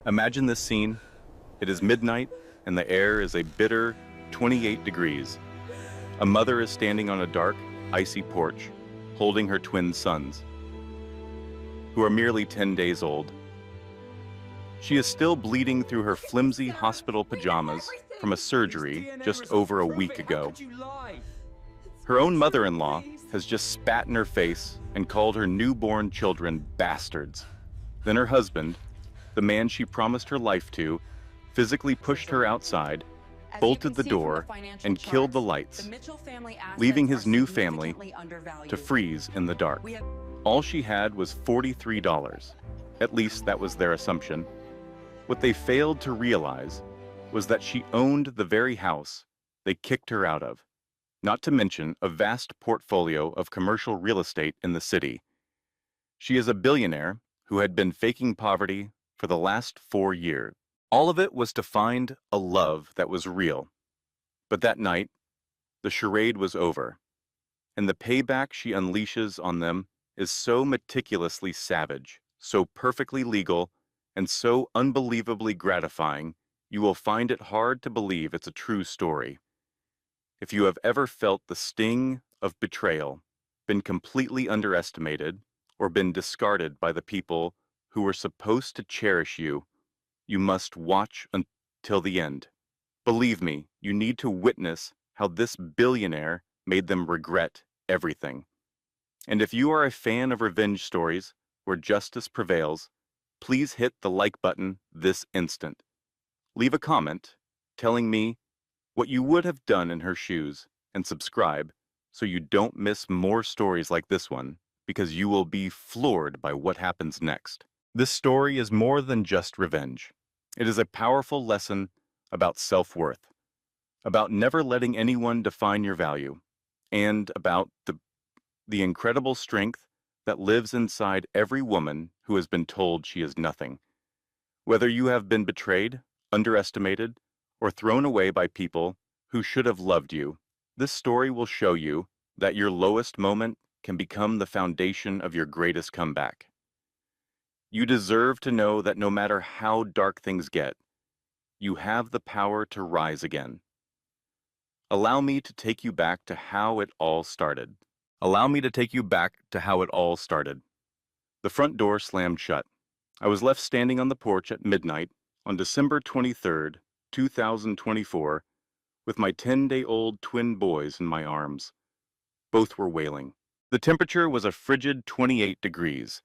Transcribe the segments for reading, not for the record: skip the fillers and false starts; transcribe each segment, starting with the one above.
Imagine this scene. It is midnight, and the air is a bitter 28 degrees. A mother is standing on a dark, icy porch, holding her twin sons, who are merely 10 days old. She is still bleeding through her flimsy hospital pajamas from a surgery just over a week ago. Her own mother-in-law has just spat in her face and called her newborn children bastards. Then her husband, the man she promised her life to, physically pushed her outside, bolted the door, and killed the lights, leaving his new family to freeze in the dark. All she had was $43. At least that was their assumption. What they failed to realize was that she owned the very house they kicked her out of, not to mention a vast portfolio of commercial real estate in the city. She is a billionaire who had been faking poverty for the last 4 years. All of it was to find a love that was real. But that night, the charade was over, and the payback she unleashes on them is so meticulously savage, so perfectly legal, and so unbelievably gratifying, you will find it hard to believe it's a true story. If you have ever felt the sting of betrayal, been completely underestimated, or been discarded by the people who were supposed to cherish you, you must watch until the end. Believe me, you need to witness how this billionaire made them regret everything. And if you are a fan of revenge stories where justice prevails, please hit the like button this instant. Leave a comment telling me what you would have done in her shoes, and subscribe so you don't miss more stories like this one, because you will be floored by what happens next. This story is more than just revenge. It is a powerful lesson about self-worth, about never letting anyone define your value, and about the incredible strength that lives inside every woman who has been told she is nothing. Whether you have been betrayed, underestimated, or thrown away by people who should have loved you, this story will show you that your lowest moment can become the foundation of your greatest comeback. You deserve to know that no matter how dark things get, you have the power to rise again. Allow me to take you back to how it all started. Allow me to take you back to how it all started. The front door slammed shut. I was left standing on the porch at midnight on December 23rd, 2024, with my 10-day-old twin boys in my arms. Both were wailing. The temperature was a frigid 28 degrees.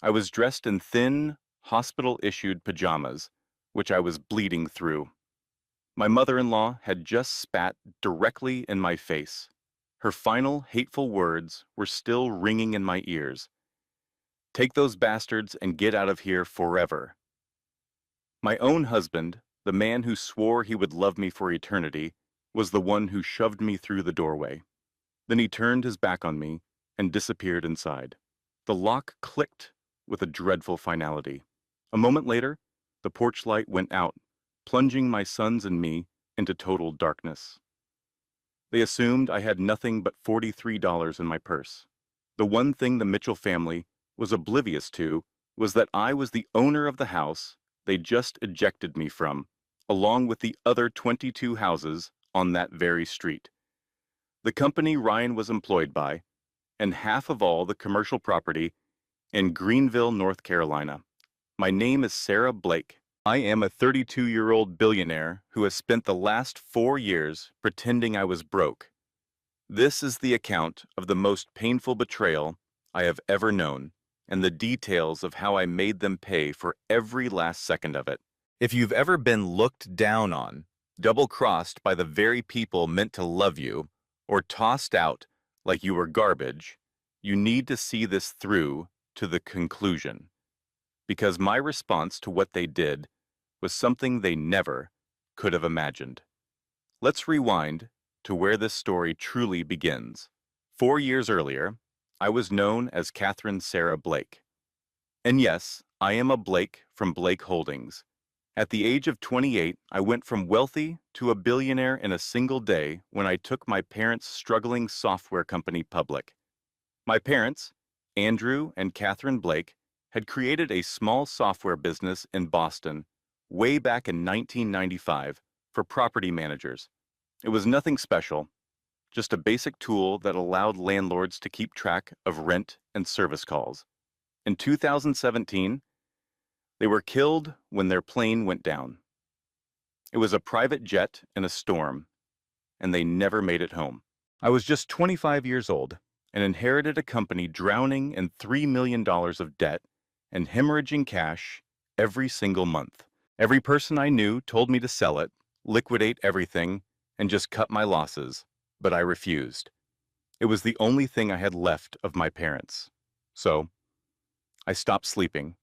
I was dressed in thin, hospital-issued pajamas, which I was bleeding through. My mother-in-law had just spat directly in my face. Her final hateful words were still ringing in my ears. "Take those bastards and get out of here forever." My own husband, the man who swore he would love me for eternity, was the one who shoved me through the doorway. Then he turned his back on me and disappeared inside. The lock clicked with a dreadful finality. A moment later, the porch light went out, plunging my sons and me into total darkness. They assumed I had nothing but $43 in my purse. The one thing the Mitchell family was oblivious to was that I was the owner of the house they just ejected me from, along with the other 22 houses on that very street. The company Ryan was employed by, and half of all the commercial property in Greenville, North Carolina. My name is Sarah Blake. I am a 32-year-old billionaire who has spent the last 4 years pretending I was broke. This is the account of the most painful betrayal I have ever known, and the details of how I made them pay for every last second of it. If you've ever been looked down on, double-crossed by the very people meant to love you, or tossed out like you were garbage, you need to see this through to the conclusion. Because my response to what they did was something they never could have imagined. Let's rewind to where this story truly begins. 4 years earlier, I was known as Catherine Sarah Blake. And yes, I am a Blake from Blake Holdings. At the age of 28, I went from wealthy to a billionaire in a single day when I took my parents' struggling software company public. My parents, Andrew and Catherine Blake, had created a small software business in Boston way back in 1995 for property managers. It was nothing special, just a basic tool that allowed landlords to keep track of rent and service calls. In 2017, they were killed when their plane went down. It was a private jet in a storm, and they never made it home. I was just 25 years old and inherited a company drowning in $3 million of debt and hemorrhaging cash every single month. Every person I knew told me to sell it, liquidate everything, and just cut my losses, but I refused. It was the only thing I had left of my parents. So, I stopped sleeping.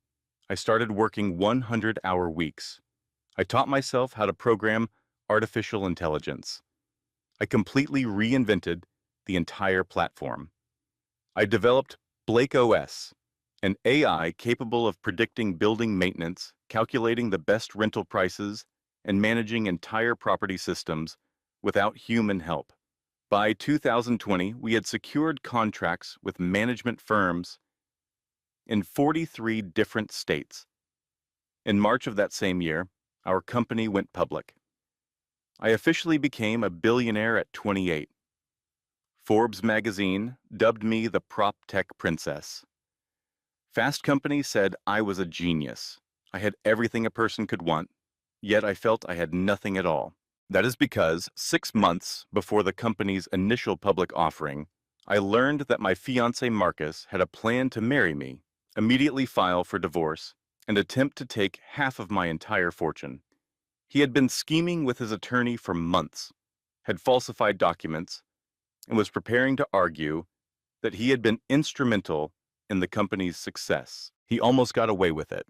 I started working 100-hour weeks. I taught myself how to program artificial intelligence. I completely reinvented the entire platform. I developed Blake OS, an AI capable of predicting building maintenance, calculating the best rental prices, and managing entire property systems without human help. By 2020, we had secured contracts with management firms in 43 different states. In March of that same year, our company went public. I officially became a billionaire at 28. Forbes magazine dubbed me the prop tech princess. Fast Company said I was a genius. I had everything a person could want, yet I felt I had nothing at all. That is because 6 months before the company's initial public offering, I learned that my fiancé Marcus had a plan to marry me, immediately file for divorce, and attempt to take half of my entire fortune. He had been scheming with his attorney for months, had falsified documents, and was preparing to argue that he had been instrumental in the company's success. He almost got away with it.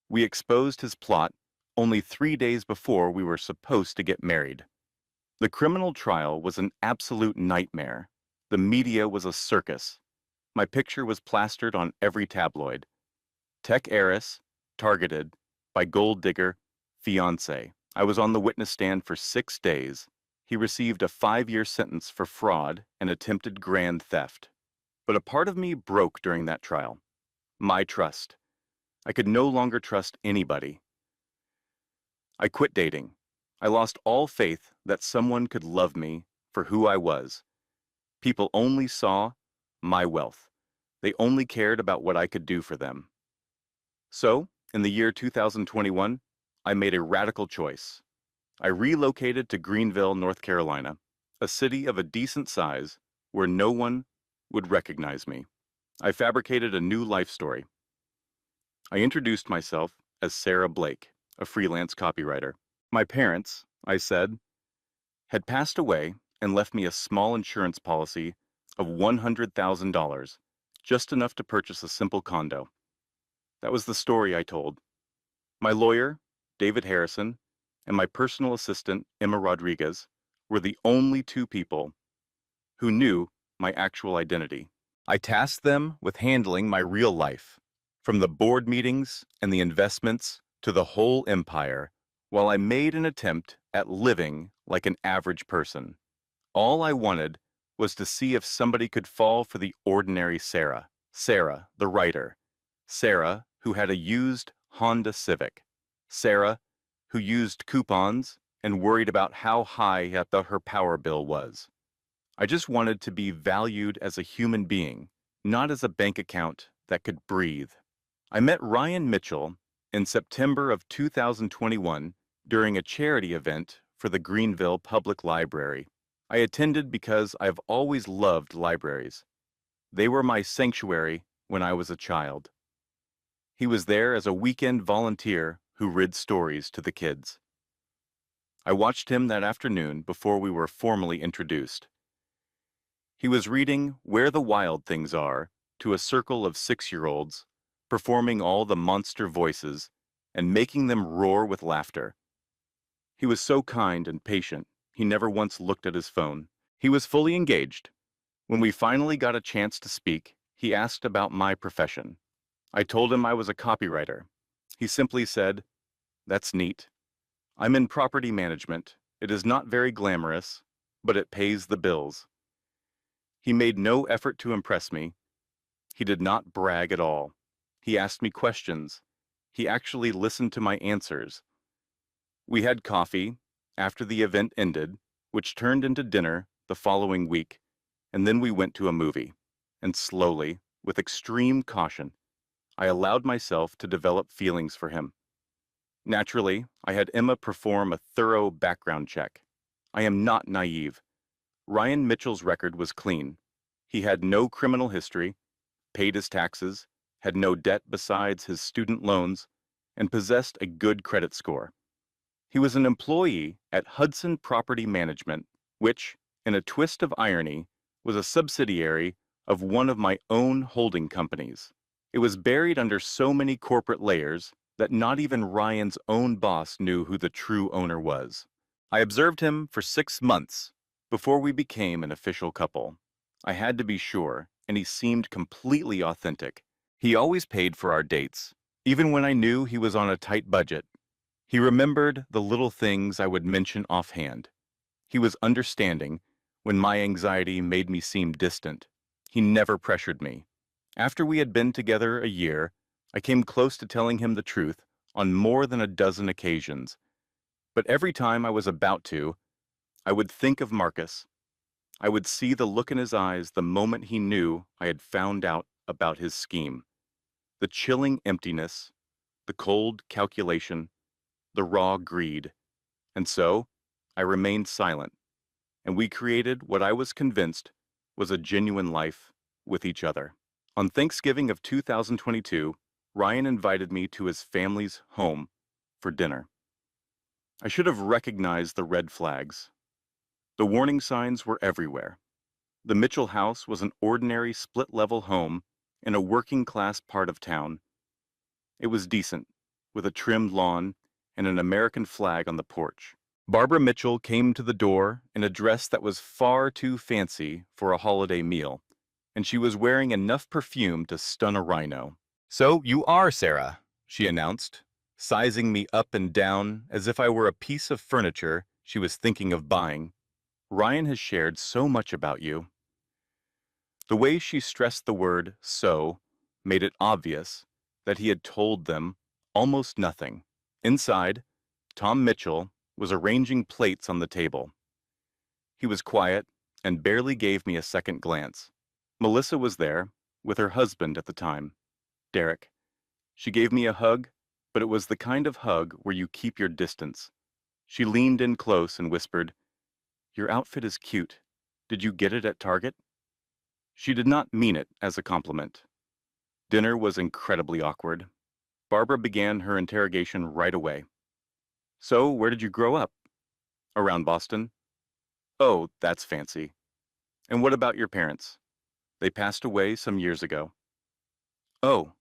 We exposed his plot only 3 days before we were supposed to get married. The criminal trial was an absolute nightmare. The media was a circus. My picture was plastered on every tabloid. Tech heiress, targeted by gold digger, fiancé. I was on the witness stand for 6 days. He received a 5-year sentence for fraud and attempted grand theft. But a part of me broke during that trial. My trust. I could no longer trust anybody. I quit dating. I lost all faith that someone could love me for who I was. People only saw my wealth. They only cared about what I could do for them. So, in the year 2021, I made a radical choice. I relocated to Greenville, North Carolina, a city of a decent size where no one would recognize me. I fabricated a new life story. I introduced myself as Sarah Blake, a freelance copywriter. My parents, I said, had passed away and left me a small insurance policy of $100,000, just enough to purchase a simple condo. That was the story I told. My lawyer, David Harrison, and my personal assistant, Emma Rodriguez, were the only 2 people who knew my actual identity. I tasked them with handling my real life, from the board meetings and the investments to the whole empire, while I made an attempt at living like an average person. All I wanted was to see if somebody could fall for the ordinary Sarah. Sarah, the writer. Sarah, who had a used Honda Civic. Sarah, who used coupons and worried about how high her power bill was. I just wanted to be valued as a human being, not as a bank account that could breathe. I met Ryan Mitchell in September of 2021 during a charity event for the Greenville Public Library. I attended because I've always loved libraries. They were my sanctuary when I was a child. He was there as a weekend volunteer who read stories to the kids. I watched him that afternoon before we were formally introduced. He was reading Where the Wild Things Are to a circle of 6-year-olds, performing all the monster voices and making them roar with laughter. He was so kind and patient, he never once looked at his phone. He was fully engaged. When we finally got a chance to speak, he asked about my profession. I told him I was a copywriter. He simply said, "That's neat. I'm in property management. It is not very glamorous, but it pays the bills." He made no effort to impress me. He did not brag at all. He asked me questions. He actually listened to my answers. We had coffee after the event ended, which turned into dinner the following week, and then we went to a movie. And slowly, with extreme caution, I allowed myself to develop feelings for him. Naturally, I had Emma perform a thorough background check. I am not naive. Ryan Mitchell's record was clean. He had no criminal history, paid his taxes, had no debt besides his student loans, and possessed a good credit score. He was an employee at Hudson Property Management, which, in a twist of irony, was a subsidiary of one of my own holding companies. It was buried under so many corporate layers that not even Ryan's own boss knew who the true owner was. I observed him for 6 months before we became an official couple. I had to be sure, and he seemed completely authentic. He always paid for our dates, even when I knew he was on a tight budget. He remembered the little things I would mention offhand. He was understanding when my anxiety made me seem distant. He never pressured me. After we had been together a year, I came close to telling him the truth on more than a dozen occasions. But every time I was about to, I would think of Marcus. I would see the look in his eyes the moment he knew I had found out about his scheme. The chilling emptiness, the cold calculation, the raw greed. And so, I remained silent, and we created what I was convinced was a genuine life with each other. On Thanksgiving of 2022, Ryan invited me to his family's home for dinner. I should have recognized the red flags. The warning signs were everywhere. The Mitchell house was an ordinary split-level home in a working-class part of town. It was decent, with a trimmed lawn and an American flag on the porch. Barbara Mitchell came to the door in a dress that was far too fancy for a holiday meal, and she was wearing enough perfume to stun a rhino. "So you are Sarah," she announced, sizing me up and down as if I were a piece of furniture she was thinking of buying. "Ryan has shared so much about you." The way she stressed the word "so" made it obvious that he had told them almost nothing. Inside, Tom Mitchell was arranging plates on the table. He was quiet and barely gave me a second glance. Melissa was there, with her husband at the time, Derek. She gave me a hug, but it was the kind of hug where you keep your distance. She leaned in close and whispered, "Your outfit is cute. Did you get it at Target?" She did not mean it as a compliment. Dinner was incredibly awkward. Barbara began her interrogation right away. "So, where did you grow up?" "Around Boston." "Oh, that's fancy. And what about your parents?" "They passed away some years ago." "Oh."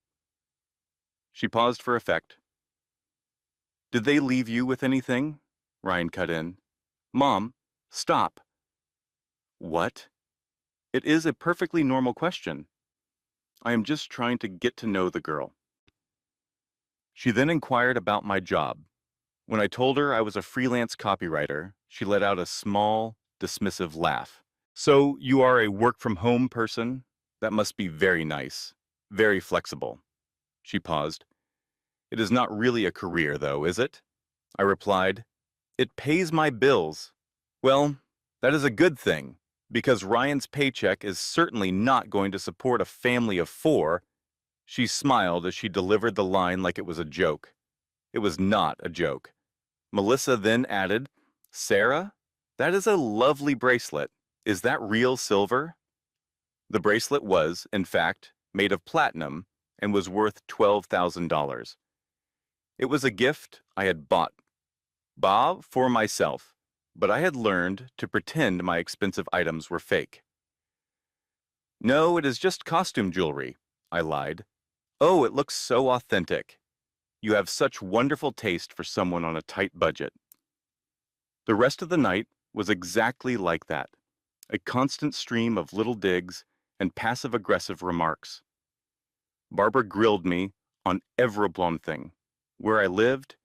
She paused for effect. "Did they leave you with anything?" Ryan cut in. "Mom, stop." "What?" "It is a perfectly normal question. I am just trying to get to know the girl." She then inquired about my job. When I told her I was a freelance copywriter, she let out a small, dismissive laugh. "So you are a work-from-home person? That must be very nice, very flexible." She paused. "It is not really a career, though, is it?" I replied, "It pays my bills." "Well, that is a good thing, because Ryan's paycheck is certainly not going to support a family of 4. She smiled as she delivered the line like it was a joke. It was not a joke. Melissa then added, "Sarah, that is a lovely bracelet. Is that real silver?" The bracelet was, in fact, made of platinum and was worth $12,000. It was a gift I had bought for myself, but I had learned to pretend my expensive items were fake. "No, it is just costume jewelry," I lied. "Oh, it looks so authentic. You have such wonderful taste for someone on a tight budget." The rest of the night was exactly like that, a constant stream of little digs and passive-aggressive remarks. Barbara grilled me on every blonde thing: where I lived,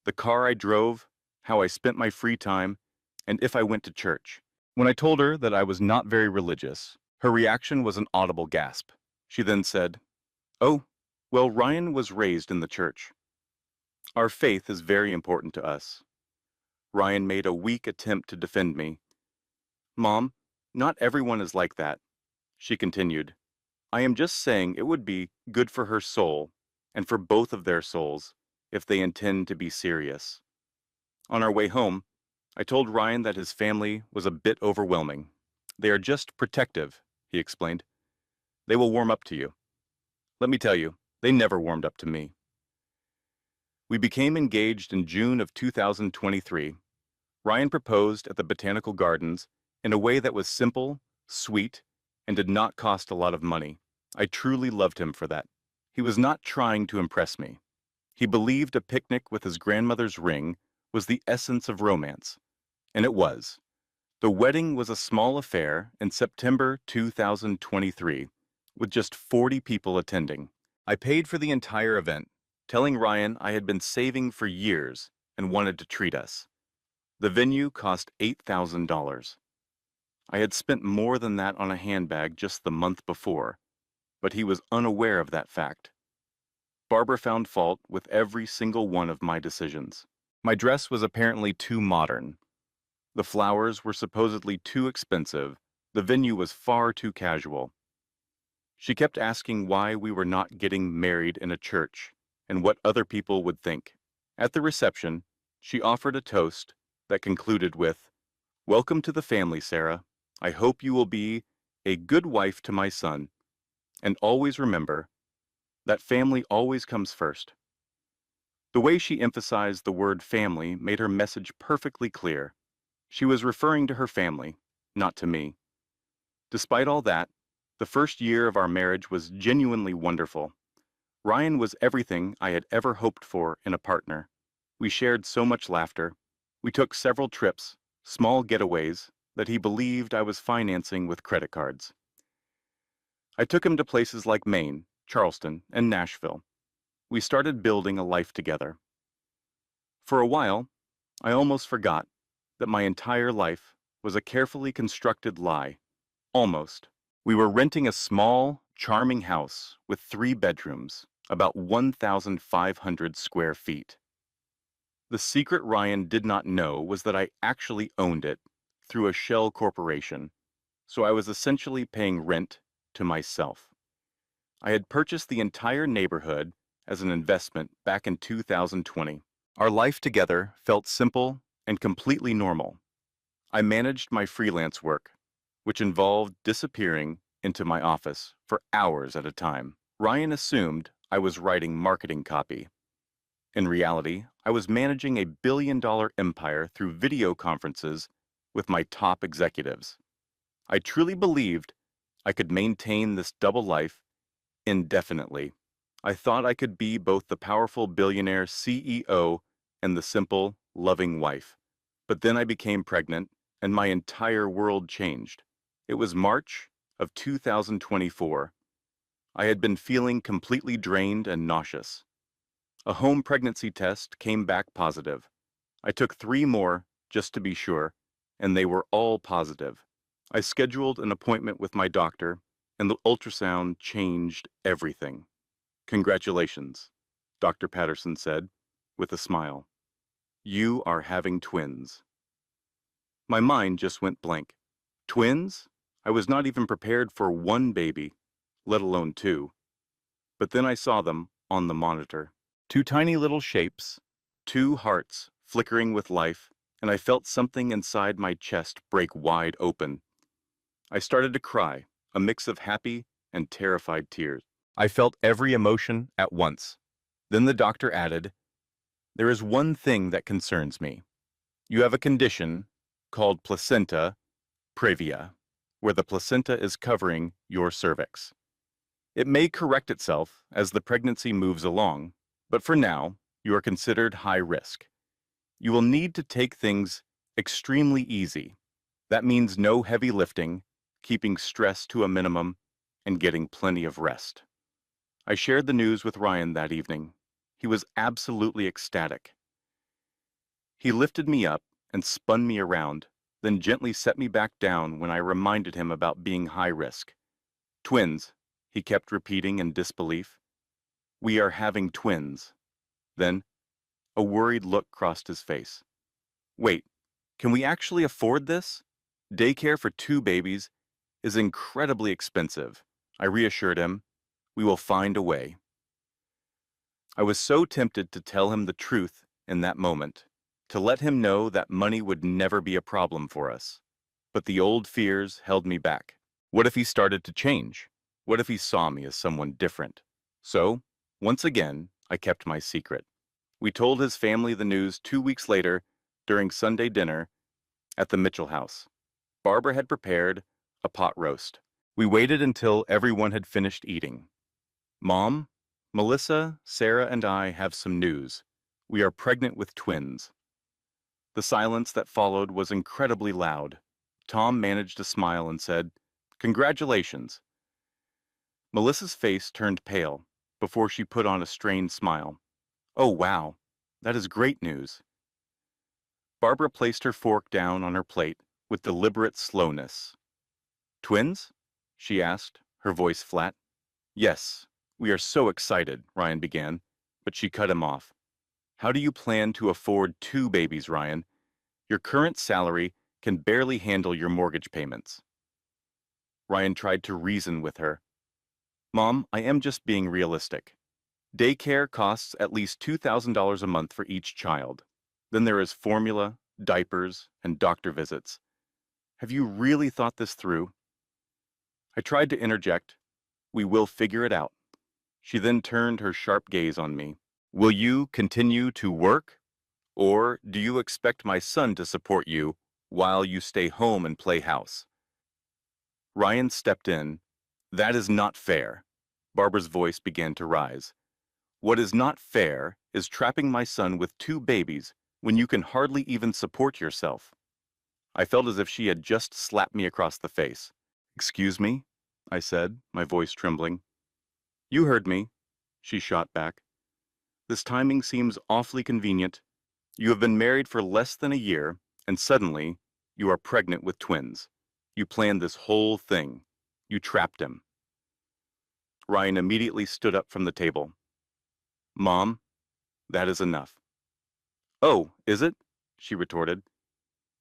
the car I drove, how I spent my free time, and if I went to church. When I told her that I was not very religious, her reaction was an audible gasp. She then said, "Oh, Well, Ryan was raised in the church. Our faith is very important to us. Ryan made a weak attempt to defend me. Mom, not everyone is like that, she continued. I am just saying it would be good for her soul, and for both of their souls, if they intend to be serious. On our way home, I told Ryan that his family was a bit overwhelming. They are just protective, he explained. They will warm up to you. Let me tell you, they never warmed up to me. We became engaged in June of 2023. Ryan proposed at the Botanical Gardens in a way that was simple, sweet, and did not cost a lot of money. I truly loved him for that. He was not trying to impress me. He believed a picnic with his grandmother's ring was the essence of romance, and it was. The wedding was a small affair in September 2023, with just 40 people attending. I paid for the entire event, telling Ryan I had been saving for years and wanted to treat us. The venue cost $8,000. I had spent more than that on a handbag just the month before, but he was unaware of that fact. Barbara found fault with every single one of my decisions. My dress was apparently too modern. The flowers were supposedly too expensive. The venue was far too casual. She kept asking why we were not getting married in a church and what other people would think. At the reception, she offered a toast that concluded with, "Welcome to the family, Sarah. I hope you will be a good wife to my son. And always remember that family always comes first." The way she emphasized the word family made her message perfectly clear. She was referring to her family, not to me. Despite all that, the first year of our marriage was genuinely wonderful. Ryan was everything I had ever hoped for in a partner. We shared so much laughter. We took several trips, small getaways, that he believed I was financing with credit cards. I took him to places like Maine, Charleston, and Nashville. We started building a life together. For a while, I almost forgot that my entire life was a carefully constructed lie. Almost. We were renting a small, charming house with 3 bedrooms, about 1,500 square feet. The secret Ryan did not know was that I actually owned it through a shell corporation, so I was essentially paying rent to myself. I had purchased the entire neighborhood as an investment back in 2020. Our life together felt simple and completely normal. I managed my freelance work, which involved disappearing into my office for hours at a time. Ryan assumed I was writing marketing copy. In reality, I was managing a billion-dollar empire through video conferences with my top executives. I truly believed I could maintain this double life indefinitely. I thought I could be both the powerful billionaire CEO and the simple, loving wife. But then I became pregnant, and my entire world changed. It was March of 2024. I had been feeling completely drained and nauseous. A home pregnancy test came back positive. I took 3 more just to be sure, and they were all positive. I scheduled an appointment with my doctor, and the ultrasound changed everything. "Congratulations," Dr. Patterson said, with a smile. "You are having twins." My mind just went blank. Twins? I was not even prepared for 1 baby, let alone 2. But then I saw them on the monitor. 2 tiny little shapes, 2 hearts flickering with life, and I felt something inside my chest break wide open. I started to cry, a mix of happy and terrified tears. I felt every emotion at once. Then the doctor added, "There is one thing that concerns me. You have a condition called placenta previa, where the placenta is covering your cervix. It may correct itself as the pregnancy moves along, but for now, you are considered high risk. You will need to take things extremely easy. That means no heavy lifting, keeping stress to a minimum, and getting plenty of rest." I shared the news with Ryan that evening. He was absolutely ecstatic. He lifted me up and spun me around, then gently set me back down when I reminded him about being high risk. "Twins," he kept repeating in disbelief. We are having twins. Then, a worried look crossed his face. Wait, can we actually afford this? Daycare for 2 babies is incredibly expensive. I reassured him, we will find a way. I was so tempted to tell him the truth in that moment, to let him know that money would never be a problem for us. But the old fears held me back. What if he started to change? What if he saw me as someone different? So, once again, I kept my secret. We told his family the news 2 weeks later during Sunday dinner at the Mitchell house. Barbara had prepared a pot roast. We waited until everyone had finished eating. Mom, Melissa, Sarah, and I have some news. We are pregnant with twins. The silence that followed was incredibly loud. Tom managed to smile and said, "Congratulations." Melissa's face turned pale before she put on a strained smile. "Oh, wow. That is great news." Barbara placed her fork down on her plate with deliberate slowness. "Twins?" she asked, her voice flat. "Yes, we are so excited," Ryan began, but she cut him off. "How do you plan to afford 2 babies, Ryan? Your current salary can barely handle your mortgage payments." Ryan tried to reason with her. "Mom, I am just being realistic. Daycare costs at least $2,000 a month for each child. Then there is formula, diapers, and doctor visits. Have you really thought this through?" I tried to interject, "We will figure it out." She then turned her sharp gaze on me. "Will you continue to work? Or do you expect my son to support you while you stay home and play house?" Ryan stepped in. "That is not fair." Barbara's voice began to rise. "What is not fair is trapping my son with 2 babies when you can hardly even support yourself." I felt as if she had just slapped me across the face. "Excuse me?" I said, my voice trembling. "You heard me," she shot back. "This timing seems awfully convenient. You have been married for less than a year, and suddenly you are pregnant with twins. You planned this whole thing. You trapped him." Ryan immediately stood up from the table. "Mom, that is enough." "Oh, is it?" she retorted.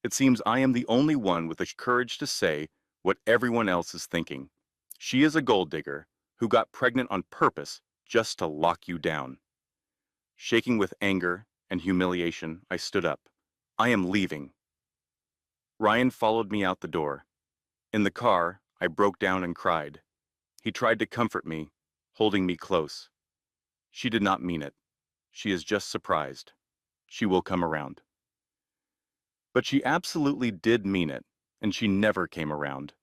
"It seems I am the only one with the courage to say what everyone else is thinking. She is a gold digger who got pregnant on purpose just to lock you down." Shaking with anger and humiliation, I stood up. "I am leaving." Ryan followed me out the door. In the car, I broke down and cried. He tried to comfort me, holding me close. "She did not mean it. She is just surprised. She will come around." But she absolutely did mean it, and she never came around.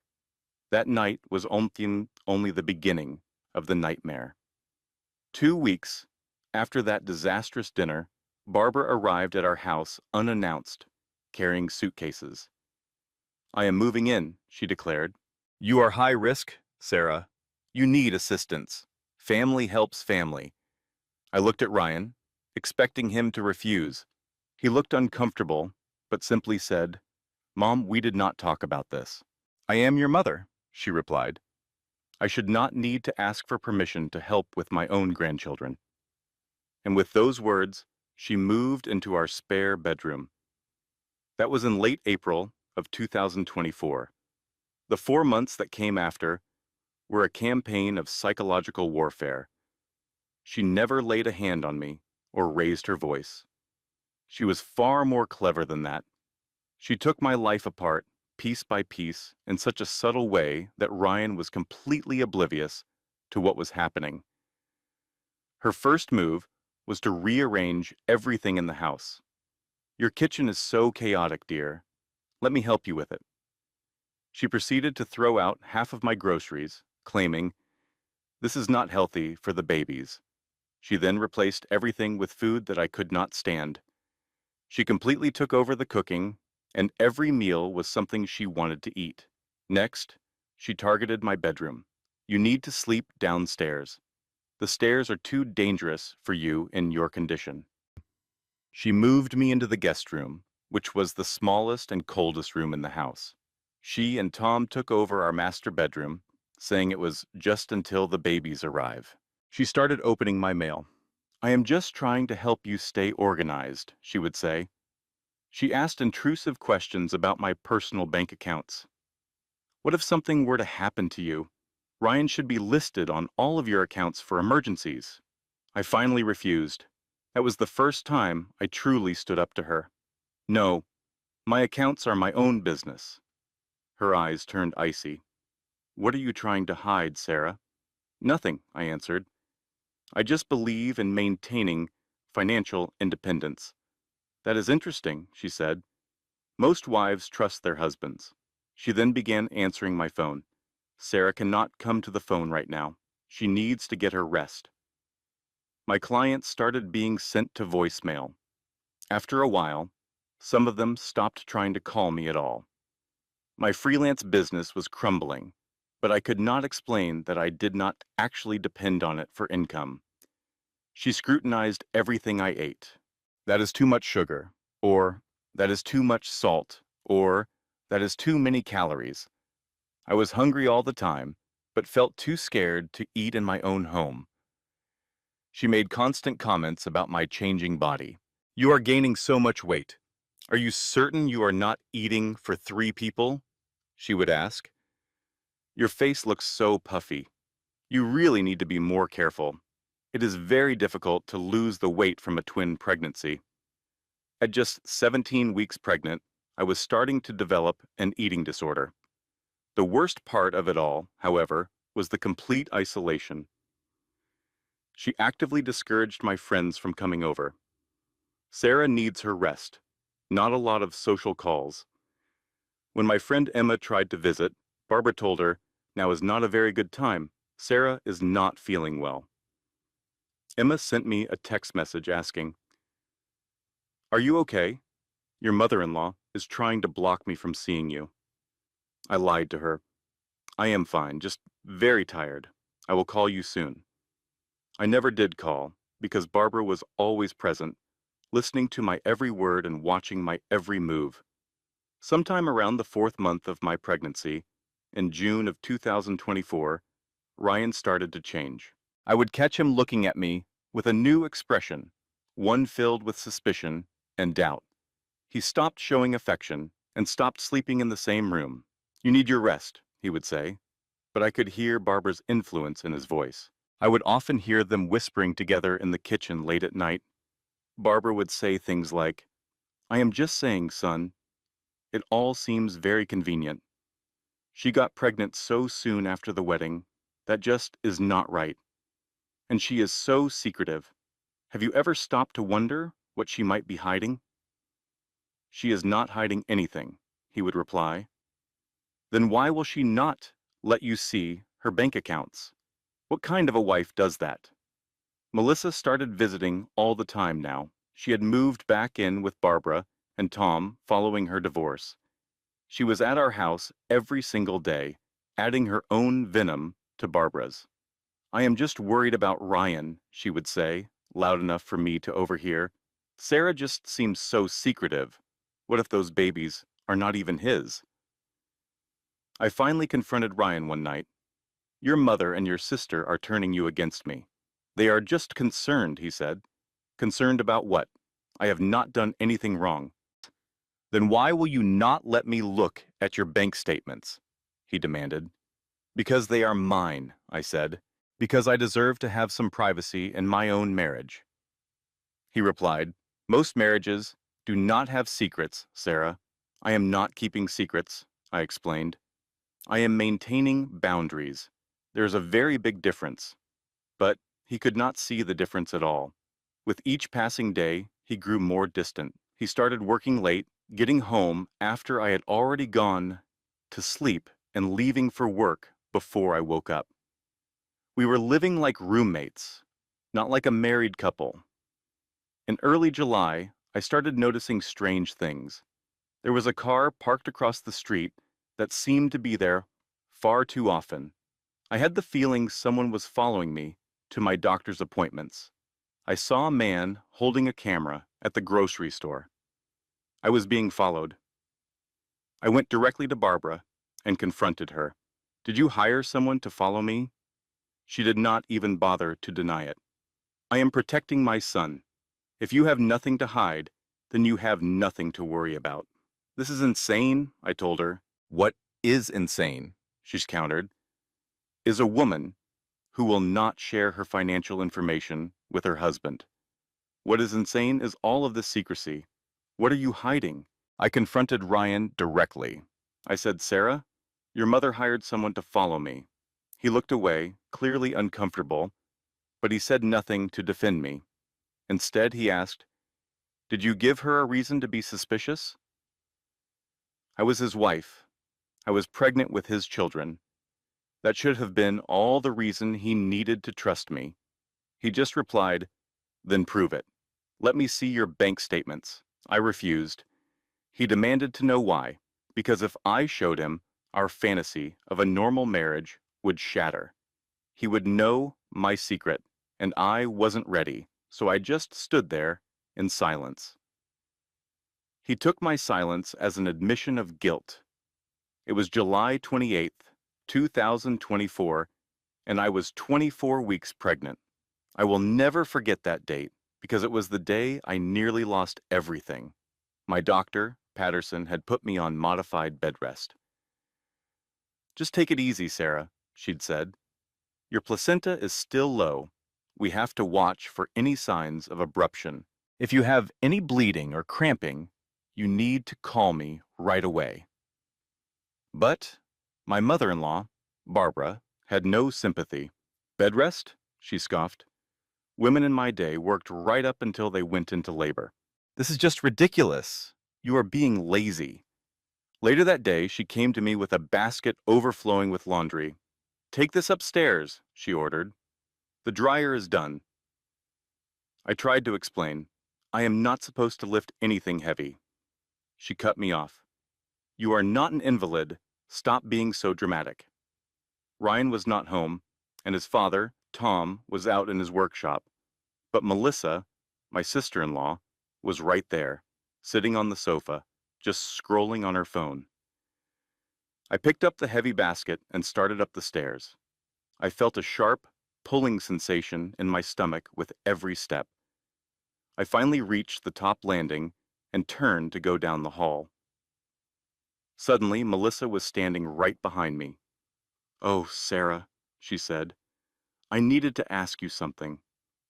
That night was only the beginning of the nightmare. 2 weeks after that disastrous dinner, Barbara arrived at our house unannounced, carrying suitcases. "I am moving in," she declared. "You are high risk, Sarah. You need assistance. Family helps family." I looked at Ryan, expecting him to refuse. He looked uncomfortable, but simply said, "Mom, we did not talk about this." "I am your mother," she replied. "I should not need to ask for permission to help with my own grandchildren." And with those words, she moved into our spare bedroom. That was in late April of 2024. The 4 months that came after were a campaign of psychological warfare. She never laid a hand on me or raised her voice. She was far more clever than that. She took my life apart, piece by piece, in such a subtle way that Ryan was completely oblivious to what was happening. Her first move was to rearrange everything in the house. "Your kitchen is so chaotic, dear. Let me help you with it." She proceeded to throw out half of my groceries, claiming, "This is not healthy for the babies." She then replaced everything with food that I could not stand. She completely took over the cooking, and every meal was something she wanted to eat. Next, she targeted my bedroom. "You need to sleep downstairs. The stairs are too dangerous for you in your condition." She moved me into the guest room, which was the smallest and coldest room in the house. She and Tom took over our master bedroom, saying it was just until the babies arrive. She started opening my mail. "I am just trying to help you stay organized," she would say. She asked intrusive questions about my personal bank accounts. "What if something were to happen to you? Ryan should be listed on all of your accounts for emergencies." I finally refused. That was the first time I truly stood up to her. "No, my accounts are my own business." Her eyes turned icy. "What are you trying to hide, Sarah?" "Nothing," I answered. "I just believe in maintaining financial independence." "That is interesting," she said. "Most wives trust their husbands." She then began answering my phone. "Sarah cannot come to the phone right now. She needs to get her rest." My clients started being sent to voicemail. After a while, some of them stopped trying to call me at all. My freelance business was crumbling, but I could not explain that I did not actually depend on it for income. She scrutinized everything I ate. "That is too much sugar," or "that is too much salt," or "that is too many calories." I was hungry all the time, but felt too scared to eat in my own home. She made constant comments about my changing body. "You are gaining so much weight. Are you certain you are not eating for 3 people?" she would ask. "Your face looks so puffy. You really need to be more careful. It is very difficult to lose the weight from a twin pregnancy." At just 17 weeks pregnant, I was starting to develop an eating disorder. The worst part of it all, however, was the complete isolation. She actively discouraged my friends from coming over. "Sarah needs her rest, not a lot of social calls." When my friend Emma tried to visit, Barbara told her, "Now is not a very good time. Sarah is not feeling well." Emma sent me a text message asking, "Are you okay? Your mother-in-law is trying to block me from seeing you." I lied to her. "I am fine, just very tired. I will call you soon." I never did call, because Barbara was always present, listening to my every word and watching my every move. Sometime around the 4th month of my pregnancy, in June of 2024, Ryan started to change. I would catch him looking at me with a new expression, one filled with suspicion and doubt. He stopped showing affection and stopped sleeping in the same room. "You need your rest," he would say, but I could hear Barbara's influence in his voice. I would often hear them whispering together in the kitchen late at night. Barbara would say things like, "I am just saying, son. It all seems very convenient. She got pregnant so soon after the wedding. That just is not right. And she is so secretive. Have you ever stopped to wonder what she might be hiding?" "She is not hiding anything," he would reply. "Then why will she not let you see her bank accounts? What kind of a wife does that?" Melissa started visiting all the time now. She had moved back in with Barbara and Tom following her divorce. She was at our house every single day, adding her own venom to Barbara's. "I am just worried about Ryan," she would say, loud enough for me to overhear. "Sarah just seems so secretive. What if those babies are not even his?" I finally confronted Ryan one night. "Your mother and your sister are turning you against me. They are just concerned," he said. "Concerned about what? I have not done anything wrong." "Then why will you not let me look at your bank statements?" he demanded. "Because they are mine," I said. "Because I deserve to have some privacy in my own marriage." He replied, "Most marriages do not have secrets, Sarah." "I am not keeping secrets," I explained. "I am maintaining boundaries. There is a very big difference." But he could not see the difference at all. With each passing day, he grew more distant. He started working late, getting home after I had already gone to sleep and leaving for work before I woke up. We were living like roommates, not like a married couple. In early July, I started noticing strange things. There was a car parked across the street that seemed to be there far too often. I had the feeling someone was following me to my doctor's appointments. I saw a man holding a camera at the grocery store. I was being followed. I went directly to Barbara and confronted her. "Did you hire someone to follow me?" She did not even bother to deny it. I am protecting my son. If you have nothing to hide, then you have nothing to worry about. This is insane, I told her. What is insane, she's countered, is a woman who will not share her financial information with her husband. What is insane is all of this secrecy. What are you hiding? I confronted Ryan directly. I said, Sarah, your mother hired someone to follow me. He looked away, clearly uncomfortable, but he said nothing to defend me. Instead, he asked, did you give her a reason to be suspicious? I was his wife. I was pregnant with his children. That should have been all the reason he needed to trust me. He just replied, then prove it. Let me see your bank statements. I refused. He demanded to know why, because if I showed him, our fantasy of a normal marriage would shatter. He would know my secret, and I wasn't ready, so I just stood there in silence. He took my silence as an admission of guilt. It was July 28th, 2024, and I was 24 weeks pregnant. I will never forget that date because it was the day I nearly lost everything. My doctor, Patterson, had put me on modified bed rest. Just take it easy, Sarah, she'd said. Your placenta is still low. We have to watch for any signs of abruption. If you have any bleeding or cramping, you need to call me right away. But my mother-in-law, Barbara, had no sympathy. Bed rest? She scoffed. Women in my day worked right up until they went into labor. This is just ridiculous. You are being lazy. Later that day, she came to me with a basket overflowing with laundry. Take this upstairs, she ordered. The dryer is done. I tried to explain. I am not supposed to lift anything heavy. She cut me off. You are not an invalid. Stop being so dramatic. Ryan was not home, and his father, Tom, was out in his workshop. But Melissa, my sister-in-law, was right there, sitting on the sofa, just scrolling on her phone. I picked up the heavy basket and started up the stairs. I felt a sharp, pulling sensation in my stomach with every step. I finally reached the top landing and turned to go down the hall. Suddenly, Melissa was standing right behind me. Oh, Sarah, she said, I needed to ask you something.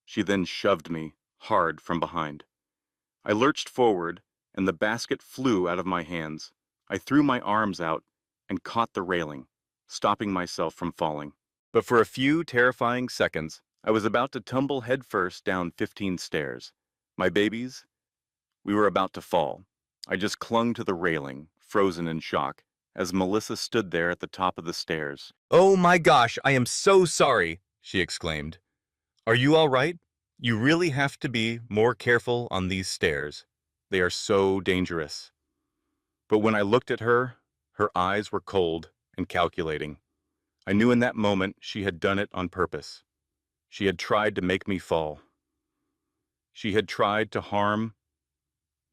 She then shoved me hard from behind. I lurched forward, and the basket flew out of my hands. I threw my arms out and caught the railing, stopping myself from falling. But for a few terrifying seconds, I was about to tumble headfirst down 15 stairs. My babies, we were about to fall. I just clung to the railing, frozen in shock, as Melissa stood there at the top of the stairs. Oh my gosh, I am so sorry, she exclaimed. Are you all right? You really have to be more careful on these stairs. They are so dangerous. But when I looked at her, her eyes were cold and calculating. I knew in that moment she had done it on purpose. She had tried to make me fall. She had tried to harm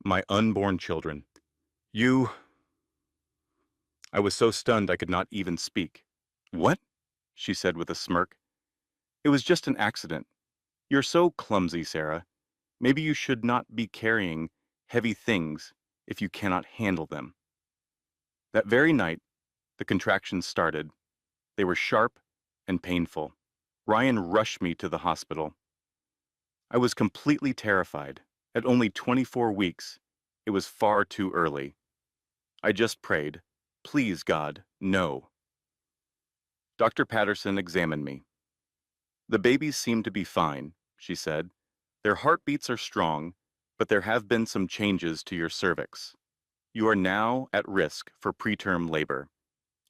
my unborn children. I was so stunned I could not even speak. What? She said with a smirk. It was just an accident. You're so clumsy, Sarah. Maybe you should not be carrying heavy things if you cannot handle them. That very night, the contractions started. They were sharp and painful. Ryan rushed me to the hospital. I was completely terrified. At only 24 weeks, it was far too early. I just prayed, please God, no. Dr. Patterson examined me. The babies seem to be fine, she said. Their heartbeats are strong, but there have been some changes to your cervix. You are now at risk for preterm labor.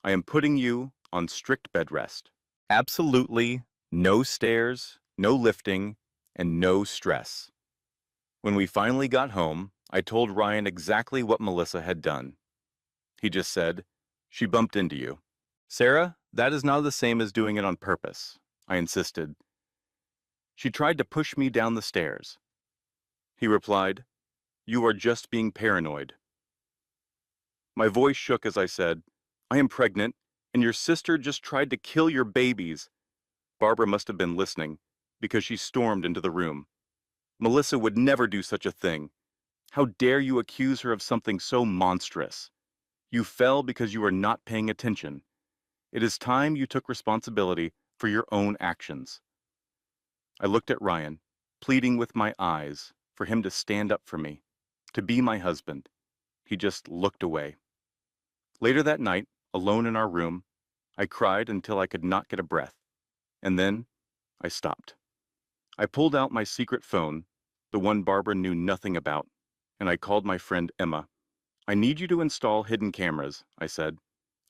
I am putting you on strict bed rest. Absolutely no stairs, no lifting, and no stress. When we finally got home, I told Ryan exactly what Melissa had done. He just said, she bumped into you. Sarah, that is not the same as doing it on purpose, I insisted. She tried to push me down the stairs. He replied, you are just being paranoid. My voice shook as I said, I am pregnant, and your sister just tried to kill your babies. Barbara must have been listening, because she stormed into the room. Melissa would never do such a thing. How dare you accuse her of something so monstrous? You fell because you were not paying attention. It is time you took responsibility for your own actions. I looked at Ryan, pleading with my eyes for him to stand up for me, to be my husband. He just looked away. Later that night, alone in our room, I cried until I could not get a breath. And then I stopped. I pulled out my secret phone, the one Barbara knew nothing about, and I called my friend Emma. I need you to install hidden cameras, I said.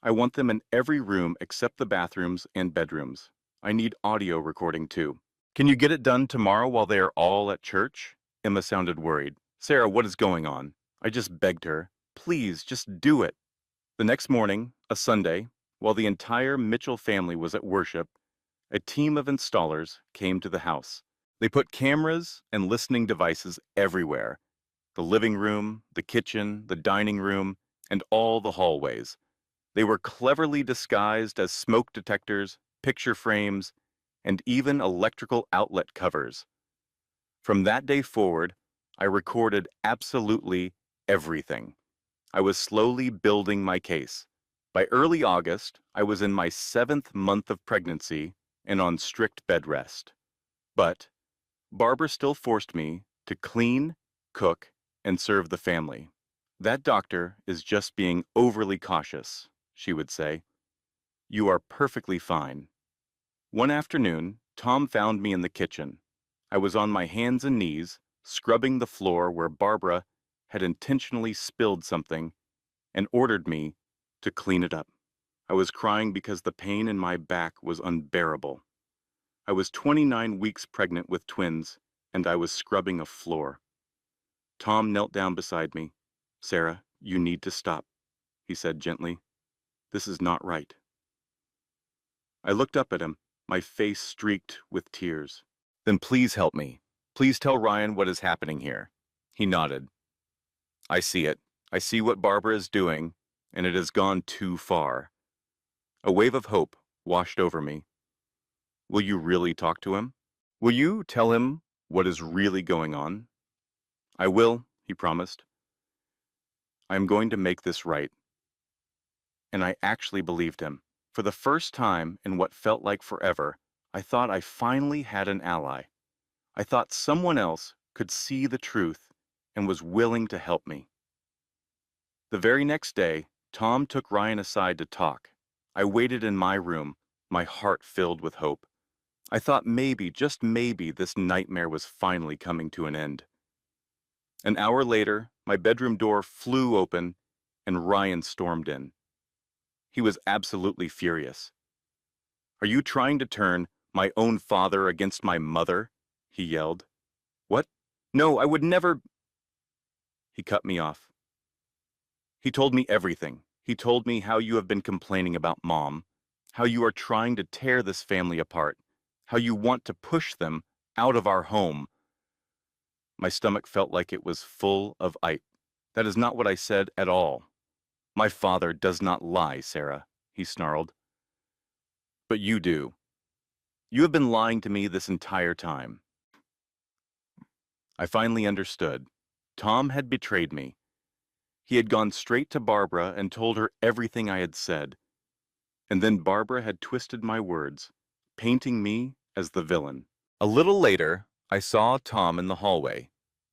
I want them in every room except the bathrooms and bedrooms. I need audio recording too. Can you get it done tomorrow while they are all at church? Emma sounded worried. Sarah, what is going on? I just begged her. Please, just do it. The next morning, a Sunday, while the entire Mitchell family was at worship, a team of installers came to the house. They put cameras and listening devices everywhere. The living room, the kitchen, the dining room, and all the hallways. They were cleverly disguised as smoke detectors, picture frames, and even electrical outlet covers. From that day forward, I recorded absolutely everything. I was slowly building my case. By early August, I was in my 7th month of pregnancy and on strict bed rest. But Barbara still forced me to clean, cook, and serve the family. That doctor is just being overly cautious, she would say. You are perfectly fine. One afternoon, Tom found me in the kitchen. I was on my hands and knees, scrubbing the floor where Barbara had intentionally spilled something and ordered me to clean it up. I was crying because the pain in my back was unbearable. I was 29 weeks pregnant with twins, and I was scrubbing a floor. Tom knelt down beside me. Sarah, you need to stop, he said gently. This is not right. I looked up at him, my face streaked with tears. Then please help me. Please tell Ryan what is happening here. He nodded. I see it. I see what Barbara is doing, and it has gone too far. A wave of hope washed over me. Will you really talk to him? Will you tell him what is really going on? I will, he promised. I am going to make this right. And I actually believed him. For the first time in what felt like forever, I thought I finally had an ally. I thought someone else could see the truth and was willing to help me. The very next day, Tom took Ryan aside to talk. I waited in my room, my heart filled with hope. I thought maybe, just maybe, this nightmare was finally coming to an end. An hour later, my bedroom door flew open and Ryan stormed in. He was absolutely furious. Are you trying to turn my own father against my mother? He yelled. What? No, I would never. He cut me off. He told me everything. He told me how you have been complaining about Mom, how you are trying to tear this family apart, how you want to push them out of our home. My stomach felt like it was full of ice. That is not what I said at all. My father does not lie, Sarah, he snarled. But you do. You have been lying to me this entire time. I finally understood. Tom had betrayed me. He had gone straight to Barbara and told her everything I had said. And then Barbara had twisted my words, painting me as the villain. A little later, I saw Tom in the hallway.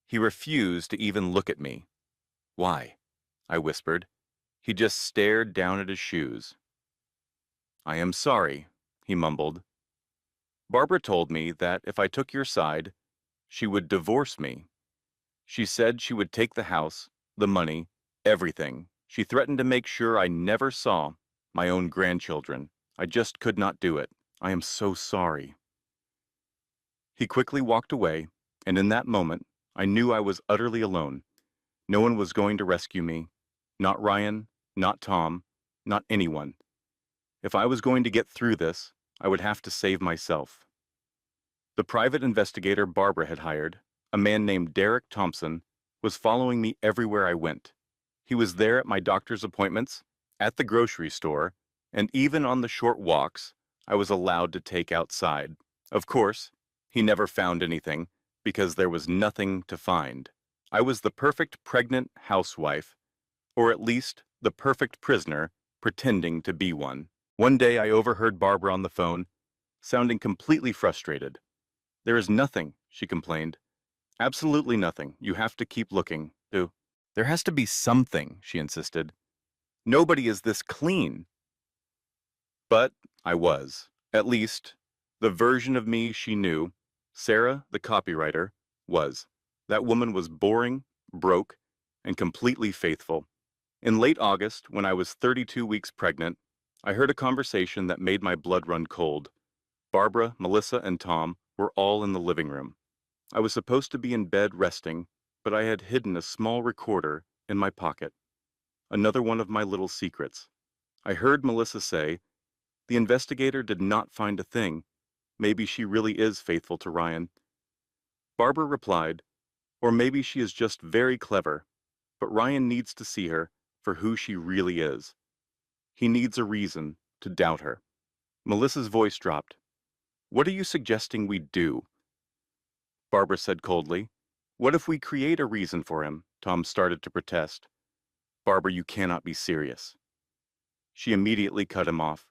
He refused to even look at me. Why? I whispered. He just stared down at his shoes. I am sorry, he mumbled. Barbara told me that if I took your side, she would divorce me. She said she would take the house, the money, everything. She threatened to make sure I never saw my own grandchildren. I just could not do it. I am so sorry. He quickly walked away, and in that moment, I knew I was utterly alone. No one was going to rescue me. Not Ryan, not Tom, not anyone. If I was going to get through this, I would have to save myself. The private investigator Barbara had hired, a man named Derek Thompson, was following me everywhere I went. He was there at my doctor's appointments, at the grocery store, and even on the short walks, I was allowed to take outside. Of course, he never found anything because there was nothing to find. I was the perfect pregnant housewife, or at least the perfect prisoner pretending to be one. One day I overheard Barbara on the phone, sounding completely frustrated. "There is nothing," she complained. "Absolutely nothing. You have to keep looking, too." "There has to be something," she insisted. "Nobody is this clean." But I was. At least, the version of me she knew, Sarah, the copywriter, was. That woman was boring, broke, and completely faithful. In late August, when I was 32 weeks pregnant, I heard a conversation that made my blood run cold. Barbara, Melissa, and Tom were all in the living room. I was supposed to be in bed resting, but I had hidden a small recorder in my pocket. Another one of my little secrets. I heard Melissa say, "The investigator did not find a thing. Maybe she really is faithful to Ryan." Barbara replied, "Or maybe she is just very clever, but Ryan needs to see her for who she really is. He needs a reason to doubt her." Melissa's voice dropped. "What are you suggesting we do?" Barbara said coldly. "What if we create a reason for him?" Tom started to protest. "Barbara, you cannot be serious." She immediately cut him off.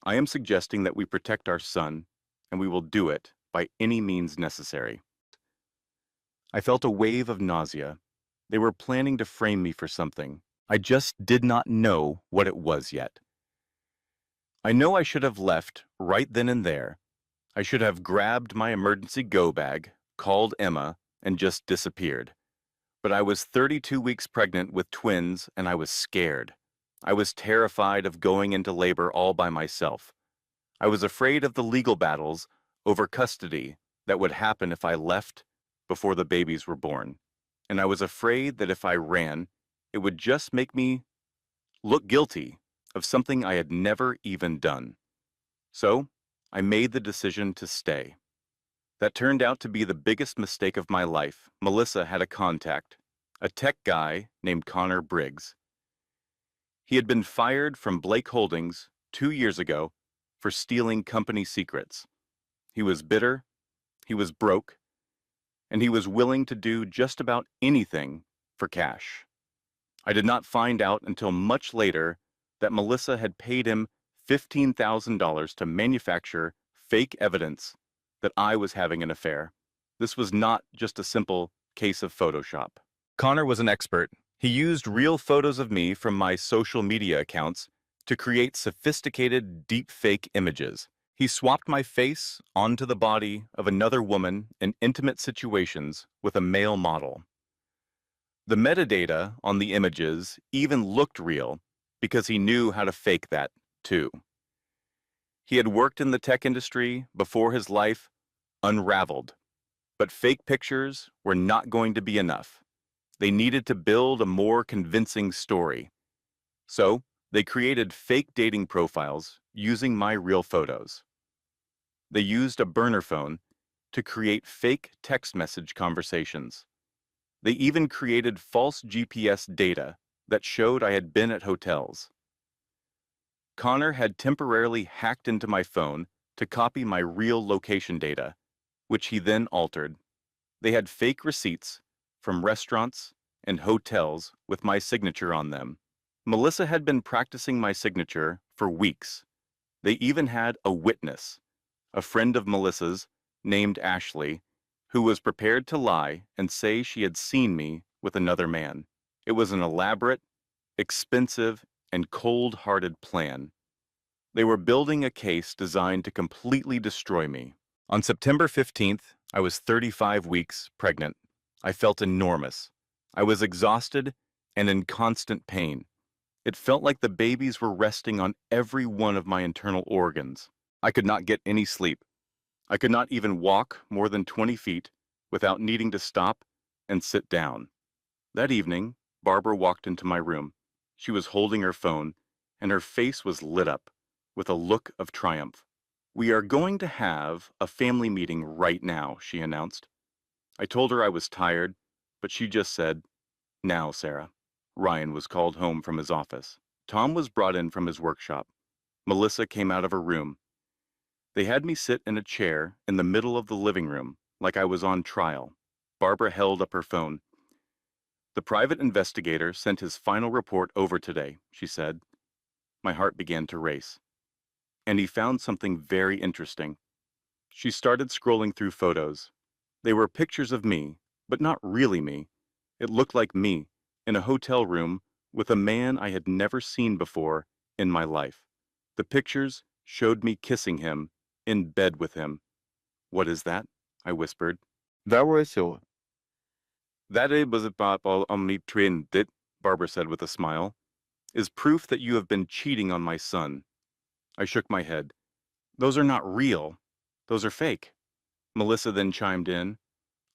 "I am suggesting that we protect our son, and we will do it by any means necessary." I felt a wave of nausea. They were planning to frame me for something. I just did not know what it was yet. I know I should have left right then and there. I should have grabbed my emergency go bag, called Emma, and just disappeared. But I was 32 weeks pregnant with twins, and I was scared. I was terrified of going into labor all by myself. I was afraid of the legal battles over custody that would happen if I left before the babies were born. And I was afraid that if I ran, it would just make me look guilty of something I had never even done. So, I made the decision to stay. That turned out to be the biggest mistake of my life. Melissa had a contact, a tech guy named Connor Briggs. He had been fired from Blake Holdings 2 years ago for stealing company secrets. He was bitter, he was broke, and he was willing to do just about anything for cash. I did not find out until much later that Melissa had paid him $15,000 to manufacture fake evidence that I was having an affair. This was not just a simple case of Photoshop. Connor was an expert. He used real photos of me from my social media accounts to create sophisticated deepfake images. He swapped my face onto the body of another woman in intimate situations with a male model. The metadata on the images even looked real because he knew how to fake that, too. He had worked in the tech industry before his life unraveled, but fake pictures were not going to be enough. They needed to build a more convincing story. So, they created fake dating profiles using my real photos. They used a burner phone to create fake text message conversations. They even created false GPS data that showed I had been at hotels. Connor had temporarily hacked into my phone to copy my real location data, which he then altered. They had fake receipts from restaurants and hotels with my signature on them. Melissa had been practicing my signature for weeks. They even had a witness, a friend of Melissa's named Ashley, who was prepared to lie and say she had seen me with another man. It was an elaborate, expensive, and cold-hearted plan. They were building a case designed to completely destroy me. On September 15th, I was 35 weeks pregnant. I felt enormous. I was exhausted and in constant pain. It felt like the babies were resting on every one of my internal organs. I could not get any sleep. I could not even walk more than 20 feet without needing to stop and sit down. That evening, Barbara walked into my room. She was holding her phone, and her face was lit up with a look of triumph. "We are going to have a family meeting right now," she announced. I told her I was tired, but she just said, "Now, Sarah." Ryan was called home from his office. Tom was brought in from his workshop. Melissa came out of her room. They had me sit in a chair in the middle of the living room, like I was on trial. Barbara held up her phone. The private investigator sent his final report over today, she said. My heart began to race. And he found something very interesting. She started scrolling through photos. They were pictures of me, but not really me. It looked like me, in a hotel room, with a man I had never seen before in my life. The pictures showed me kissing him, in bed with him. What is that? I whispered. That was all. That it was about all omnitrendit, Barbara said with a smile, is proof that you have been cheating on my son. I shook my head. Those are not real. Those are fake. Melissa then chimed in.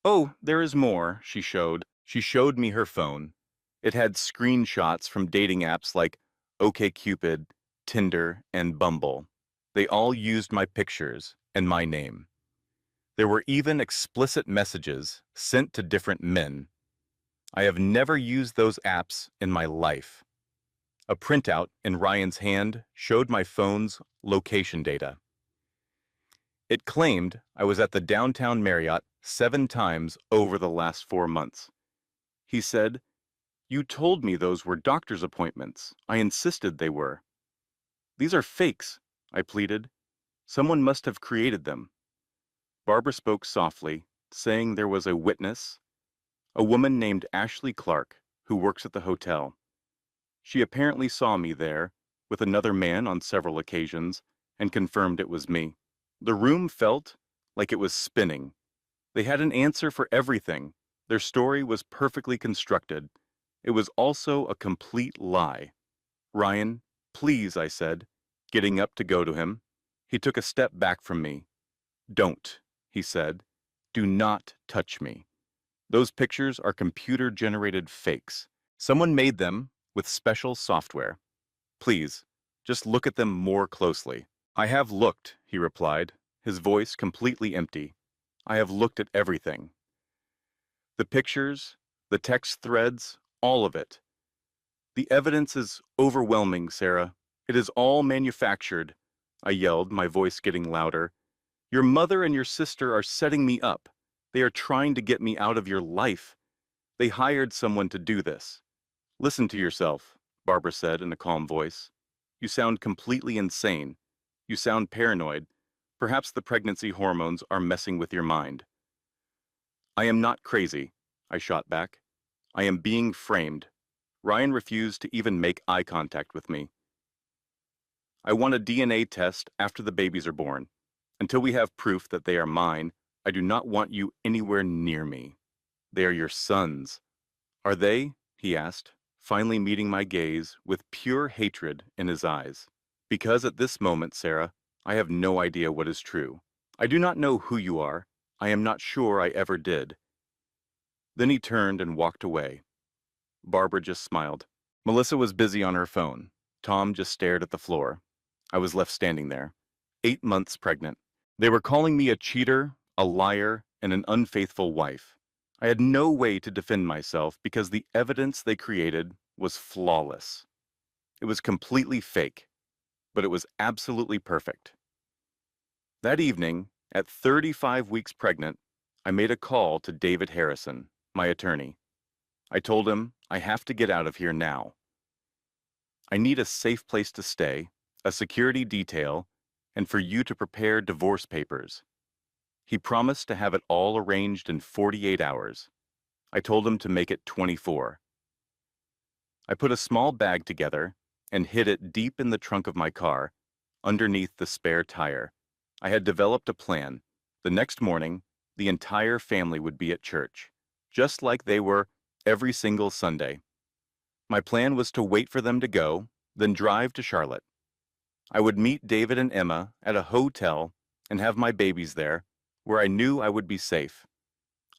Oh, there is more, she showed. She showed me her phone. It had screenshots from dating apps like OkCupid, Tinder, and Bumble. They all used my pictures and my name. There were even explicit messages sent to different men. I have never used those apps in my life. A printout in Ryan's hand showed my phone's location data. It claimed I was at the downtown Marriott 7 times over the last 4 months. He said, "You told me those were doctor's appointments. I insisted they were." "These are fakes," I pleaded. "Someone must have created them." Barbara spoke softly, saying there was a witness, a woman named Ashley Clark, who works at the hotel. She apparently saw me there, with another man on several occasions, and confirmed it was me. The room felt like it was spinning. They had an answer for everything. Their story was perfectly constructed. It was also a complete lie. "Ryan, please," I said, getting up to go to him. He took a step back from me. "Don't," he said. "Do not touch me. Those pictures are computer-generated fakes. Someone made them with special software. Please, just look at them more closely." "I have looked," he replied, his voice completely empty. "I have looked at everything. The pictures, the text threads, all of it. The evidence is overwhelming, Sarah. It is all manufactured," I yelled, my voice getting louder. "Your mother and your sister are setting me up. They are trying to get me out of your life. They hired someone to do this." "Listen to yourself," Barbara said in a calm voice. "You sound completely insane. You sound paranoid. Perhaps the pregnancy hormones are messing with your mind." "I am not crazy," I shot back. "I am being framed." Ryan refused to even make eye contact with me. "I want a DNA test after the babies are born. Until we have proof that they are mine, I do not want you anywhere near me. They are your sons." "Are they?" he asked, finally meeting my gaze with pure hatred in his eyes. "Because at this moment, Sarah, I have no idea what is true. I do not know who you are. I am not sure I ever did." Then he turned and walked away. Barbara just smiled. Melissa was busy on her phone. Tom just stared at the floor. I was left standing there, 8 months pregnant. They were calling me a cheater, a liar, and an unfaithful wife. I had no way to defend myself because the evidence they created was flawless. It was completely fake, but it was absolutely perfect. That evening, at 35 weeks pregnant, I made a call to David Harrison, my attorney. I told him, I have to get out of here now. I need a safe place to stay, a security detail, and for you to prepare divorce papers. He promised to have it all arranged in 48 hours. I told him to make it 24. I put a small bag together and hid it deep in the trunk of my car, underneath the spare tire. I had developed a plan. The next morning, the entire family would be at church, just like they were every single Sunday. My plan was to wait for them to go, then drive to Charlotte. I would meet David and Emma at a hotel and have my babies there, where I knew I would be safe.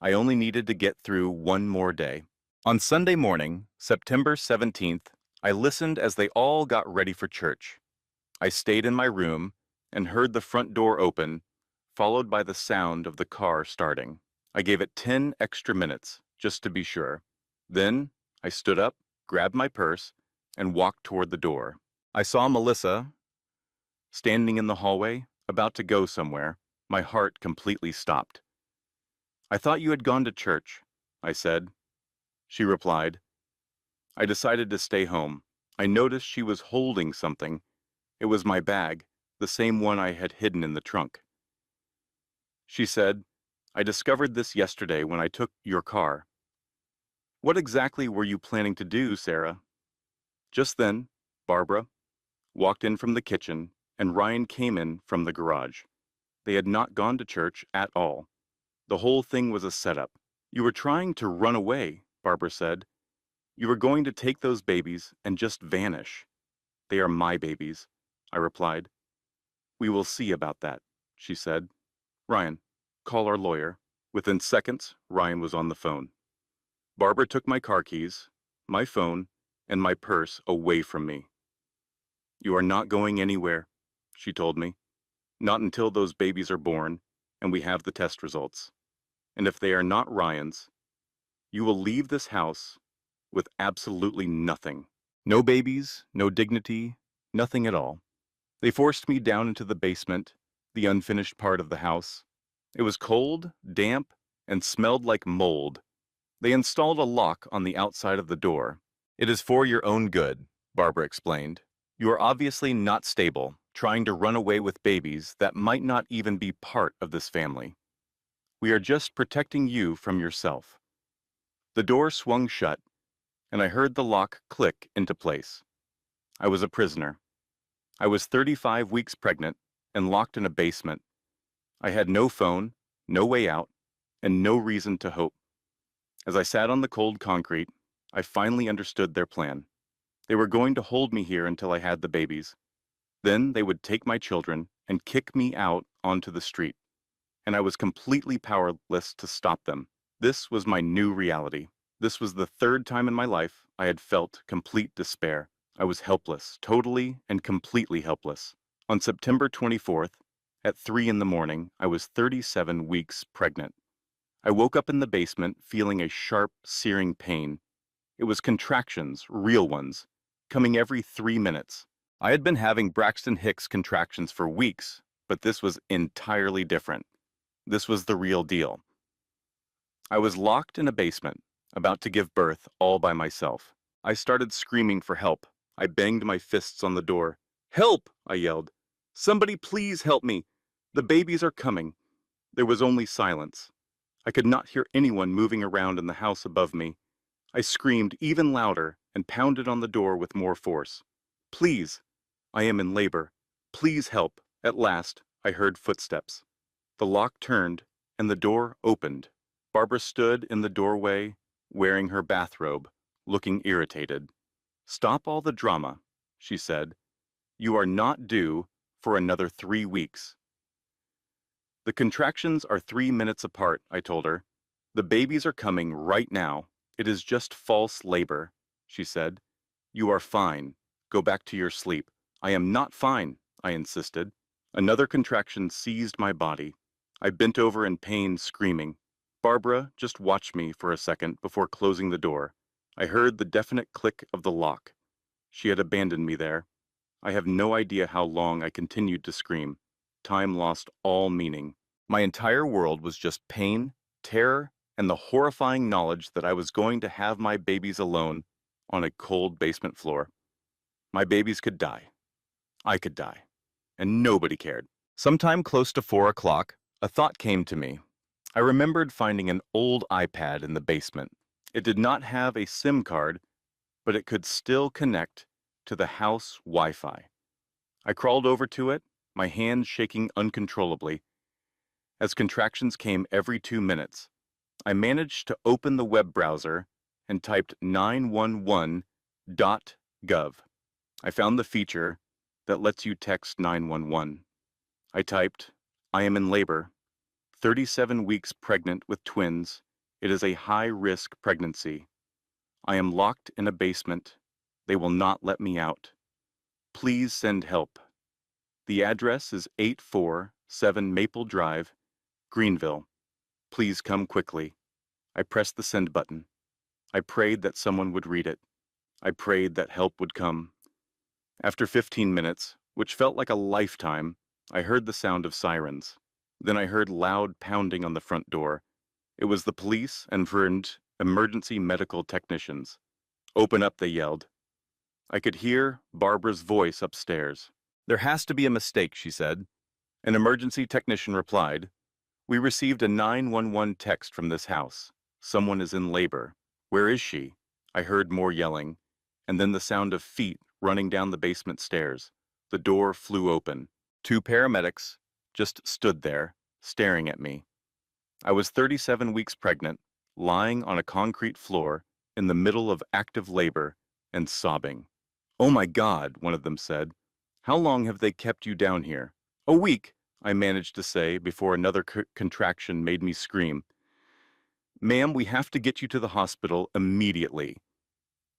I only needed to get through one more day. On Sunday morning, September 17th, I listened as they all got ready for church. I stayed in my room and heard the front door open, followed by the sound of the car starting. I gave it 10 extra minutes, just to be sure. Then, I stood up, grabbed my purse, and walked toward the door. I saw Melissa standing in the hallway, about to go somewhere, my heart completely stopped. "I thought you had gone to church," I said. She replied, "I decided to stay home. I noticed she was holding something. It was my bag, the same one I had hidden in the trunk." She said, "I discovered this yesterday when I took your car." "What exactly were you planning to do, Sarah?" Just then, Barbara walked in from the kitchen and Ryan came in from the garage. They had not gone to church at all. The whole thing was a setup. "You were trying to run away," Barbara said. "You were going to take those babies and just vanish." "They are my babies," I replied. "We will see about that," she said. "Ryan, call our lawyer." Within seconds, Ryan was on the phone. Barbara took my car keys, my phone, and my purse away from me. "You are not going anywhere," she told me. "Not until those babies are born and we have the test results. And if they are not Ryan's, you will leave this house with absolutely nothing. No babies, no dignity, nothing at all." They forced me down into the basement, the unfinished part of the house. It was cold, damp, and smelled like mold. They installed a lock on the outside of the door. "It is for your own good," Barbara explained. "You are obviously not stable, trying to run away with babies that might not even be part of this family. We are just protecting you from yourself." The door swung shut, and I heard the lock click into place. I was a prisoner. I was 35 weeks pregnant and locked in a basement. I had no phone, no way out, and no reason to hope. As I sat on the cold concrete, I finally understood their plan. They were going to hold me here until I had the babies. Then they would take my children and kick me out onto the street. And I was completely powerless to stop them. This was my new reality. This was the third time in my life I had felt complete despair. I was helpless, totally and completely helpless. On September 24th, at 3 in the morning, I was 37 weeks pregnant. I woke up in the basement feeling a sharp, searing pain. It was contractions, real ones, coming every 3 minutes. I had been having Braxton Hicks contractions for weeks, but this was entirely different. This was the real deal. I was locked in a basement, about to give birth all by myself. I started screaming for help. I banged my fists on the door. "Help!" I yelled. "Somebody please help me! The babies are coming." There was only silence. I could not hear anyone moving around in the house above me. I screamed even louder and pounded on the door with more force. "Please! I am in labor. Please help." At last, I heard footsteps. The lock turned, and the door opened. Barbara stood in the doorway, wearing her bathrobe, looking irritated. "Stop all the drama," she said. "You are not due for another 3 weeks." "The contractions are 3 minutes apart," I told her. "The babies are coming right now. It is just false labor," she said. "You are fine. Go back to your sleep." "I am not fine," I insisted. Another contraction seized my body. I bent over in pain, screaming. Barbara just watched me for a second before closing the door. I heard the definite click of the lock. She had abandoned me there. I have no idea how long I continued to scream. Time lost all meaning. My entire world was just pain, terror, and the horrifying knowledge that I was going to have my babies alone on a cold basement floor. My babies could die. I could die. And nobody cared. Sometime close to 4 o'clock, a thought came to me. I remembered finding an old iPad in the basement. It did not have a SIM card, but it could still connect to the house Wi-Fi. I crawled over to it, my hands shaking uncontrollably. As contractions came every 2 minutes, I managed to open the web browser and typed 911.gov. I found the feature that lets you text 911. I typed, "I am in labor, 37 weeks pregnant with twins. It is a high-risk pregnancy. I am locked in a basement. They will not let me out. Please send help. The address is 847 Maple Drive, Greenville. Please come quickly." I pressed the send button. I prayed that someone would read it. I prayed that help would come. After 15 minutes, which felt like a lifetime, I heard the sound of sirens. Then I heard loud pounding on the front door. It was the police and emergency medical technicians. "Open up," they yelled. I could hear Barbara's voice upstairs. "There has to be a mistake," she said. An emergency technician replied, "We received a 911 text from this house. Someone is in labor. Where is she?" I heard more yelling, and then the sound of feet running down the basement stairs. The door flew open. Two paramedics just stood there, staring at me. I was 37 weeks pregnant, lying on a concrete floor in the middle of active labor and sobbing. "Oh my God," one of them said. "How long have they kept you down here?" "A week," I managed to say before another contraction made me scream. "Ma'am, we have to get you to the hospital immediately."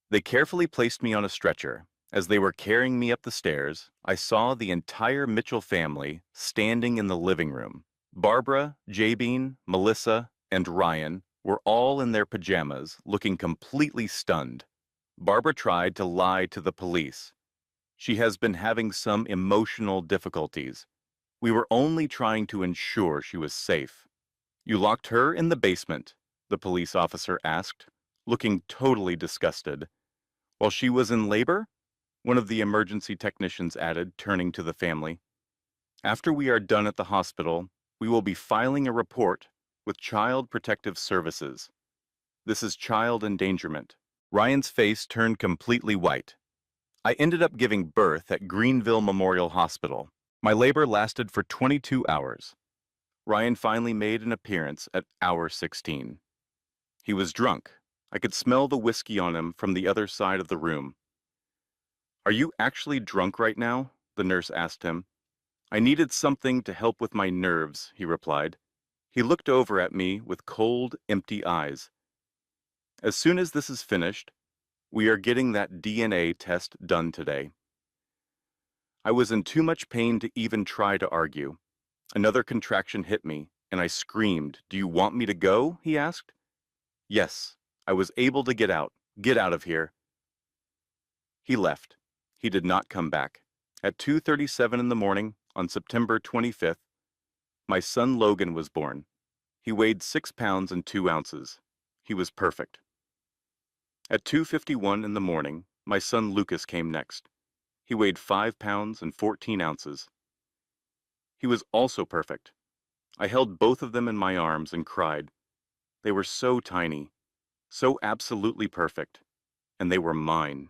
They carefully placed me on a stretcher. As they were carrying me up the stairs, I saw the entire Mitchell family standing in the living room. Barbara, Jabeen, Melissa, and Ryan were all in their pajamas, looking completely stunned. Barbara tried to lie to the police. She has been having some emotional difficulties. We were only trying to ensure she was safe. "You locked her in the basement?" the police officer asked, looking totally disgusted. "While she was in labor?" one of the emergency technicians added, turning to the family. "After we are done at the hospital, we will be filing a report with Child Protective Services. This is child endangerment." Ryan's face turned completely white. I ended up giving birth at Greenville Memorial Hospital. My labor lasted for 22 hours. Ryan finally made an appearance at hour 16. He was drunk. I could smell the whiskey on him from the other side of the room. "Are you actually drunk right now?" the nurse asked him. "I needed something to help with my nerves," he replied. He looked over at me with cold, empty eyes. "As soon as this is finished, we are getting that DNA test done today." I was in too much pain to even try to argue. Another contraction hit me, and I screamed. "Do you want me to go?" he asked. Yes, I was able to get out. "Get out of here." He left. He did not come back. At 2:37 in the morning, on September 25th, my son Logan was born. He weighed 6 pounds and 2 ounces. He was perfect. At 2:51 in the morning, my son Lucas came next. He weighed 5 pounds and 14 ounces. He was also perfect. I held both of them in my arms and cried. They were so tiny, so absolutely perfect, and they were mine.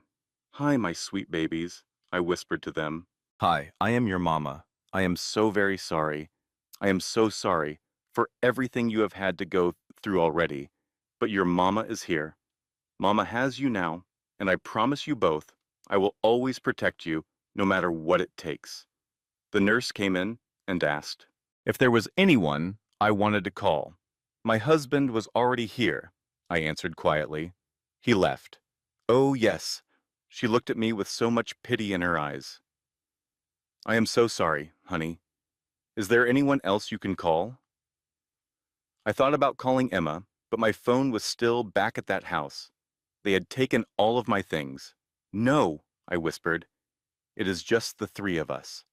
"Hi, my sweet babies," I whispered to them. "Hi, I am your mama. I am so very sorry. I am so sorry for everything you have had to go through already, but your mama is here. Mama has you now, and I promise you both, I will always protect you, no matter what it takes." The nurse came in and asked if there was anyone I wanted to call. "My husband was already here," I answered quietly. "He left." "Oh, yes." She looked at me with so much pity in her eyes. "I am so sorry, honey. Is there anyone else you can call?" I thought about calling Emma, but my phone was still back at that house. They had taken all of my things. "No," I whispered. "It is just the three of us."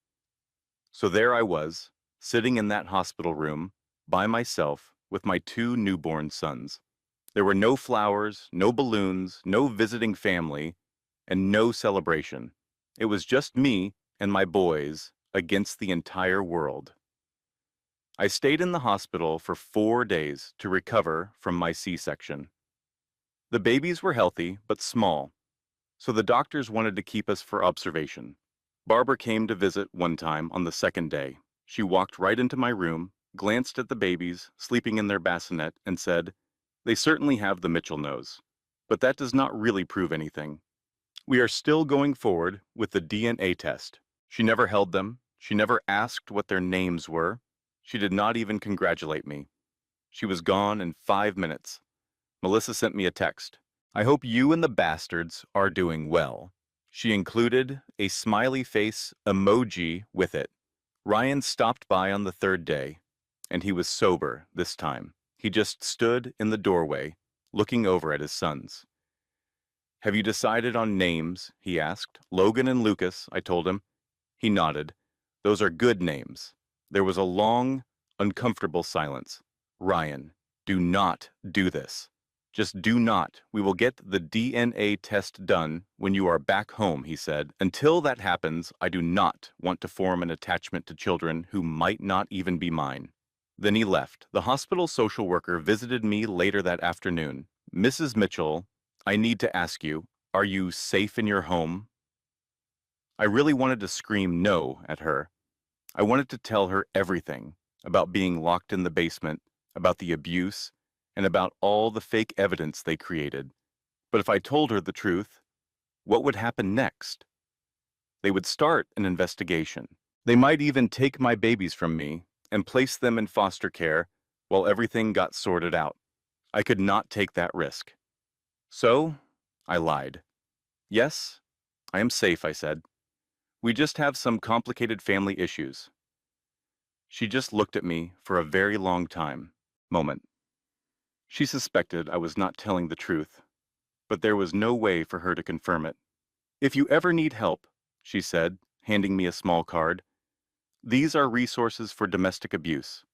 So there I was, sitting in that hospital room, by myself, with my 2 newborn sons. There were no flowers, no balloons, no visiting family, and no celebration. It was just me and my boys against the entire world. I stayed in the hospital for 4 days to recover from my C-section. The babies were healthy, but small, so the doctors wanted to keep us for observation. Barbara came to visit one time on the second day. She walked right into my room, glanced at the babies sleeping in their bassinet, and said, "They certainly have the Mitchell nose, but that does not really prove anything. We are still going forward with the DNA test." She never held them. She never asked what their names were. She did not even congratulate me. She was gone in 5 minutes. Melissa sent me a text. "I hope you and the bastards are doing well." She included a smiley face emoji with it. Ryan stopped by on the 3rd day, and he was sober this time. He just stood in the doorway, looking over at his sons. "Have you decided on names?" he asked. "Logan and Lucas," I told him. He nodded. Those are good names. There was a long, uncomfortable silence. Ryan, do not do this. Just do not. We will get the DNA test done when you are back home, he said. Until that happens, I do not want to form an attachment to children who might not even be mine. Then he left. The hospital social worker visited me later that afternoon. Mrs. Mitchell, I need to ask you, are you safe in your home? I really wanted to scream no at her. I wanted to tell her everything about being locked in the basement, about the abuse, and about all the fake evidence they created. But if I told her the truth, what would happen next? They would start an investigation. They might even take my babies from me and place them in foster care while everything got sorted out. I could not take that risk. So, I lied. Yes, I am safe, I said. We just have some complicated family issues. She just looked at me for a very long moment. She suspected I was not telling the truth, but there was no way for her to confirm it. If you ever need help, she said, handing me a small card, these are resources for domestic abuse.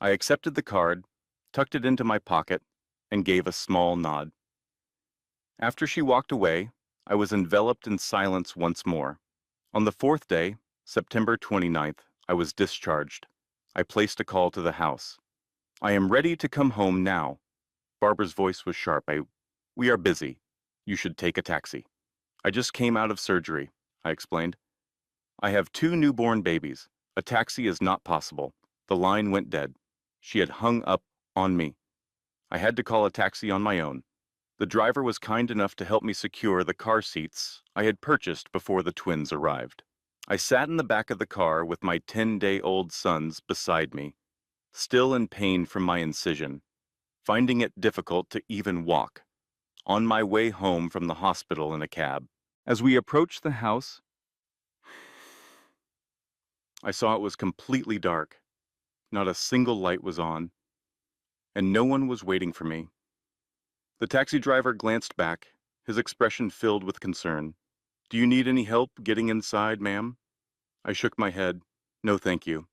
I accepted the card, tucked it into my pocket, and gave a small nod. After she walked away, I was enveloped in silence once more. On the fourth day, September 29th, I was discharged. I placed a call to the house. I am ready to come home now. Barbara's voice was sharp. We are busy. You should take a taxi. I just came out of surgery, I explained. I have 2 newborn babies. A taxi is not possible. The line went dead. She had hung up on me. I had to call a taxi on my own. The driver was kind enough to help me secure the car seats I had purchased before the twins arrived. I sat in the back of the car with my 10-day-old sons beside me, still in pain from my incision, finding it difficult to even walk, on my way home from the hospital in a cab. As we approached the house, I saw it was completely dark. Not a single light was on, and no one was waiting for me. The taxi driver glanced back, his expression filled with concern. Do you need any help getting inside, ma'am? I shook my head. No, thank you.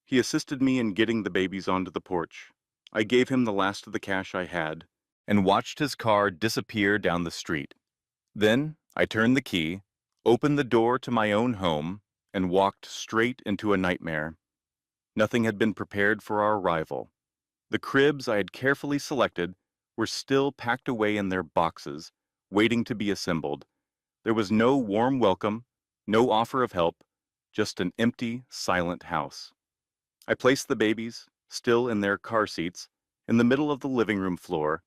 He assisted me in getting the babies onto the porch. I gave him the last of the cash I had and watched his car disappear down the street. Then I turned the key, opened the door to my own home, and walked straight into a nightmare. Nothing had been prepared for our arrival. The cribs I had carefully selected were still packed away in their boxes, waiting to be assembled. There was no warm welcome, no offer of help, just an empty, silent house. I placed the babies, still in their car seats, in the middle of the living room floor.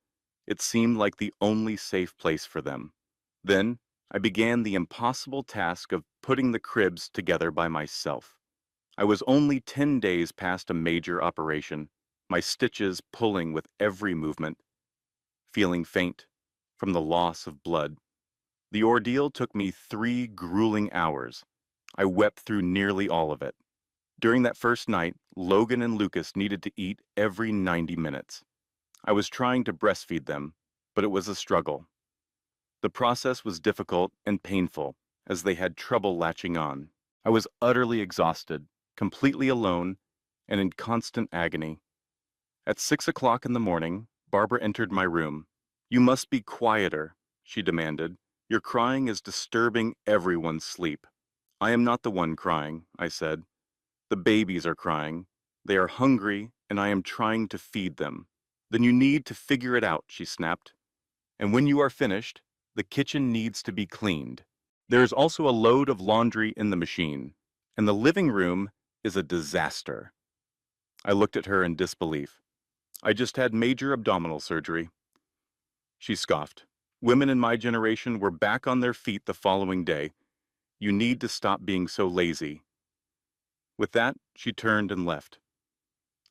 It seemed like the only safe place for them. Then I began the impossible task of putting the cribs together by myself. I was only 10 days past a major operation, my stitches pulling with every movement, feeling faint from the loss of blood. The ordeal took me 3 grueling hours. I wept through nearly all of it. During that first night, Logan and Lucas needed to eat every 90 minutes. I was trying to breastfeed them, but it was a struggle. The process was difficult and painful, as they had trouble latching on. I was utterly exhausted, completely alone, and in constant agony. At 6 o'clock in the morning, Barbara entered my room. You must be quieter, she demanded. Your crying is disturbing everyone's sleep. I am not the one crying, I said. The babies are crying. They are hungry, and I am trying to feed them. Then you need to figure it out, she snapped. And when you are finished, the kitchen needs to be cleaned. There is also a load of laundry in the machine, and the living room is a disaster. I looked at her in disbelief. I just had major abdominal surgery. She scoffed. Women in my generation were back on their feet the following day. You need to stop being so lazy. With that, she turned and left.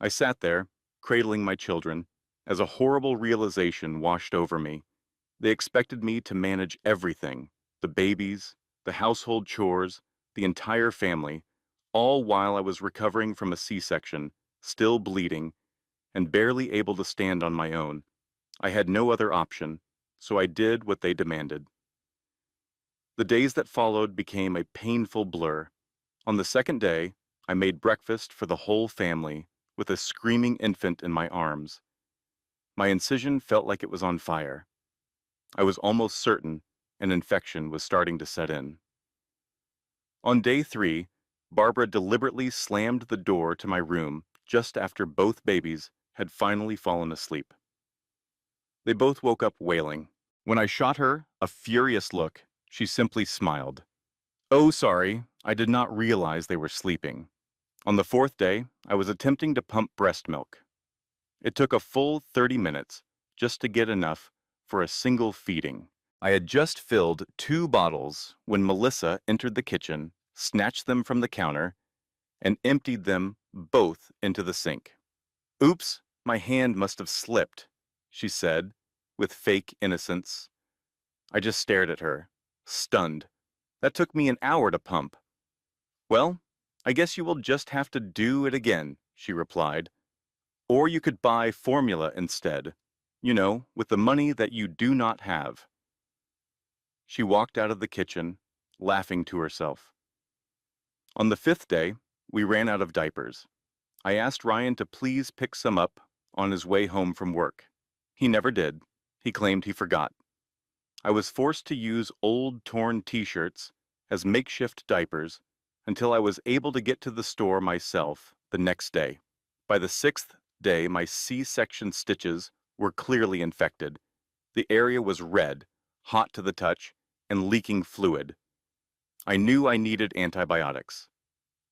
I sat there, cradling my children, as a horrible realization washed over me. They expected me to manage everything, the babies, the household chores, the entire family, all while I was recovering from a C-section, still bleeding, and barely able to stand on my own. I had no other option, so I did what they demanded. The days that followed became a painful blur. On the second day, I made breakfast for the whole family with a screaming infant in my arms. My incision felt like it was on fire. I was almost certain an infection was starting to set in. On day 3, Barbara deliberately slammed the door to my room just after both babies had finally fallen asleep. They both woke up wailing. When I shot her a furious look, she simply smiled. "Oh, sorry, I did not realize they were sleeping." On the 4th day, I was attempting to pump breast milk. It took a full 30 minutes just to get enough for a single feeding. I had just filled 2 bottles when Melissa entered the kitchen, snatched them from the counter, and emptied them both into the sink. "Oops, my hand must have slipped," she said, with fake innocence. I just stared at her, stunned. "That took me an hour to pump." "Well, I guess you will just have to do it again," she replied. "Or you could buy formula instead, with the money that you do not have." She walked out of the kitchen, laughing to herself. On the 5th day, we ran out of diapers. I asked Ryan to please pick some up on his way home from work. He never did. He claimed he forgot. I was forced to use old torn t-shirts as makeshift diapers until I was able to get to the store myself the next day. By the 6th day, my C-section stitches were clearly infected. The area was red, hot to the touch, and leaking fluid. I knew I needed antibiotics.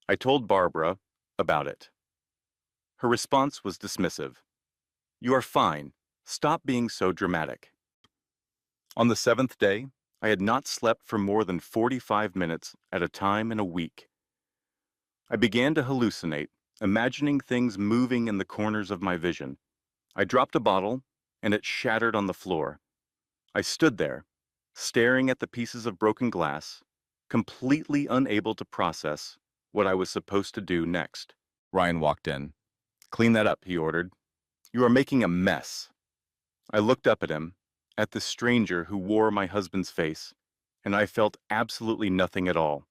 I told Barbara about it. Her response was dismissive. "You are fine. Stop being so dramatic." On the 7th day, I had not slept for more than 45 minutes at a time in a week. I began to hallucinate, imagining things moving in the corners of my vision. I dropped a bottle, and it shattered on the floor. I stood there, staring at the pieces of broken glass, completely unable to process what I was supposed to do next. Ryan walked in. "Clean that up," he ordered. "You are making a mess." I looked up at him, at the stranger who wore my husband's face, and I felt absolutely nothing at all.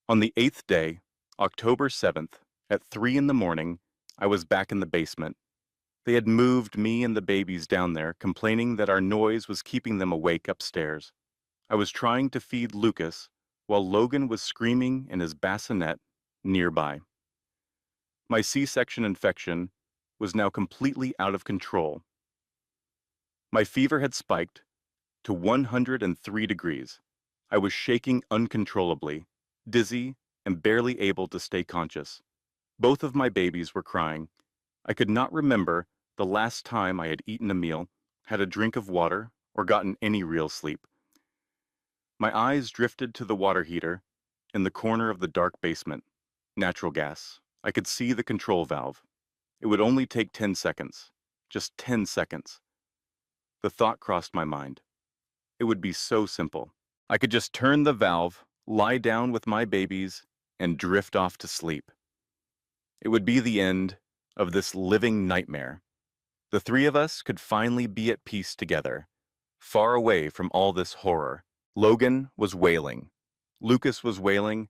On the 8th day, October 7th, at 3 in the morning, I was back in the basement. They had moved me and the babies down there, complaining that our noise was keeping them awake upstairs. I was trying to feed Lucas while Logan was screaming in his bassinet nearby. My C-section infection was now completely out of control. My fever had spiked to 103 degrees. I was shaking uncontrollably, dizzy, and barely able to stay conscious. Both of my babies were crying. I could not remember the last time I had eaten a meal, had a drink of water, or gotten any real sleep. My eyes drifted to the water heater in the corner of the dark basement. Natural gas. I could see the control valve. It would only take 10 seconds. Just 10 seconds. The thought crossed my mind. It would be so simple. I could just turn the valve, lie down with my babies, and drift off to sleep. It would be the end of this living nightmare. The 3 of us could finally be at peace together, far away from all this horror. Logan was wailing. Lucas was wailing.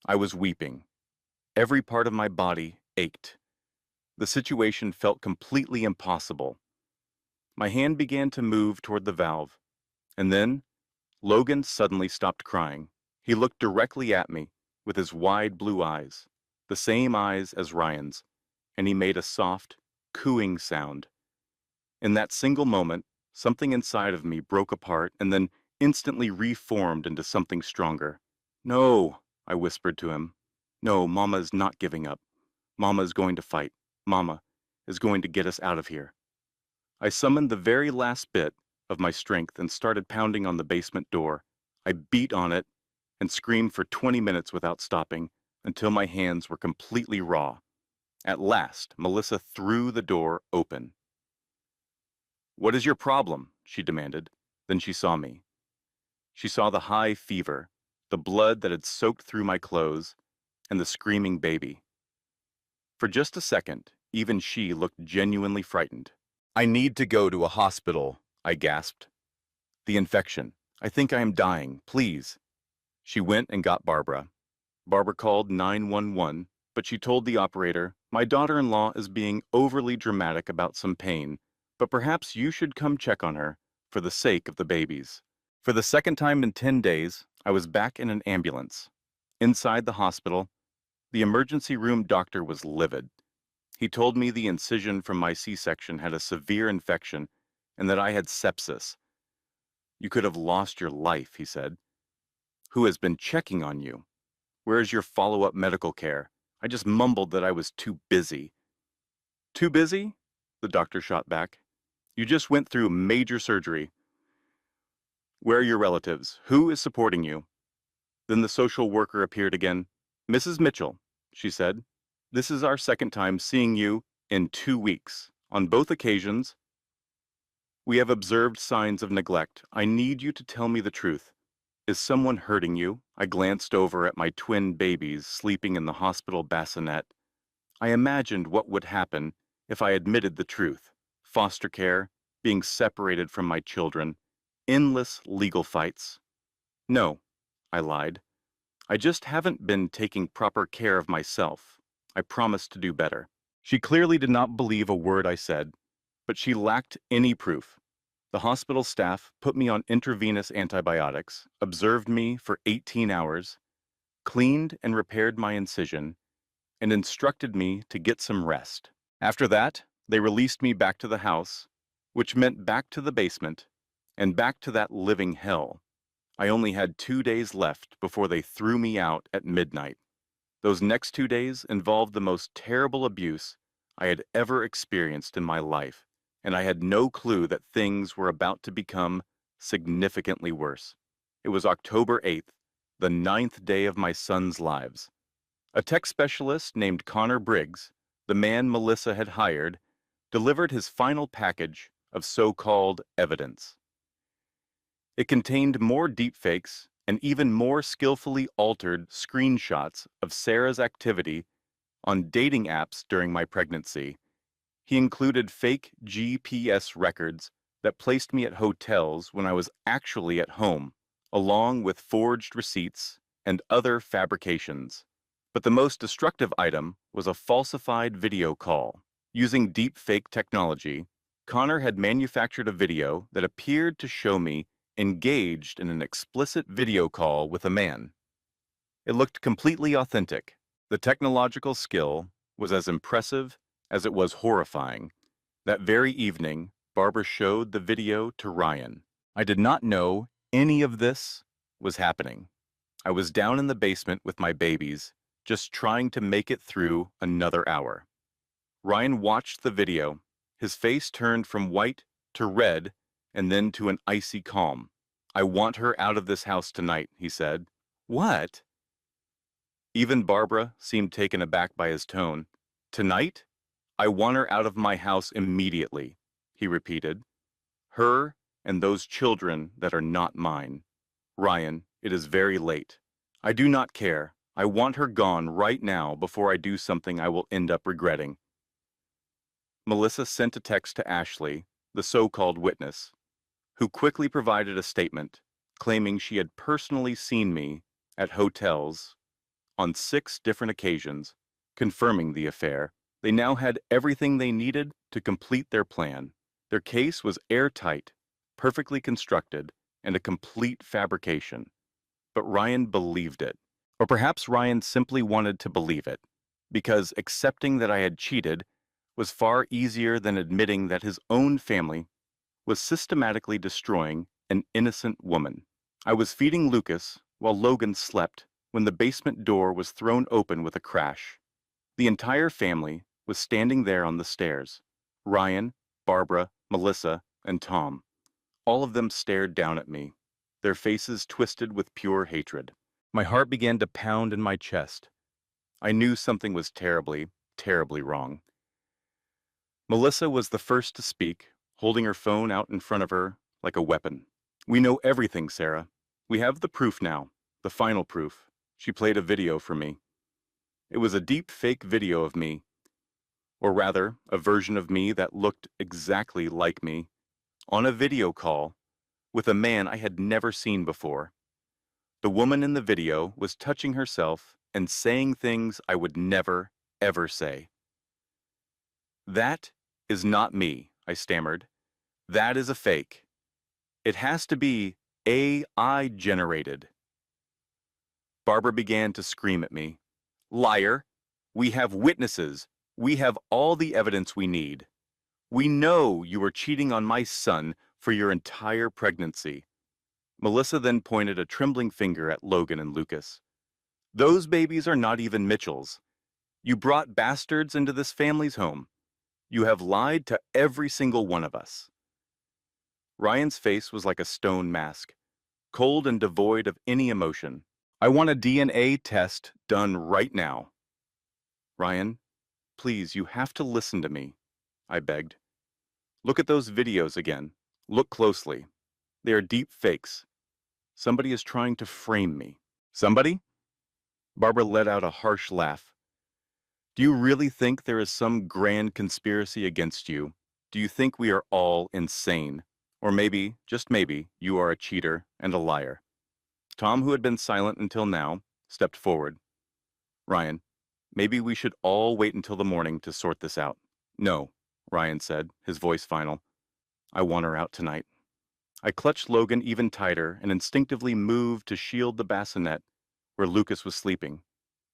I was weeping. Every part of my body ached. The situation felt completely impossible. My hand began to move toward the valve, and then Logan suddenly stopped crying. He looked directly at me with his wide blue eyes, the same eyes as Ryan's, and he made a soft, cooing sound. In that single moment, something inside of me broke apart and then instantly reformed into something stronger. "No," I whispered to him. "No, Mama is not giving up. Mama is going to fight. Mama is going to get us out of here." I summoned the very last bit of my strength and started pounding on the basement door. I beat on it and screamed for 20 minutes without stopping until my hands were completely raw. At last, Melissa threw the door open. "What is your problem?" she demanded. Then she saw me. She saw the high fever, the blood that had soaked through my clothes, and the screaming baby. For just a second, even she looked genuinely frightened. "I need to go to a hospital," I gasped. "The infection. I think I am dying. Please." She went and got Barbara. Barbara called 911, but she told the operator, "My daughter-in-law is being overly dramatic about some pain, but perhaps you should come check on her for the sake of the babies." For the second time in 10 days, I was back in an ambulance. Inside the hospital, the emergency room doctor was livid. He told me the incision from my C-section had a severe infection and that I had sepsis. "You could have lost your life," he said. "Who has been checking on you? Where is your follow-up medical care?" I just mumbled that I was too busy. "Too busy?" the doctor shot back. "You just went through major surgery. Where are your relatives? Who is supporting you?" Then the social worker appeared again. "Mrs. Mitchell," she said, "this is our second time seeing you in 2 weeks. On both occasions, we have observed signs of neglect. I need you to tell me the truth. Is someone hurting you?" I glanced over at my twin babies sleeping in the hospital bassinet. I imagined what would happen if I admitted the truth. Foster care, being separated from my children, endless legal fights. "No," I lied. "I just haven't been taking proper care of myself. I promise to do better." She clearly did not believe a word I said, but she lacked any proof. The hospital staff put me on intravenous antibiotics, observed me for 18 hours, cleaned and repaired my incision, and instructed me to get some rest. After that, they released me back to the house, which meant back to the basement, and back to that living hell. I only had 2 days left before they threw me out at midnight. Those next 2 days involved the most terrible abuse I had ever experienced in my life, and I had no clue that things were about to become significantly worse. It was October 8th, the 9th day of my son's lives. A tech specialist named Connor Briggs, the man Melissa had hired, delivered his final package of so-called evidence. It contained more deepfakes and even more skillfully altered screenshots of Sarah's activity on dating apps during my pregnancy. He included fake GPS records that placed me at hotels when I was actually at home, along with forged receipts and other fabrications. But the most destructive item was a falsified video call. Using deepfake technology, Connor had manufactured a video that appeared to show me engaged in an explicit video call with a man. It looked completely authentic. The technological skill was as impressive as it was horrifying. That very evening, Barbara showed the video to Ryan. I did not know any of this was happening. I was down in the basement with my babies, just trying to make it through another hour. Ryan watched the video. His face turned from white to red and then to an icy calm. "I want her out of this house tonight," he said. "What?" Even Barbara seemed taken aback by his tone. "Tonight? I want her out of my house immediately," he repeated. "Her and those children that are not mine. Ryan, it is very late. I do not care. I want her gone right now before I do something I will end up regretting." Melissa sent a text to Ashley, the so-called witness, who quickly provided a statement claiming she had personally seen me at hotels on 6 different occasions, confirming the affair. They now had everything they needed to complete their plan. Their case was airtight, perfectly constructed, and a complete fabrication. But Ryan believed it. Or perhaps Ryan simply wanted to believe it, because accepting that I had cheated was far easier than admitting that his own family was systematically destroying an innocent woman. I was feeding Lucas while Logan slept when the basement door was thrown open with a crash. The entire family was standing there on the stairs. Ryan, Barbara, Melissa, and Tom. All of them stared down at me, their faces twisted with pure hatred. My heart began to pound in my chest. I knew something was terribly, terribly wrong. Melissa was the first to speak, holding her phone out in front of her like a weapon. "We know everything, Sarah. We have the proof now, the final proof." She played a video for me. It was a deep fake video of me, or rather, a version of me that looked exactly like me, on a video call with a man I had never seen before. The woman in the video was touching herself and saying things I would never, ever say. "That is not me," I stammered. "That is a fake. It has to be AI generated." Barbara began to scream at me. "Liar! We have witnesses. We have all the evidence we need. We know you were cheating on my son for your entire pregnancy." Melissa then pointed a trembling finger at Logan and Lucas. "Those babies are not even Mitchell's. You brought bastards into this family's home. You have lied to every single one of us." Ryan's face was like a stone mask, cold and devoid of any emotion. "I want a DNA test done right now." "Ryan, please, you have to listen to me," I begged. "Look at those videos again. Look closely. They are deep fakes. Somebody is trying to frame me." "Somebody?" Barbara let out a harsh laugh. "Do you really think there is some grand conspiracy against you? Do you think we are all insane? Or maybe, just maybe, you are a cheater and a liar?" Tom, who had been silent until now, stepped forward. "Ryan, maybe we should all wait until the morning to sort this out." "No," Ryan said, his voice final. "I want her out tonight." I clutched Logan even tighter and instinctively moved to shield the bassinet where Lucas was sleeping.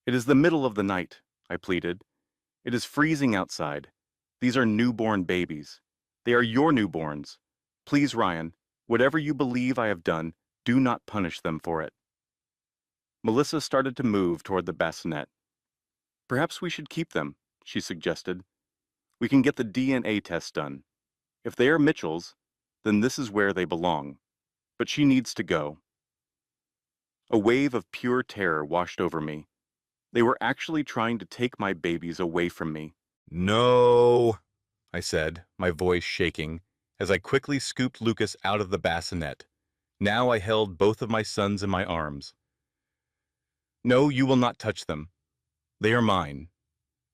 "It is the middle of the night," I pleaded. "It is freezing outside. These are newborn babies. They are your newborns. Please, Ryan, whatever you believe I have done, do not punish them for it." Melissa started to move toward the bassinet. "Perhaps we should keep them," she suggested. "We can get the DNA test done. If they are Mitchell's, then this is where they belong. But she needs to go." A wave of pure terror washed over me. They were actually trying to take my babies away from me. "No," I said, my voice shaking, as I quickly scooped Lucas out of the bassinet. Now I held both of my sons in my arms. "No, you will not touch them. They are mine."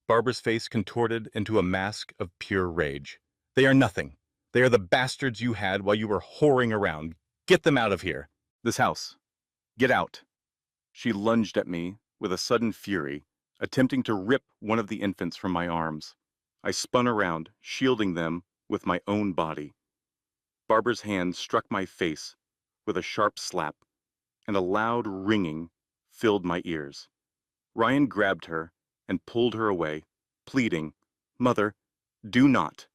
Barbara's face contorted into a mask of pure rage. "They are nothing. They are the bastards you had while you were whoring around. Get them out of here. This house. Get out." She lunged at me with a sudden fury, attempting to rip one of the infants from my arms. I spun around, shielding them with my own body. Barbara's hand struck my face with a sharp slap, and a loud ringing filled my ears. Ryan grabbed her and pulled her away, pleading, "Mother, do not."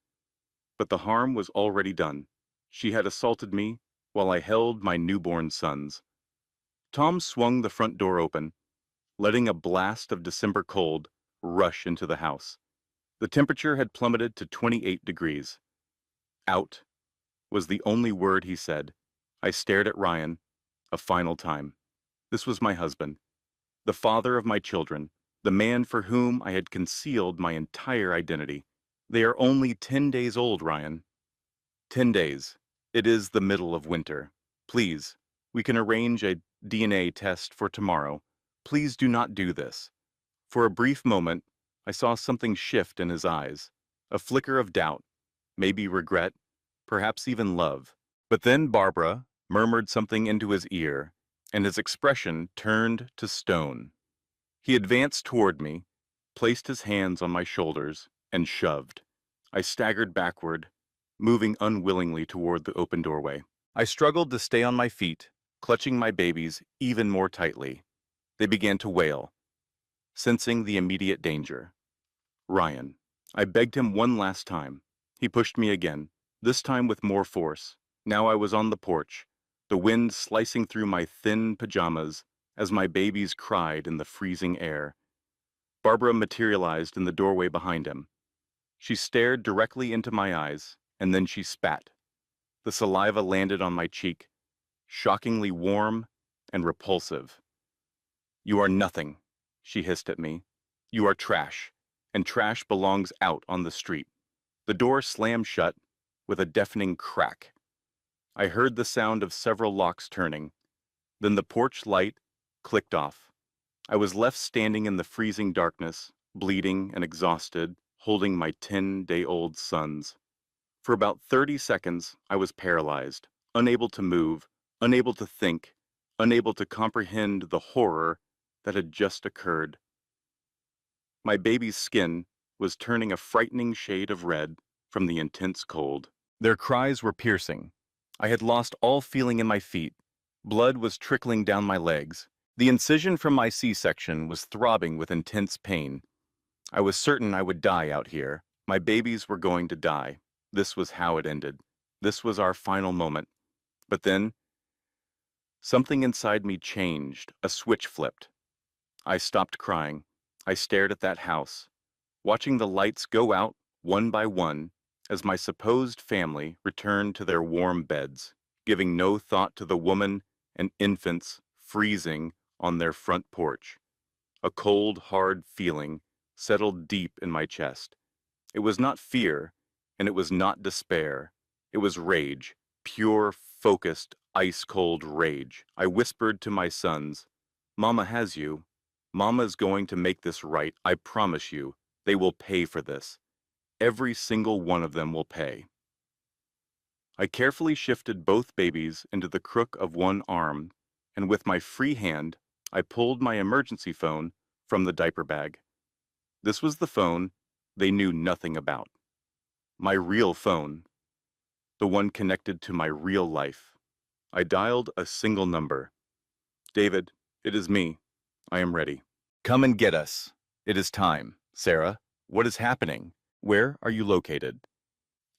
But the harm was already done. She had assaulted me while I held my newborn sons. Tom swung the front door open, letting a blast of December cold rush into the house. The temperature had plummeted to 28 degrees. "Out" was the only word he said. I stared at Ryan a final time. This was my husband, the father of my children, the man for whom I had concealed my entire identity. "They are only 10 days old, Ryan." 10 days. It is the middle of winter. Please, we can arrange a DNA test for tomorrow. Please do not do this." For a brief moment, I saw something shift in his eyes, a flicker of doubt, maybe regret, perhaps even love. But then Barbara murmured something into his ear, and his expression turned to stone. He advanced toward me, placed his hands on my shoulders, and shoved. I staggered backward, moving unwillingly toward the open doorway. I struggled to stay on my feet, clutching my babies even more tightly. They began to wail, sensing the immediate danger. "Ryan." I begged him one last time. He pushed me again, this time with more force. Now I was on the porch, the wind slicing through my thin pajamas as my babies cried in the freezing air. Barbara materialized in the doorway behind him. She stared directly into my eyes, and then she spat. The saliva landed on my cheek, shockingly warm and repulsive. "You are nothing," she hissed at me. "You are trash, and trash belongs out on the street." The door slammed shut with a deafening crack. I heard the sound of several locks turning. Then the porch light clicked off. I was left standing in the freezing darkness, bleeding and exhausted, holding my 10-day-old sons. For about 30 seconds, I was paralyzed, unable to move, unable to think, unable to comprehend the horror that had just occurred. My baby's skin was turning a frightening shade of red from the intense cold. Their cries were piercing. I had lost all feeling in my feet. Blood was trickling down my legs. The incision from my C-section was throbbing with intense pain. I was certain I would die out here. My babies were going to die. This was how it ended. This was our final moment. But then, something inside me changed. A switch flipped. I stopped crying. I stared at that house, watching the lights go out one by one as my supposed family returned to their warm beds, giving no thought to the woman and infants freezing on their front porch. A cold, hard feeling settled deep in my chest. It was not fear, and it was not despair. It was rage, pure, focused, ice-cold rage. I whispered to my sons, "Mama has you. Mama's going to make this right, I promise you. They will pay for this. Every single one of them will pay." I carefully shifted both babies into the crook of one arm, and with my free hand, I pulled my emergency phone from the diaper bag. This was the phone they knew nothing about. My real phone, the one connected to my real life. I dialed a single number. "David, it is me. I am ready." "Come and get us. It is time." "Sarah, what is happening? Where are you located?"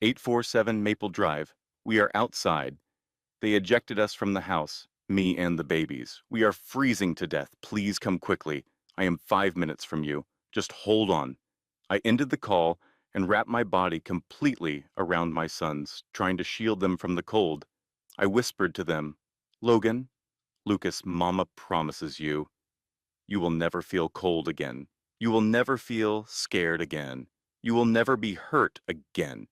847 Maple Drive. "We are outside. They ejected us from the house, me and the babies. We are freezing to death. Please come quickly. I am 5 minutes from you. Just hold on." I ended the call and wrapped my body completely around my sons, trying to shield them from the cold. I whispered to them, "Logan, Lucas, Mama promises you, you will never feel cold again. You will never feel scared again. You will never be hurt again.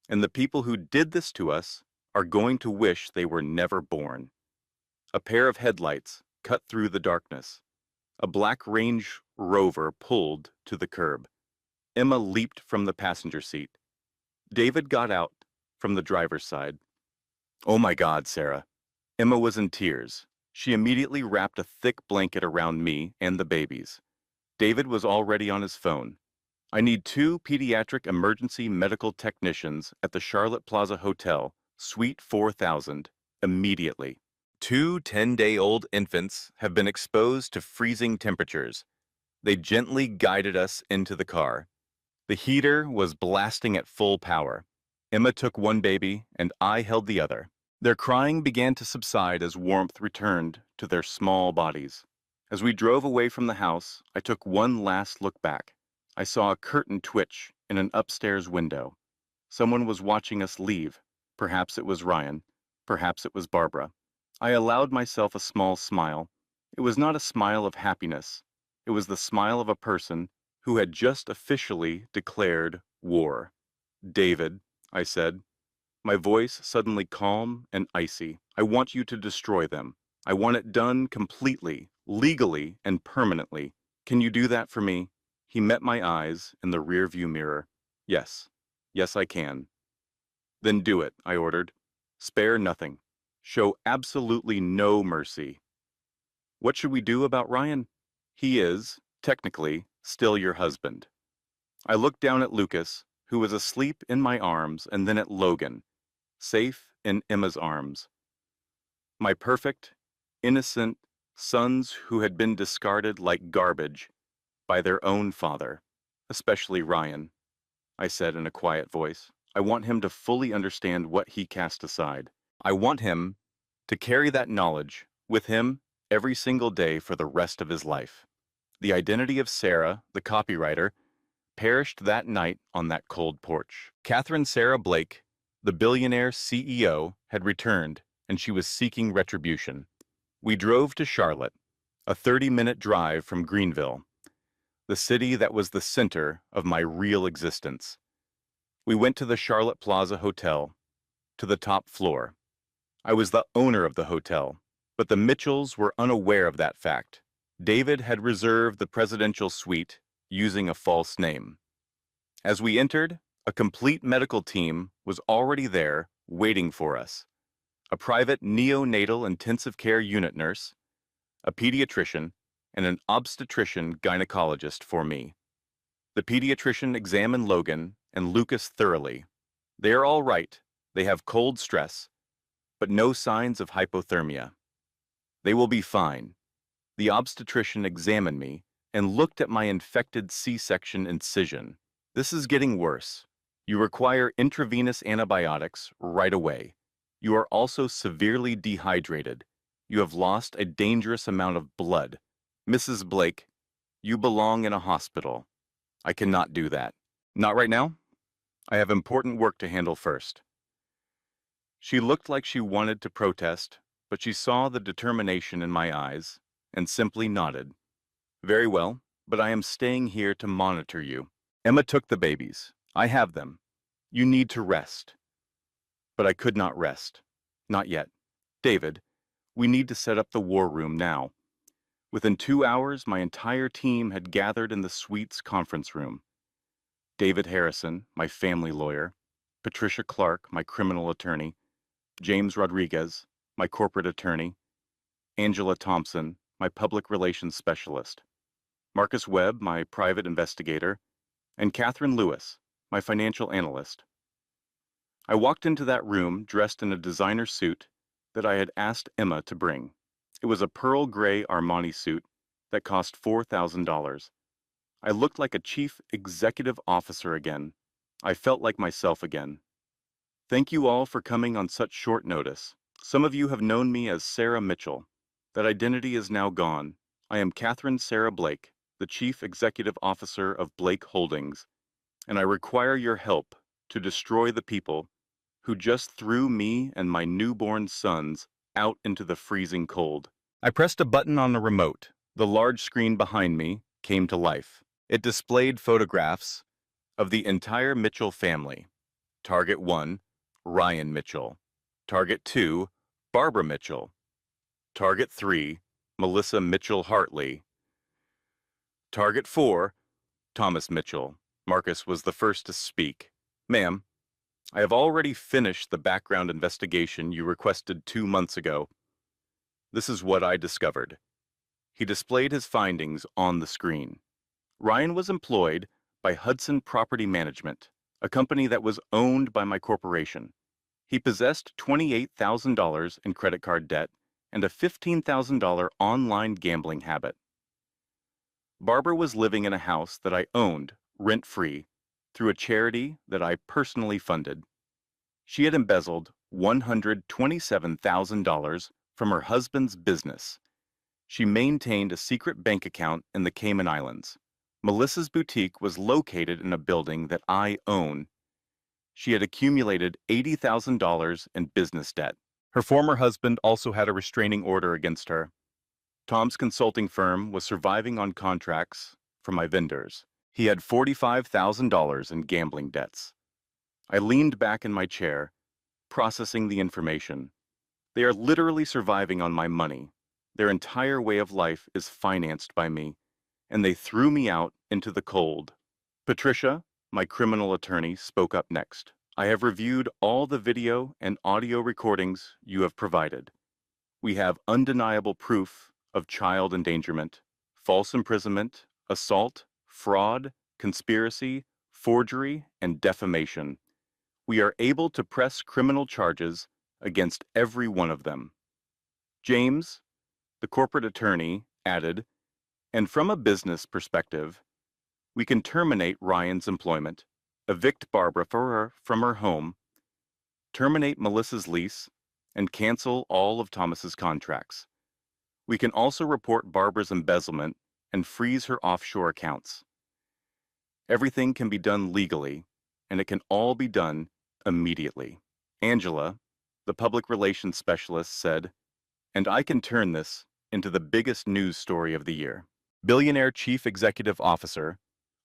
And the people who did this to us are going to wish they were never born." A pair of headlights cut through the darkness. A black Range Rover pulled to the curb. Emma leaped from the passenger seat. David got out from the driver's side. "Oh my God, Sarah." Emma was in tears. She immediately wrapped a thick blanket around me and the babies. David was already on his phone. "I need 2 pediatric emergency medical technicians at the Charlotte Plaza Hotel, Suite 4000, immediately. 2 10-day-old infants have been exposed to freezing temperatures." They gently guided us into the car. The heater was blasting at full power. Emma took one baby, and I held the other. Their crying began to subside as warmth returned to their small bodies. As we drove away from the house, I took one last look back. I saw a curtain twitch in an upstairs window. Someone was watching us leave. Perhaps it was Ryan. Perhaps it was Barbara. I allowed myself a small smile. It was not a smile of happiness. It was the smile of a person who had just officially declared war. "David," I said, my voice suddenly calm and icy, "I want you to destroy them. I want it done completely, legally, and permanently. Can you do that for me?" He met my eyes in the rearview mirror. "Yes. Yes, I can." "Then do it," I ordered. "Spare nothing. Show absolutely no mercy." "What should we do about Ryan?" "He is, technically, still your husband." I looked down at Lucas, who was asleep in my arms, and then at Logan, safe in Emma's arms. My perfect, innocent sons who had been discarded like garbage by their own father, especially Ryan. I said in a quiet voice, "I want him to fully understand what he cast aside. I want him to carry that knowledge with him every single day for the rest of his life." The identity of Sarah, the copywriter, perished that night on that cold porch. Catherine Sarah Blake, the billionaire CEO, had returned, and she was seeking retribution. We drove to Charlotte, a 30-minute drive from Greenville, the city that was the center of my real existence. We went to the Charlotte Plaza Hotel, to the top floor. I was the owner of the hotel, but the Mitchells were unaware of that fact. David had reserved the presidential suite using a false name. As we entered, a complete medical team was already there waiting for us. A private neonatal intensive care unit nurse, a pediatrician, and an obstetrician gynecologist for me. The pediatrician examined Logan and Lucas thoroughly. They are all right. They have cold stress, but no signs of hypothermia. They will be fine. The obstetrician examined me and looked at my infected C-section incision. This is getting worse. You require intravenous antibiotics right away. You are also severely dehydrated. You have lost a dangerous amount of blood. Mrs. Blake, you belong in a hospital. I cannot do that. Not right now. I have important work to handle first. She looked like she wanted to protest, but she saw the determination in my eyes and simply nodded. Very well, but I am staying here to monitor you. Emma took the babies. I have them. You need to rest. But I could not rest. Not yet. David, we need to set up the war room now. Within 2 hours, my entire team had gathered in the suite's conference room. David Harrison, my family lawyer, Patricia Clark, my criminal attorney, James Rodriguez, my corporate attorney, Angela Thompson, my public relations specialist, Marcus Webb, my private investigator, and Catherine Lewis, my financial analyst. I walked into that room dressed in a designer suit that I had asked Emma to bring. It was a pearl gray Armani suit that cost $4,000. I looked like a chief executive officer again. I felt like myself again. Thank you all for coming on such short notice. Some of you have known me as Sarah Mitchell. That identity is now gone. I am Catherine Sarah Blake, the Chief Executive Officer of Blake Holdings, and I require your help to destroy the people who just threw me and my newborn sons out into the freezing cold. I pressed a button on the remote. The large screen behind me came to life. It displayed photographs of the entire Mitchell family. Target 1, Ryan Mitchell. Target 2, Barbara Mitchell. Target 3, Melissa Mitchell Hartley. Target 4, Thomas Mitchell. Marcus was the first to speak. Ma'am, I have already finished the background investigation you requested 2 months ago. This is what I discovered. He displayed his findings on the screen. Ryan was employed by Hudson Property Management, a company that was owned by my corporation. He possessed $28,000 in credit card debt and a $15,000 online gambling habit. Barbara was living in a house that I owned, rent-free, through a charity that I personally funded. She had embezzled $127,000 from her husband's business. She maintained a secret bank account in the Cayman Islands. Melissa's boutique was located in a building that I own. She had accumulated $80,000 in business debt. Her former husband also had a restraining order against her. Tom's consulting firm was surviving on contracts from my vendors. He had $45,000 in gambling debts. I leaned back in my chair, processing the information. They are literally surviving on my money. Their entire way of life is financed by me, and they threw me out into the cold. Patricia, my criminal attorney, spoke up next. I have reviewed all the video and audio recordings you have provided. We have undeniable proof of child endangerment, false imprisonment, assault, fraud, conspiracy, forgery, and defamation. We are able to press criminal charges against every one of them. James, the corporate attorney, added, and from a business perspective, we can terminate Ryan's employment, evict Barbara from her home, terminate Melissa's lease, and cancel all of Thomas's contracts. We can also report Barbara's embezzlement and freeze her offshore accounts. Everything can be done legally, and it can all be done immediately. Angela, the public relations specialist, said, and I can turn this into the biggest news story of the year. Billionaire chief executive officer,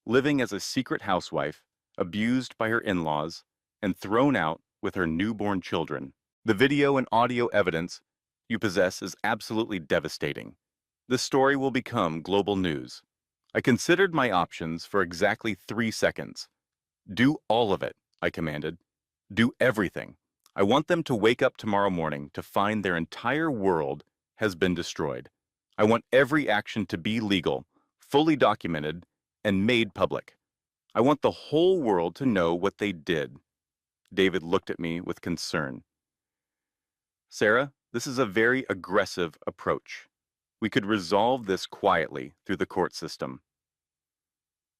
living as a secret housewife, abused by her in-laws, and thrown out with her newborn children. The video and audio evidence you possess is absolutely devastating. This story will become global news. I considered my options for exactly 3 seconds. Do all of it, I commanded. Do everything. I want them to wake up tomorrow morning to find their entire world has been destroyed. I want every action to be legal, fully documented, and made public. I want the whole world to know what they did. David looked at me with concern. Sarah, this is a very aggressive approach. We could resolve this quietly through the court system.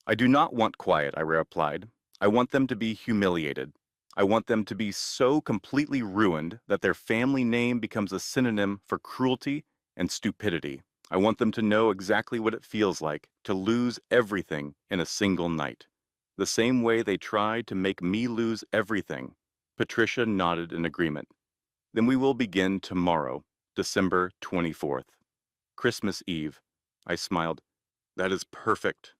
I do not want quiet, I replied. I want them to be humiliated. I want them to be so completely ruined that their family name becomes a synonym for cruelty and stupidity. I want them to know exactly what it feels like to lose everything in a single night. The same way they tried to make me lose everything. Patricia nodded in agreement. Then we will begin tomorrow, December 24th. Christmas Eve. I smiled. That is perfect.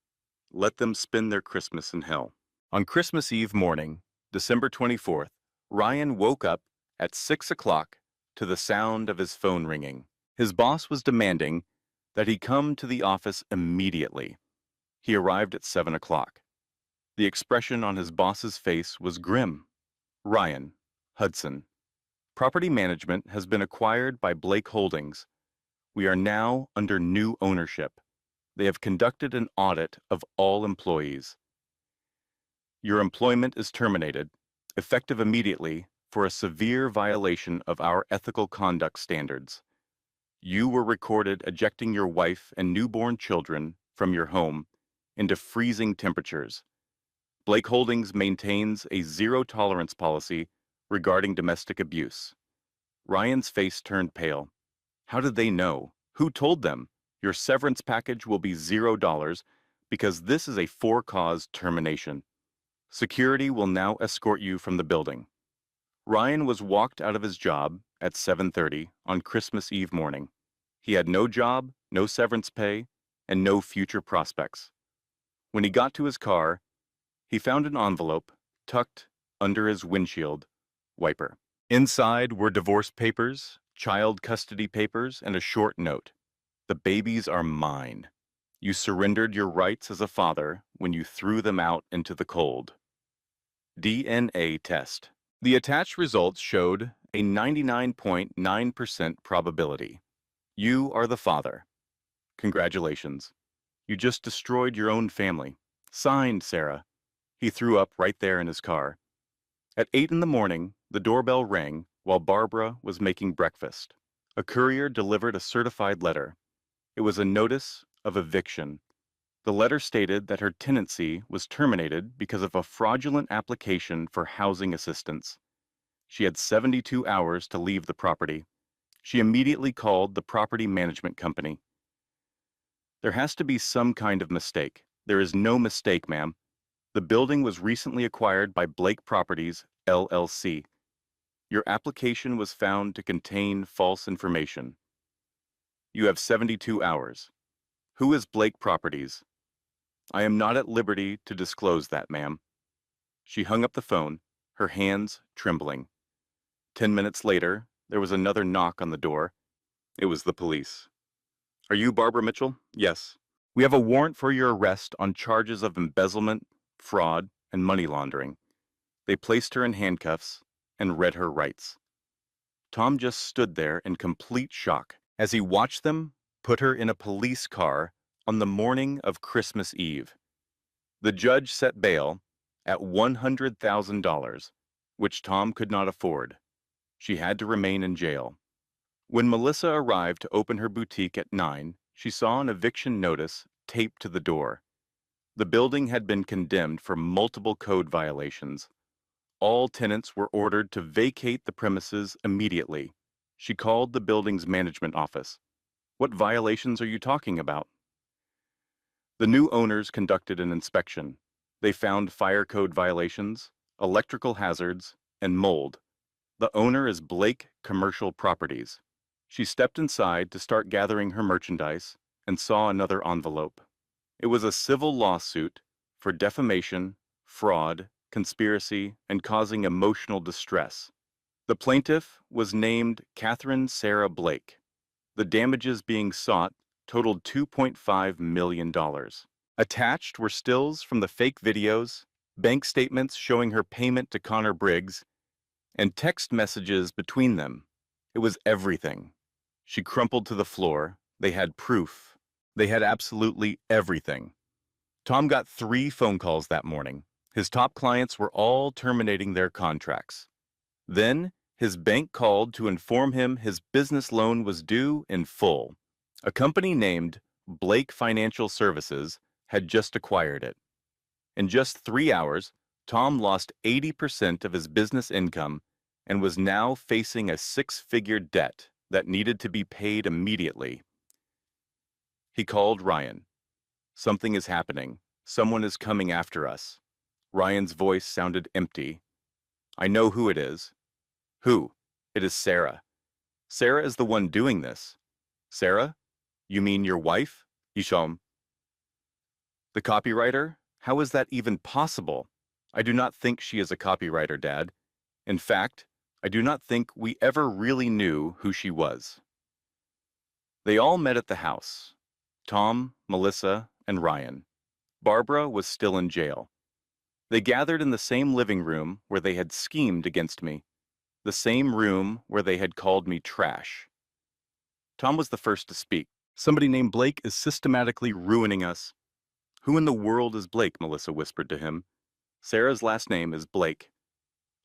Let them spend their Christmas in hell. On Christmas Eve morning, December 24th, Ryan woke up at 6 o'clock to the sound of his phone ringing. His boss was demanding that he come to the office immediately. He arrived at 7 o'clock. The expression on his boss's face was grim. Ryan, Hudson. Property management has been acquired by Blake Holdings. We are now under new ownership. They have conducted an audit of all employees. Your employment is terminated, effective immediately, for a severe violation of our ethical conduct standards. You were recorded ejecting your wife and newborn children from your home into freezing temperatures. Blake Holdings maintains a zero-tolerance policy regarding domestic abuse. Ryan's face turned pale. How did they know? Who told them? Your severance package will be $0 because this is a for-cause termination. Security will now escort you from the building. Ryan was walked out of his job at 7:30 on Christmas Eve morning. He had no job, no severance pay, and no future prospects. When he got to his car, he found an envelope tucked under his windshield wiper. Inside were divorce papers, child custody papers, and a short note. The babies are mine. You surrendered your rights as a father when you threw them out into the cold. DNA test. The attached results showed a 99.9% probability. You are the father. Congratulations. You just destroyed your own family. Signed, Sarah. He threw up right there in his car. At 8 in the morning, the doorbell rang while Barbara was making breakfast. A courier delivered a certified letter. It was a notice of eviction. The letter stated that her tenancy was terminated because of a fraudulent application for housing assistance. She had 72 hours to leave the property. She immediately called the property management company. There has to be some kind of mistake. There is no mistake, ma'am. The building was recently acquired by Blake Properties, LLC. Your application was found to contain false information. You have 72 hours. Who is Blake Properties? I am not at liberty to disclose that, ma'am. She hung up the phone, her hands trembling. 10 minutes later, there was another knock on the door. It was the police. Are you Barbara Mitchell? Yes. We have a warrant for your arrest on charges of embezzlement, fraud, and money laundering. They placed her in handcuffs and read her rights. Tom just stood there in complete shock as he watched them put her in a police car on the morning of Christmas Eve. The judge set bail at $100,000, which Tom could not afford. She had to remain in jail. When Melissa arrived to open her boutique at 9, she saw an eviction notice taped to the door. The building had been condemned for multiple code violations. All tenants were ordered to vacate the premises immediately. She called the building's management office. What violations are you talking about? The new owners conducted an inspection. They found fire code violations, electrical hazards, and mold. The owner is Blake Commercial Properties. She stepped inside to start gathering her merchandise and saw another envelope. It was a civil lawsuit for defamation, fraud, conspiracy, and causing emotional distress. The plaintiff was named Catherine Sarah Blake. The damages being sought totaled $2.5 million. Attached were stills from the fake videos, bank statements showing her payment to Connor Briggs, and text messages between them. It was everything. She crumpled to the floor, They had proof. They had absolutely everything. Tom got 3 phone calls that morning. His top clients were all terminating their contracts. Then, his bank called to inform him his business loan was due in full. A company named Blake Financial Services had just acquired it. In just 3 hours, Tom lost 80% of his business income and was now facing a 6-figure debt that needed to be paid immediately. He called Ryan. "Something is happening. Someone is coming after us." Ryan's voice sounded empty. "I know who it is." "Who?" "It is Sarah." "Sarah is the one doing this." "Sarah? You mean your wife?" "Isham." "The copywriter? How is that even possible?" "I do not think she is a copywriter, Dad. In fact, I do not think we ever really knew who she was." They all met at the house. Tom, Melissa, and Ryan. Barbara was still in jail. They gathered in the same living room where they had schemed against me, the same room where they had called me trash. Tom was the first to speak. "Somebody named Blake is systematically ruining us." "Who in the world is Blake?" Melissa whispered to him. "Sarah's last name is Blake."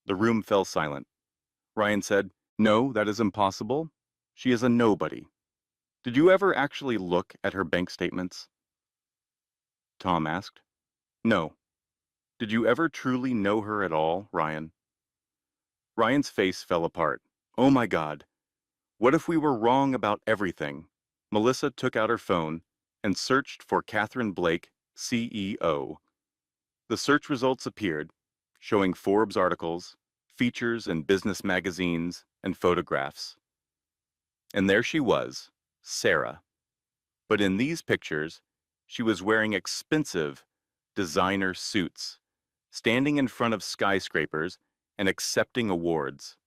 The room fell silent. Ryan said, "No, that is impossible. She is a nobody." "Did you ever actually look at her bank statements?" Tom asked. "No." "Did you ever truly know her at all, Ryan?" Ryan's face fell apart. "Oh my God. What if we were wrong about everything?" Melissa took out her phone and searched for Catherine Blake, CEO. The search results appeared, showing Forbes articles, features in business magazines, and photographs. And there she was, Sarah. But in these pictures, she was wearing expensive designer suits, standing in front of skyscrapers and accepting awards.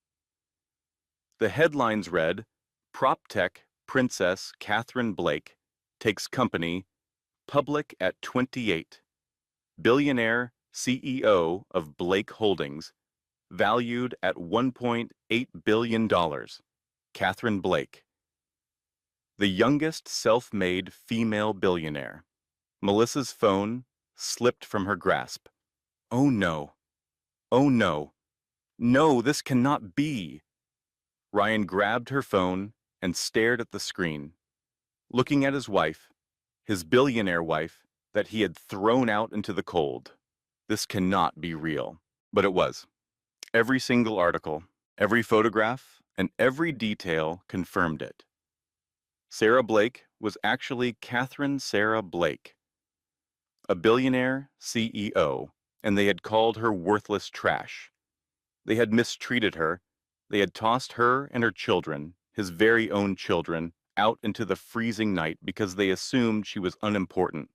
The headlines read, "PropTech Princess Catherine Blake takes company public at 28. Billionaire CEO of Blake Holdings, valued at $1.8 billion. Catherine Blake." The youngest self-made female billionaire. Melissa's phone slipped from her grasp. "Oh no. Oh no. No, this cannot be." Ryan grabbed her phone and stared at the screen, looking at his billionaire wife, that he had thrown out into the cold. This cannot be real. But it was. Every single article, every photograph, and every detail confirmed it. Sarah Blake was actually Catherine Sarah Blake, a billionaire CEO, and they had called her worthless trash. They had mistreated her. They had tossed her and her children, his very own children, out into the freezing night because they assumed she was unimportant.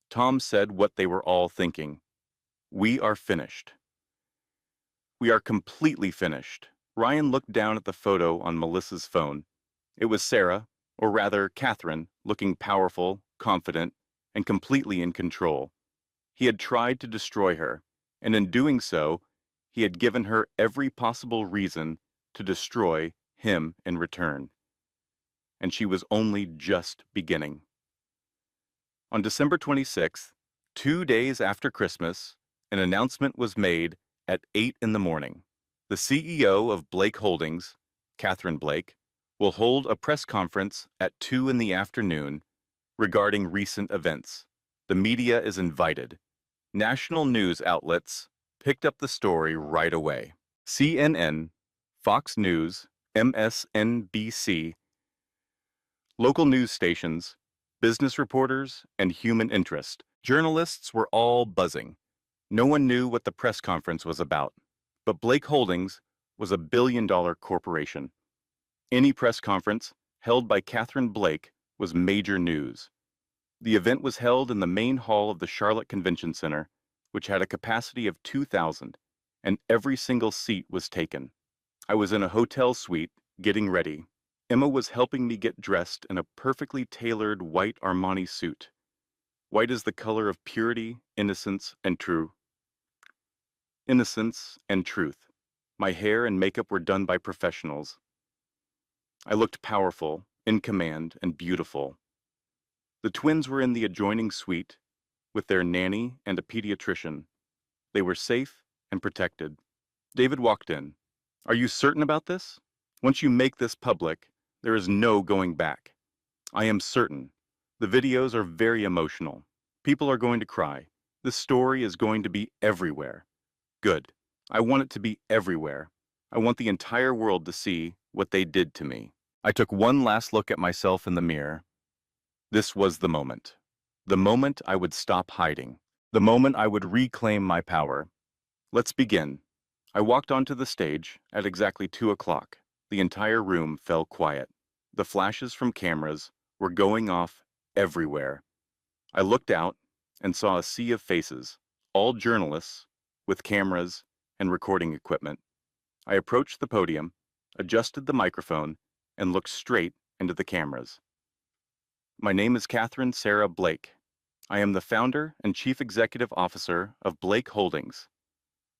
Tom said what they were all thinking. "We are finished. We are completely finished." Ryan looked down at the photo on Melissa's phone. It was Sarah, or rather Catherine, looking powerful, confident, and completely in control. He had tried to destroy her, and in doing so, he had given her every possible reason to destroy him in return. And she was only just beginning. On December 26th, 2 days after Christmas, an announcement was made at 8 in the morning. The CEO of Blake Holdings, Catherine Blake, will hold a press conference at 2 in the afternoon regarding recent events. The media is invited. National news outlets picked up the story right away. CNN, Fox News, MSNBC, local news stations, business reporters, and human interest. Journalists were all buzzing. No one knew what the press conference was about, but Blake Holdings was a billion-dollar corporation. Any press conference held by Catherine Blake was major news. The event was held in the main hall of the Charlotte Convention Center, which had a capacity of 2,000, and every single seat was taken. I was in a hotel suite, getting ready. Emma was helping me get dressed in a perfectly tailored white Armani suit. White is the color of purity, innocence, and truth. My hair and makeup were done by professionals. I looked powerful, in command, and beautiful. The twins were in the adjoining suite with their nanny and a pediatrician. They were safe and protected. David walked in. "Are you certain about this? Once you make this public, there is no going back." "I am certain. The videos are very emotional. People are going to cry. This story is going to be everywhere." "Good. I want it to be everywhere. I want the entire world to see what they did to me." I took one last look at myself in the mirror. This was the moment. The moment I would stop hiding. The moment I would reclaim my power. "Let's begin." I walked onto the stage at exactly 2 o'clock. The entire room fell quiet. The flashes from cameras were going off everywhere. I looked out and saw a sea of faces, all journalists with cameras and recording equipment. I approached the podium, adjusted the microphone, and looked straight into the cameras. "My name is Catherine Sarah Blake. I am the founder and chief executive officer of Blake Holdings,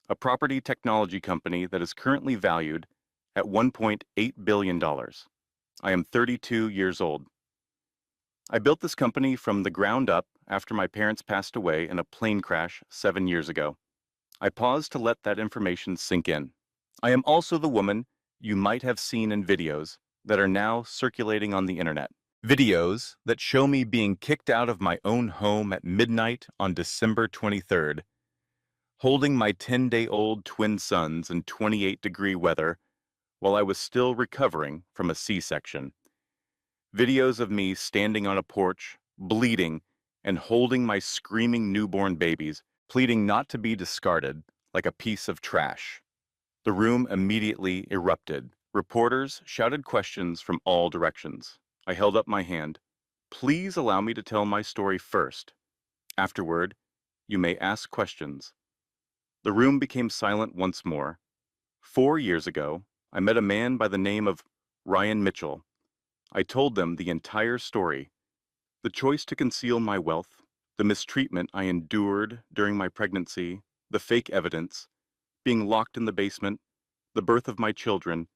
a property technology company that is currently valued at $1.8 billion. I am 32 years old. I built this company from the ground up after my parents passed away in a plane crash 7 years ago. I paused to let that information sink in. I am also the woman you might have seen in videos that are now circulating on the internet. Videos that show me being kicked out of my own home at midnight on December 23rd, holding my 10-day-old twin sons in 28-degree weather while I was still recovering from a C-section. Videos of me standing on a porch, bleeding, and holding my screaming newborn babies, pleading not to be discarded like a piece of trash. The room immediately erupted. Reporters shouted questions from all directions. I held up my hand. "Please allow me to tell my story first. Afterward, you may ask questions." The room became silent once more. 4 years ago, I met a man by the name of Ryan Mitchell. I told them the entire story. The choice to conceal my wealth, the mistreatment I endured during my pregnancy, the fake evidence, being locked in the basement, the birth of my children,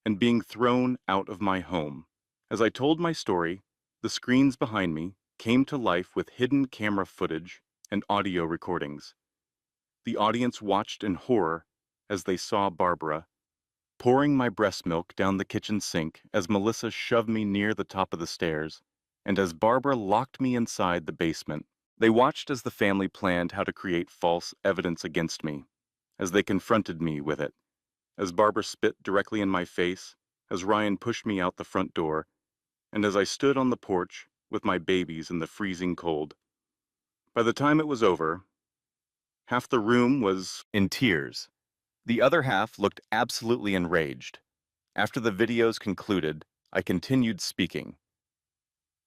and being thrown out of my home. As I told my story, the screens behind me came to life with hidden camera footage and audio recordings. The audience watched in horror as they saw Barbara pouring my breast milk down the kitchen sink as Melissa shoved me near the top of the stairs, and as Barbara locked me inside the basement. They watched as the family planned how to create false evidence against me, as they confronted me with it, as Barbara spit directly in my face, as Ryan pushed me out the front door, and as I stood on the porch with my babies in the freezing cold. By the time it was over, half the room was in tears. The other half looked absolutely enraged. After the videos concluded, I continued speaking.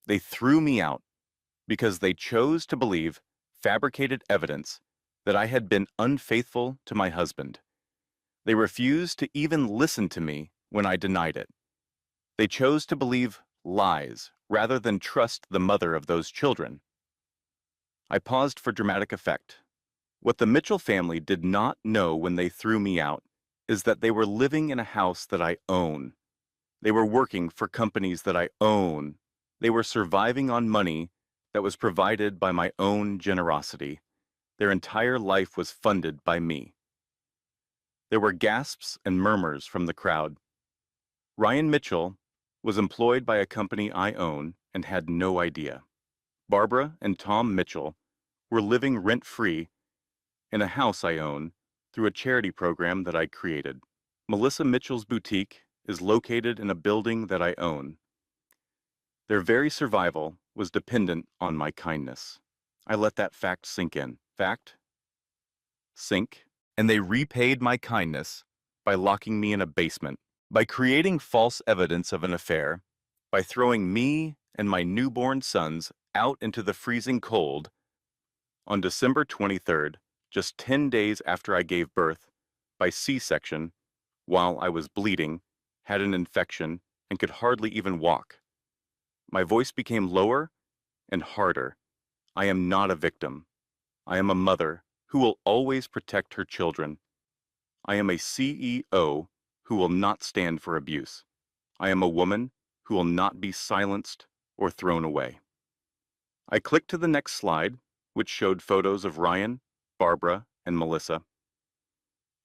They threw me out because they chose to believe fabricated evidence that I had been unfaithful to my husband. They refused to even listen to me when I denied it. They chose to believe lies rather than trust the mother of those children. I paused for dramatic effect. What the Mitchell family did not know when they threw me out is that they were living in a house that I own. They were working for companies that I own. They were surviving on money that was provided by my own generosity. Their entire life was funded by me. There were gasps and murmurs from the crowd. Ryan Mitchell was employed by a company I own and had no idea. Barbara and Tom Mitchell were living rent-free in a house I own through a charity program that I created. Melissa Mitchell's boutique is located in a building that I own. Their very survival was dependent on my kindness. I let that fact sink in. Fact, sink, and they repaid my kindness by locking me in a basement, by creating false evidence of an affair, by throwing me and my newborn sons out into the freezing cold. On December 23rd, just 10 days after I gave birth, by C-section, while I was bleeding, had an infection, and could hardly even walk. My voice became lower and harder. I am not a victim. I am a mother who will always protect her children. I am a CEO who will not stand for abuse. I am a woman who will not be silenced or thrown away. I clicked to the next slide, which showed photos of Ryan, Barbara, and Melissa.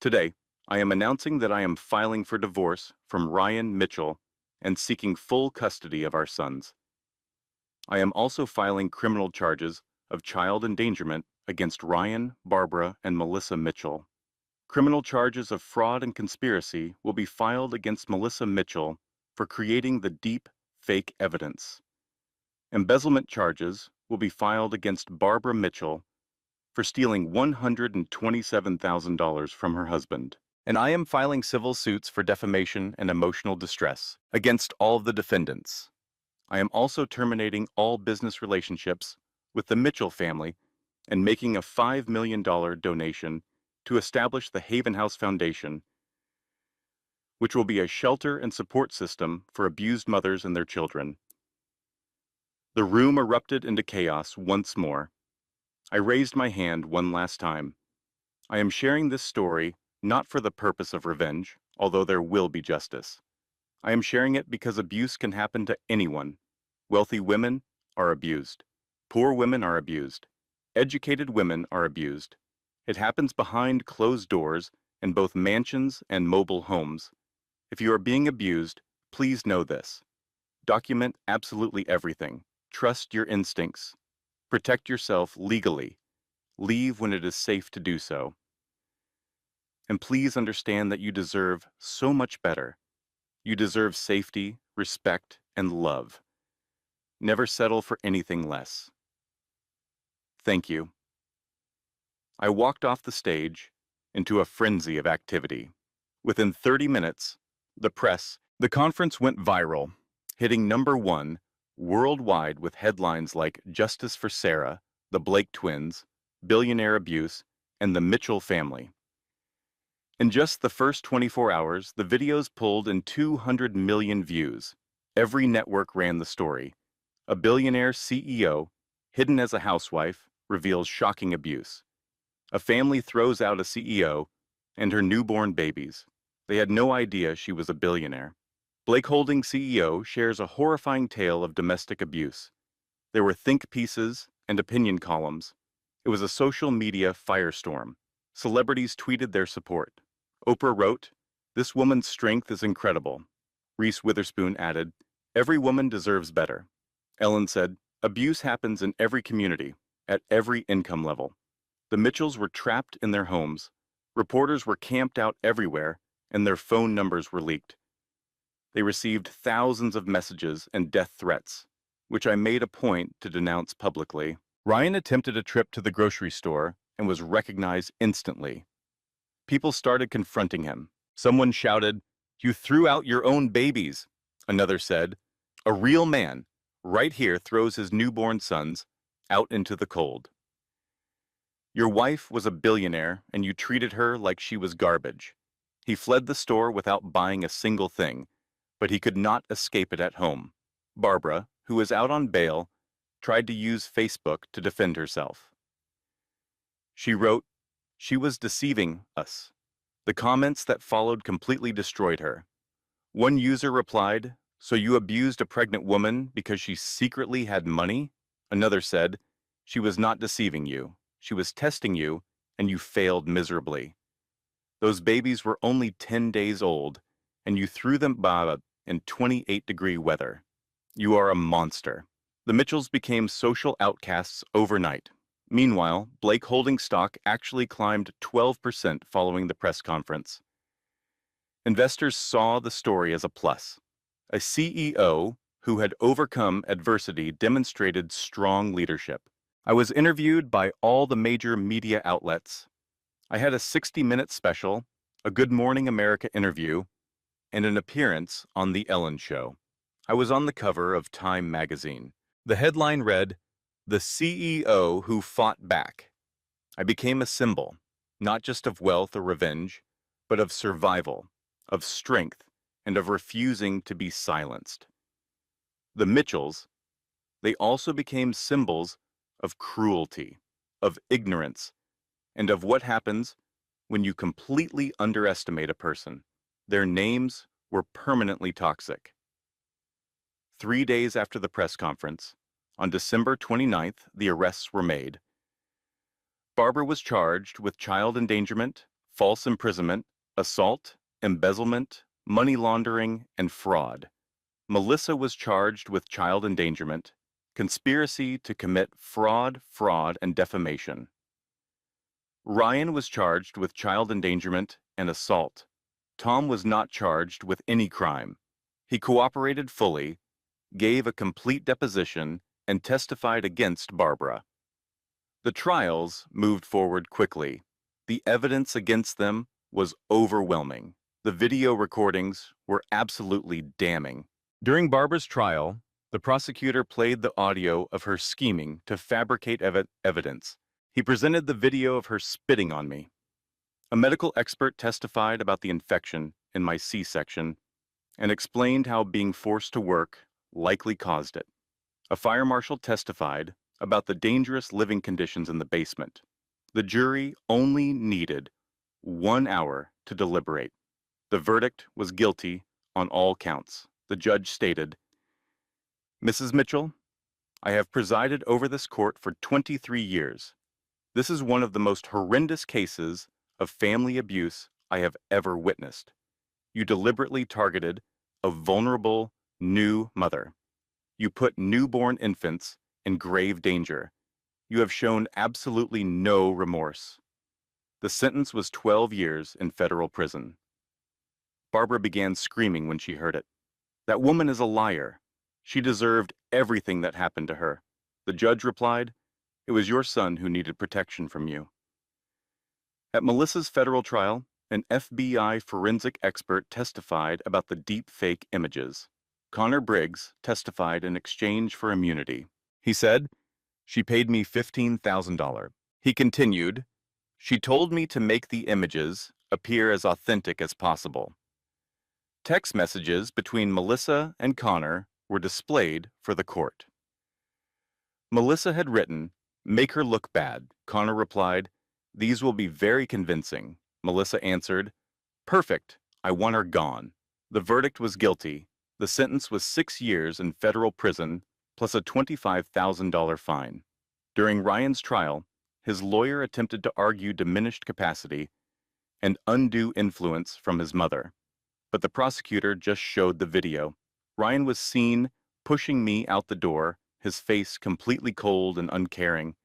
Today, I am announcing that I am filing for divorce from Ryan Mitchell and seeking full custody of our sons. I am also filing criminal charges of child endangerment against Ryan, Barbara, and Melissa Mitchell. Criminal charges of fraud and conspiracy will be filed against Melissa Mitchell for creating the deep, fake evidence. Embezzlement charges will be filed against Barbara Mitchell for stealing $127,000 from her husband. And I am filing civil suits for defamation and emotional distress against all of the defendants. I am also terminating all business relationships with the Mitchell family and making a $5 million donation to establish the Haven House Foundation, which will be a shelter and support system for abused mothers and their children. The room erupted into chaos once more. I raised my hand one last time. I am sharing this story not for the purpose of revenge, although there will be justice. I am sharing it because abuse can happen to anyone. Wealthy women are abused. Poor women are abused. Educated women are abused. It happens behind closed doors in both mansions and mobile homes. If you are being abused, please know this. Document absolutely everything. Trust your instincts. Protect yourself legally. Leave when it is safe to do so. And please understand that you deserve so much better. You deserve safety, respect, and love. Never settle for anything less. Thank you. I walked off the stage into a frenzy of activity. Within 30 minutes, the conference went viral, hitting #1 worldwide with headlines like Justice for Sarah, the Blake twins, billionaire abuse, and the Mitchell family. In just the first 24 hours, the videos pulled in 200 million views. Every network ran the story. A billionaire CEO, hidden as a housewife, reveals shocking abuse. A family throws out a CEO and her newborn babies. They had no idea she was a billionaire. Blake Holdings CEO shares a horrifying tale of domestic abuse. There were think pieces and opinion columns. It was a social media firestorm. Celebrities tweeted their support. Oprah wrote, "This woman's strength is incredible." Reese Witherspoon added, "Every woman deserves better." Ellen said, "Abuse happens in every community, at every income level." The Mitchells were trapped in their homes. Reporters were camped out everywhere, and their phone numbers were leaked. They received thousands of messages and death threats, which I made a point to denounce publicly. Ryan attempted a trip to the grocery store and was recognized instantly. People started confronting him. Someone shouted, "You threw out your own babies." Another said, "A real man, right here, throws his newborn sons out into the cold." Your wife was a billionaire and you treated her like she was garbage. He fled the store without buying a single thing, but he could not escape it at home. Barbara, who was out on bail, tried to use Facebook to defend herself. She wrote, "She was deceiving us." The comments that followed completely destroyed her. One user replied, "So you abused a pregnant woman because she secretly had money?" Another said, "She was not deceiving you. She was testing you, and you failed miserably. Those babies were only 10 days old, and you threw them out in 28-degree weather. You are a monster." The Mitchells became social outcasts overnight. Meanwhile, Blake Holdings stock actually climbed 12% following the press conference. Investors saw the story as a plus. A CEO who had overcome adversity demonstrated strong leadership. I was interviewed by all the major media outlets. I had a 60-minute special, a Good Morning America interview, and an appearance on The Ellen Show. I was on the cover of Time magazine. The headline read, "The CEO Who Fought Back." I became a symbol, not just of wealth or revenge, but of survival, of strength, and of refusing to be silenced. The Mitchells, they also became symbols of cruelty, of ignorance, and of what happens when you completely underestimate a person. Their names were permanently toxic. 3 days after the press conference, on December 29th, the arrests were made. Barbara was charged with child endangerment, false imprisonment, assault, embezzlement, money laundering, and fraud. Melissa was charged with child endangerment, conspiracy to commit fraud, and defamation. Ryan was charged with child endangerment and assault. Tom was not charged with any crime. He cooperated fully, gave a complete deposition, and testified against Barbara. The trials moved forward quickly. The evidence against them was overwhelming. The video recordings were absolutely damning. During Barbara's trial, the prosecutor played the audio of her scheming to fabricate evidence. He presented the video of her spitting on me. A medical expert testified about the infection in my C-section and explained how being forced to work likely caused it. A fire marshal testified about the dangerous living conditions in the basement. The jury only needed 1 hour to deliberate. The verdict was guilty on all counts. The judge stated, "Mrs. Mitchell, I have presided over this court for 23 years. This is one of the most horrendous cases of family abuse I have ever witnessed. You deliberately targeted a vulnerable new mother. You put newborn infants in grave danger. You have shown absolutely no remorse." The sentence was 12 years in federal prison. Barbara began screaming when she heard it. "That woman is a liar. She deserved everything that happened to her." The judge replied, "It was your son who needed protection from you." At Melissa's federal trial, an FBI forensic expert testified about the deep fake images. Connor Briggs testified in exchange for immunity. He said, "She paid me $15,000. He continued, "She told me to make the images appear as authentic as possible." Text messages between Melissa and Connor were displayed for the court. Melissa had written, "Make her look bad." Connor replied, "These will be very convincing." Melissa answered, "Perfect. I want her gone." The verdict was guilty. The sentence was 6 years in federal prison plus a $25,000 fine. During Ryan's trial, his lawyer attempted to argue diminished capacity and undue influence from his mother, but the prosecutor just showed the video. Ryan was seen pushing me out the door, his face completely cold and uncaring.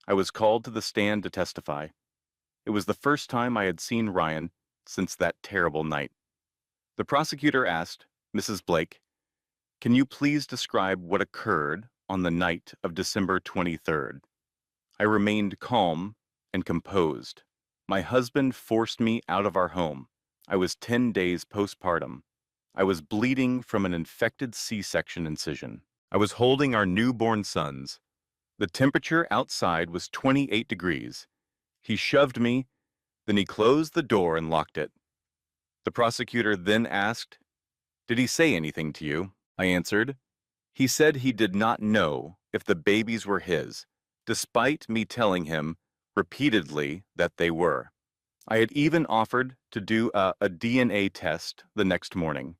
I was called to the stand to testify. It was the first time I had seen Ryan since that terrible night. The prosecutor asked, "Mrs. Blake, can you please describe what occurred on the night of December 23rd? I remained calm and composed. My husband forced me out of our home. I was 10 days postpartum. I was bleeding from an infected C-section incision. I was holding our newborn sons. The temperature outside was 28 degrees. He shoved me, then he closed the door and locked it." The prosecutor then asked, "Did he say anything to you?" I answered, "He said he did not know if the babies were his, despite me telling him repeatedly that they were. I had even offered to do a DNA test the next morning,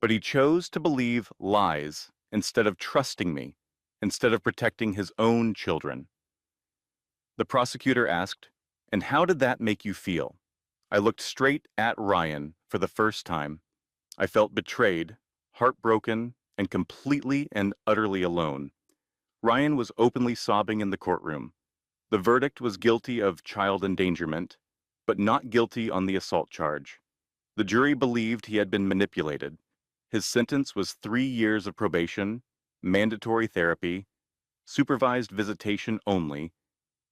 but he chose to believe lies instead of trusting me, instead of protecting his own children." The prosecutor asked, "And how did that make you feel?" I looked straight at Ryan for the first time. I felt betrayed, heartbroken, and completely and utterly alone. Ryan was openly sobbing in the courtroom. The verdict was guilty of child endangerment, but not guilty on the assault charge. The jury believed he had been manipulated. His sentence was 3 years of probation, mandatory therapy, supervised visitation only,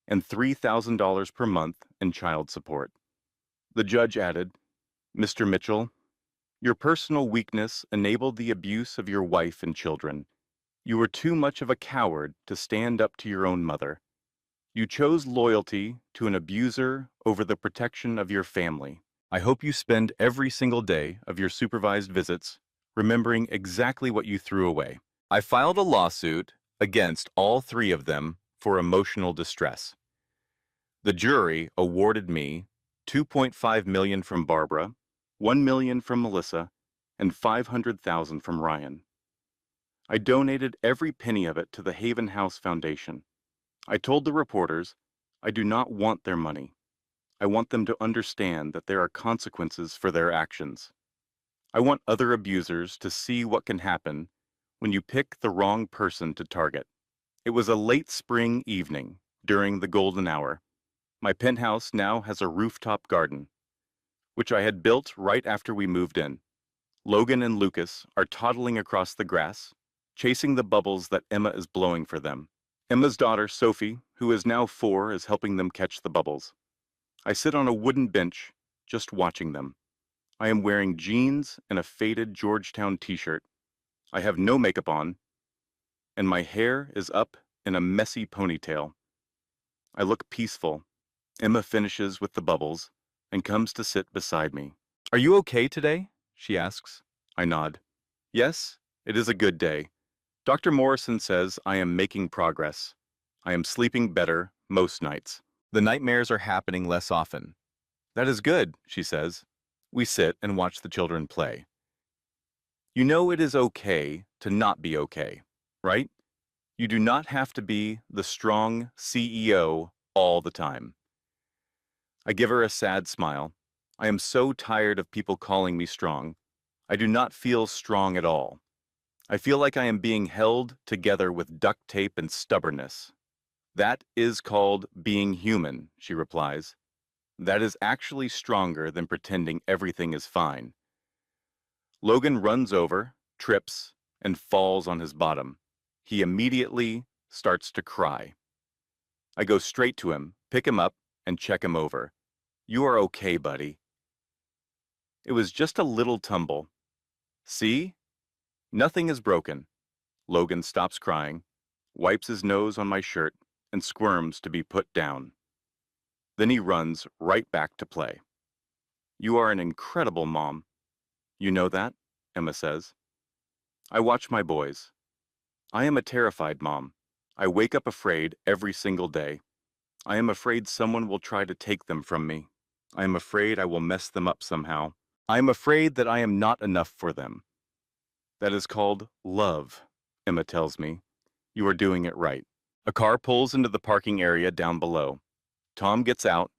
and $3,000 per month in child support. The judge added, "Mr. Mitchell, your personal weakness enabled the abuse of your wife and children. You were too much of a coward to stand up to your own mother. You chose loyalty to an abuser over the protection of your family. I hope you spend every single day of your supervised visits remembering exactly what you threw away." I filed a lawsuit against all 3 of them for emotional distress. The jury awarded me $2.5 million from Barbara, $1 million from Melissa, and $500,000 from Ryan. I donated every penny of it to the Haven House Foundation. I told the reporters, I do not want their money. I want them to understand that there are consequences for their actions. I want other abusers to see what can happen when you pick the wrong person to target. It was a late spring evening during the golden hour. My penthouse now has a rooftop garden, which I had built right after we moved in. Logan and Lucas are toddling across the grass, chasing the bubbles that Emma is blowing for them. Emma's daughter, Sophie, who is now 4, is helping them catch the bubbles. I sit on a wooden bench, just watching them. I am wearing jeans and a faded Georgetown t-shirt. I have no makeup on, and my hair is up in a messy ponytail. I look peaceful. Emma finishes with the bubbles and comes to sit beside me. "Are you okay today?" she asks. I nod. "Yes, it is a good day. Dr. Morrison says I am making progress. I am sleeping better most nights. The nightmares are happening less often." "That is good," she says. We sit and watch the children play. You know it is okay to not be okay, right? You do not have to be the strong CEO all the time. I give her a sad smile. I am so tired of people calling me strong. I do not feel strong at all. I feel like I am being held together with duct tape and stubbornness. "That is called being human," she replies. "That is actually stronger than pretending everything is fine." Logan runs over, trips, and falls on his bottom. He immediately starts to cry. I go straight to him, pick him up, and check him over. "You are okay, buddy." "It was just a little tumble." "See? Nothing is broken." Logan stops crying, wipes his nose on my shirt, and squirms to be put down. Then he runs right back to play. "You are an incredible mom." "You know that?" Emma says. I watch my boys. I am a terrified mom. I wake up afraid every single day. I am afraid someone will try to take them from me. I am afraid I will mess them up somehow. I am afraid that I am not enough for them. "That is called love," Emma tells me. "You are doing it right." A car pulls into the parking area down below. Tom gets out,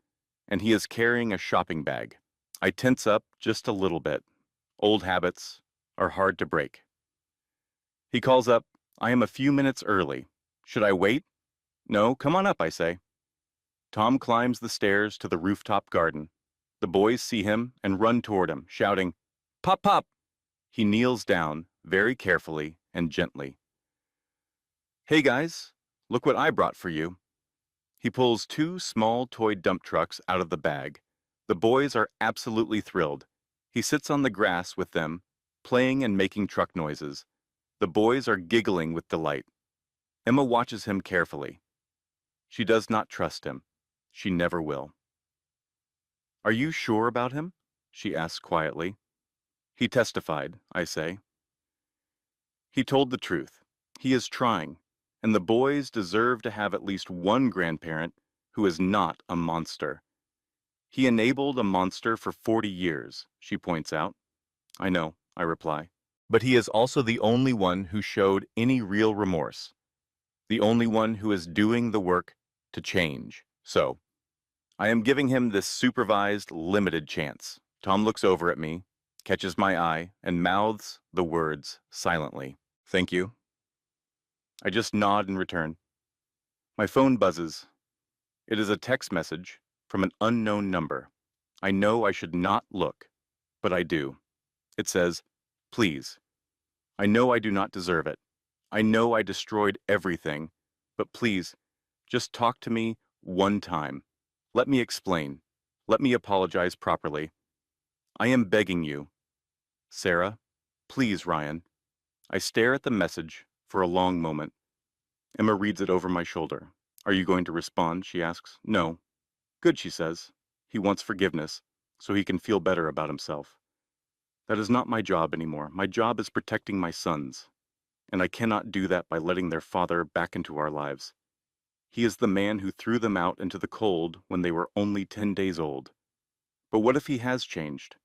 and he is carrying a shopping bag. I tense up just a little bit. Old habits are hard to break. He calls up, "I am a few minutes early. Should I wait?" "No, come on up," I say. Tom climbs the stairs to the rooftop garden. The boys see him and run toward him, shouting, "Pop, pop!" He kneels down, very carefully and gently. "Hey guys, look what I brought for you." He pulls 2 small toy dump trucks out of the bag. The boys are absolutely thrilled. He sits on the grass with them, playing and making truck noises. The boys are giggling with delight. Emma watches him carefully. She does not trust him. She never will. "Are you sure about him?" she asks quietly. "He testified," I say. "He told the truth. He is trying, and the boys deserve to have at least one grandparent who is not a monster." "He enabled a monster for 40 years, she points out. "I know," I reply. "But he is also the only one who showed any real remorse. The only one who is doing the work to change. So, I am giving him this supervised, limited chance." Tom looks over at me, catches my eye, and mouths the words silently. "Thank you." I just nod in return. My phone buzzes. It is a text message from an unknown number. I know I should not look, but I do. It says, "Please. I know I do not deserve it. I know I destroyed everything, but please, just talk to me one time. Let me explain. Let me apologize properly. I am begging you. Sarah, please, Ryan." I stare at the message for a long moment. Emma reads it over my shoulder. "Are you going to respond?" she asks. "No." "Good," she says. "He wants forgiveness, so he can feel better about himself." That is not my job anymore. My job is protecting my sons, and I cannot do that by letting their father back into our lives. He is the man who threw them out into the cold when they were only 10 days old. But what if he has changed?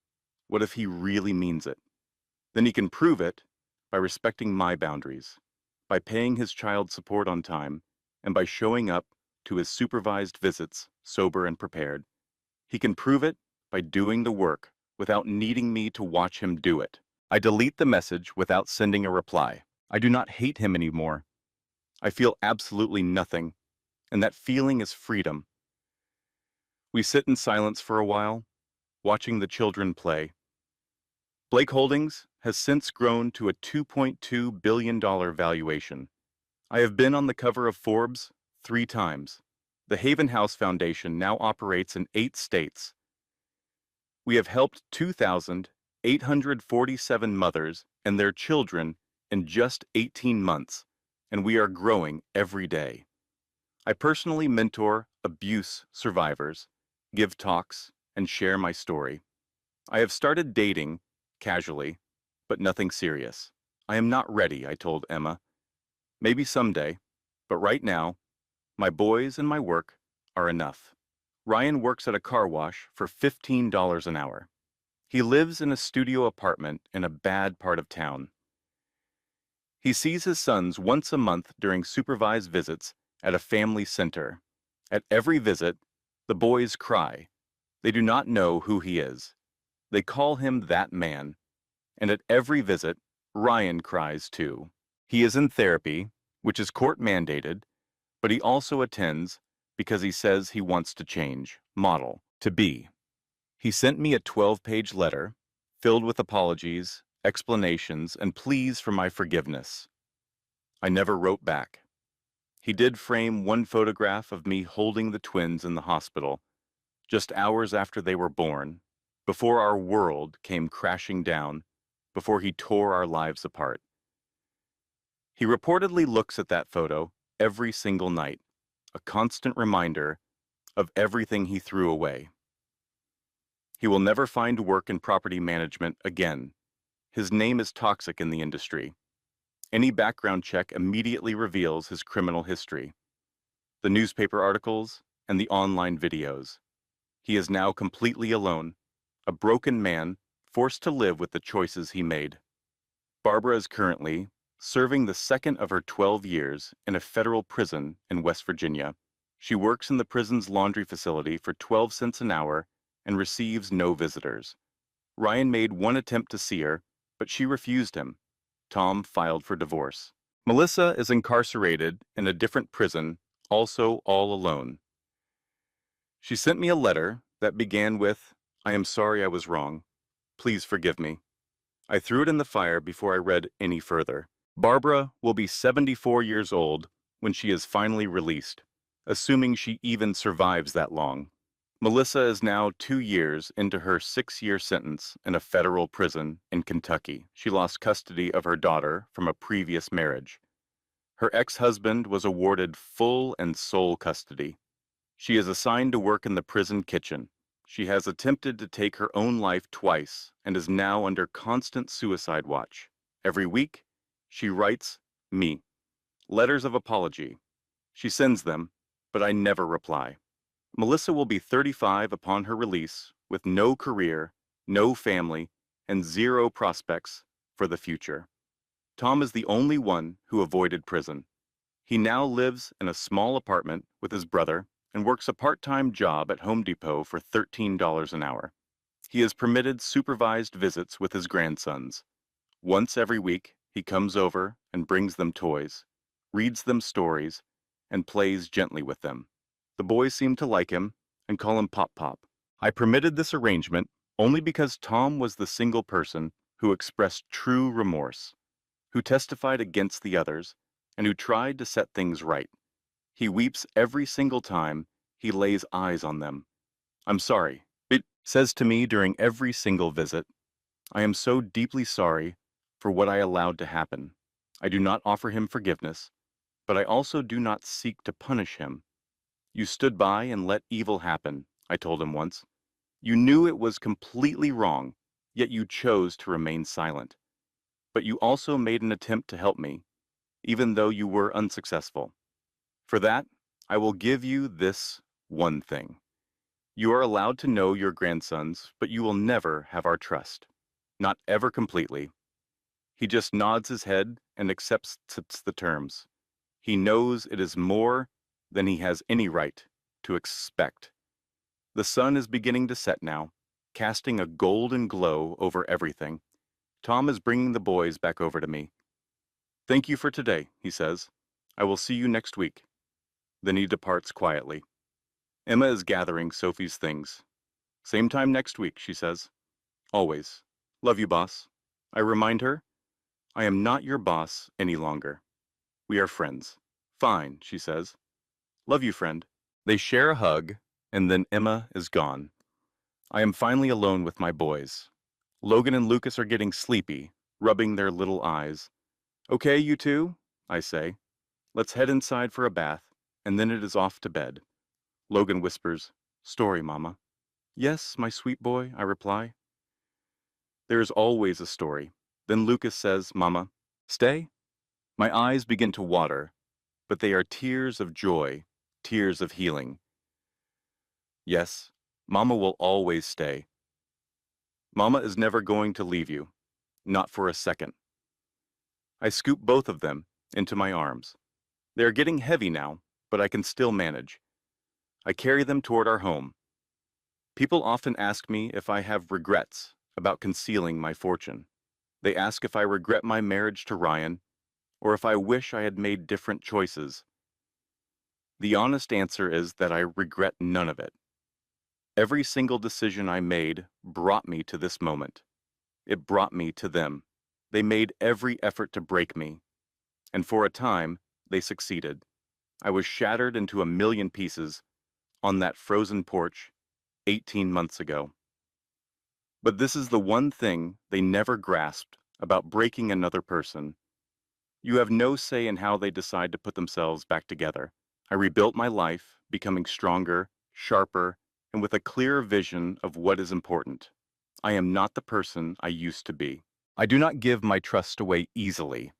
What if he really means it? Then he can prove it by respecting my boundaries, by paying his child support on time, and by showing up to his supervised visits sober and prepared. He can prove it by doing the work without needing me to watch him do it. I delete the message without sending a reply. I do not hate him anymore. I feel absolutely nothing, and that feeling is freedom. We sit in silence for a while, watching the children play. Blake Holdings has since grown to a $2.2 billion valuation. I have been on the cover of Forbes 3 times. The Haven House Foundation now operates in 8 states. We have helped 2,847 mothers and their children in just 18 months, and we are growing every day. I personally mentor abuse survivors, give talks, and share my story. I have started dating, casually, but nothing serious. I am not ready, I told Emma. Maybe someday, but right now, my boys and my work are enough. Ryan works at a car wash for $15 an hour. He lives in a studio apartment in a bad part of town. He sees his sons once a month during supervised visits at a family center. At every visit, the boys cry. They do not know who he is. They call him that man. And at every visit, Ryan cries too. He is in therapy, which is court mandated, but he also attends because he says he wants to change, model, to be. He sent me a 12-page letter filled with apologies, explanations, and pleas for my forgiveness. I never wrote back. He did frame one photograph of me holding the twins in the hospital, just hours after they were born, before our world came crashing down, before he tore our lives apart. He reportedly looks at that photo every single night, a constant reminder of everything he threw away. He will never find work in property management again. His name is toxic in the industry. Any background check immediately reveals his criminal history. The newspaper articles and the online videos. He is now completely alone, a broken man forced to live with the choices he made. Barbara is currently serving the second of her 12 years in a federal prison in West Virginia. She works in the prison's laundry facility for 12 cents an hour and receives no visitors. Ryan made one attempt to see her, but she refused him. Tom filed for divorce. Melissa is incarcerated in a different prison, also all alone. She sent me a letter that began with, "I am sorry I was wrong. Please forgive me." I threw it in the fire before I read any further. Barbara will be 74 years old when she is finally released, assuming she even survives that long. Melissa is now 2 years into her 6-year sentence in a federal prison in Kentucky. She lost custody of her daughter from a previous marriage. Her ex-husband was awarded full and sole custody. She is assigned to work in the prison kitchen. She has attempted to take her own life twice and is now under constant suicide watch. Every week, she writes me letters of apology. She sends them, but I never reply. Melissa will be 35 upon her release, with no career, no family, and 0 prospects for the future. Tom is the only one who avoided prison. He now lives in a small apartment with his brother and works a part-time job at Home Depot for $13 an hour. He is permitted supervised visits with his grandsons. Once every week, he comes over and brings them toys, reads them stories, and plays gently with them. The boys seem to like him and call him Pop Pop. I permitted this arrangement only because Tom was the single person who expressed true remorse, who testified against the others, and who tried to set things right. He weeps every single time he lays eyes on them. "I'm sorry," it says to me during every single visit. "I am so deeply sorry for what I allowed to happen." I do not offer him forgiveness, but I also do not seek to punish him. "You stood by and let evil happen," I told him once. "You knew it was completely wrong, yet you chose to remain silent. But you also made an attempt to help me, even though you were unsuccessful. For that, I will give you this one thing. You are allowed to know your grandsons, but you will never have our trust. Not ever completely." He just nods his head and accepts the terms. He knows it is more than he has any right to expect. The sun is beginning to set now, casting a golden glow over everything. Tom is bringing the boys back over to me. "Thank you for today," he says. "I will see you next week." Then he departs quietly. Emma is gathering Sophie's things. "Same time next week," she says. "Always. Love you, boss." I remind her, "I am not your boss any longer. We are friends." "Fine," she says. "Love you, friend." They share a hug, and then Emma is gone. I am finally alone with my boys. Logan and Lucas are getting sleepy, rubbing their little eyes. "Okay, you two," I say. "Let's head inside for a bath, and then it is off to bed." Logan whispers, "Story, Mama." "Yes, my sweet boy," I reply. There is always a story. Then Lucas says, "Mama, stay?" My eyes begin to water, but they are tears of joy, tears of healing. Yes, Mama will always stay. Mama is never going to leave you, not for a second. I scoop both of them into my arms. They are getting heavy now, but I can still manage. I carry them toward our home. People often ask me if I have regrets about concealing my fortune. They ask if I regret my marriage to Ryan, or if I wish I had made different choices. The honest answer is that I regret none of it. Every single decision I made brought me to this moment. It brought me to them. They made every effort to break me, and for a time, they succeeded. I was shattered into a million pieces on that frozen porch 18 months ago. But this is the one thing they never grasped about breaking another person. You have no say in how they decide to put themselves back together. I rebuilt my life, becoming stronger, sharper, and with a clearer vision of what is important. I am not the person I used to be. I do not give my trust away easily.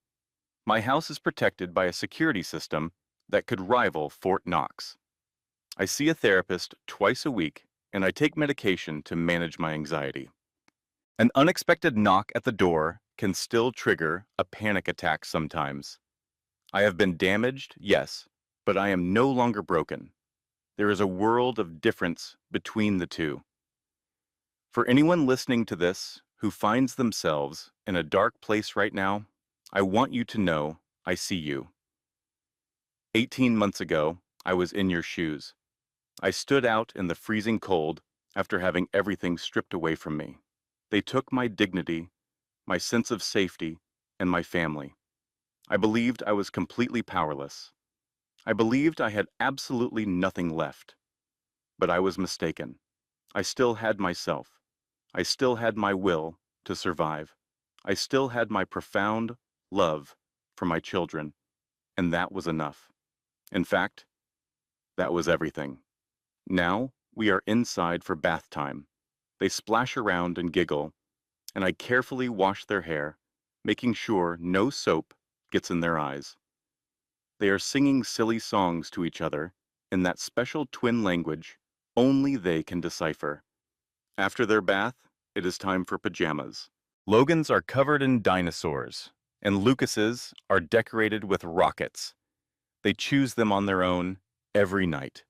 My house is protected by a security system that could rival Fort Knox. I see a therapist twice a week, and I take medication to manage my anxiety. An unexpected knock at the door can still trigger a panic attack sometimes. I have been damaged, yes, but I am no longer broken. There is a world of difference between the two. For anyone listening to this who finds themselves in a dark place right now, I want you to know I see you. 18 months ago, I was in your shoes. I stood out in the freezing cold after having everything stripped away from me. They took my dignity, my sense of safety, and my family. I believed I was completely powerless. I believed I had absolutely nothing left. But I was mistaken. I still had myself. I still had my will to survive. I still had my profound love for my children, and that was enough. In fact, that was everything. Now we are inside for bath time. They splash around and giggle, and I carefully wash their hair, making sure no soap gets in their eyes. They are singing silly songs to each other in that special twin language only they can decipher. After their bath, it is time for pajamas. Logan's are covered in dinosaurs, and Lucas's are decorated with rockets. They choose them on their own every night.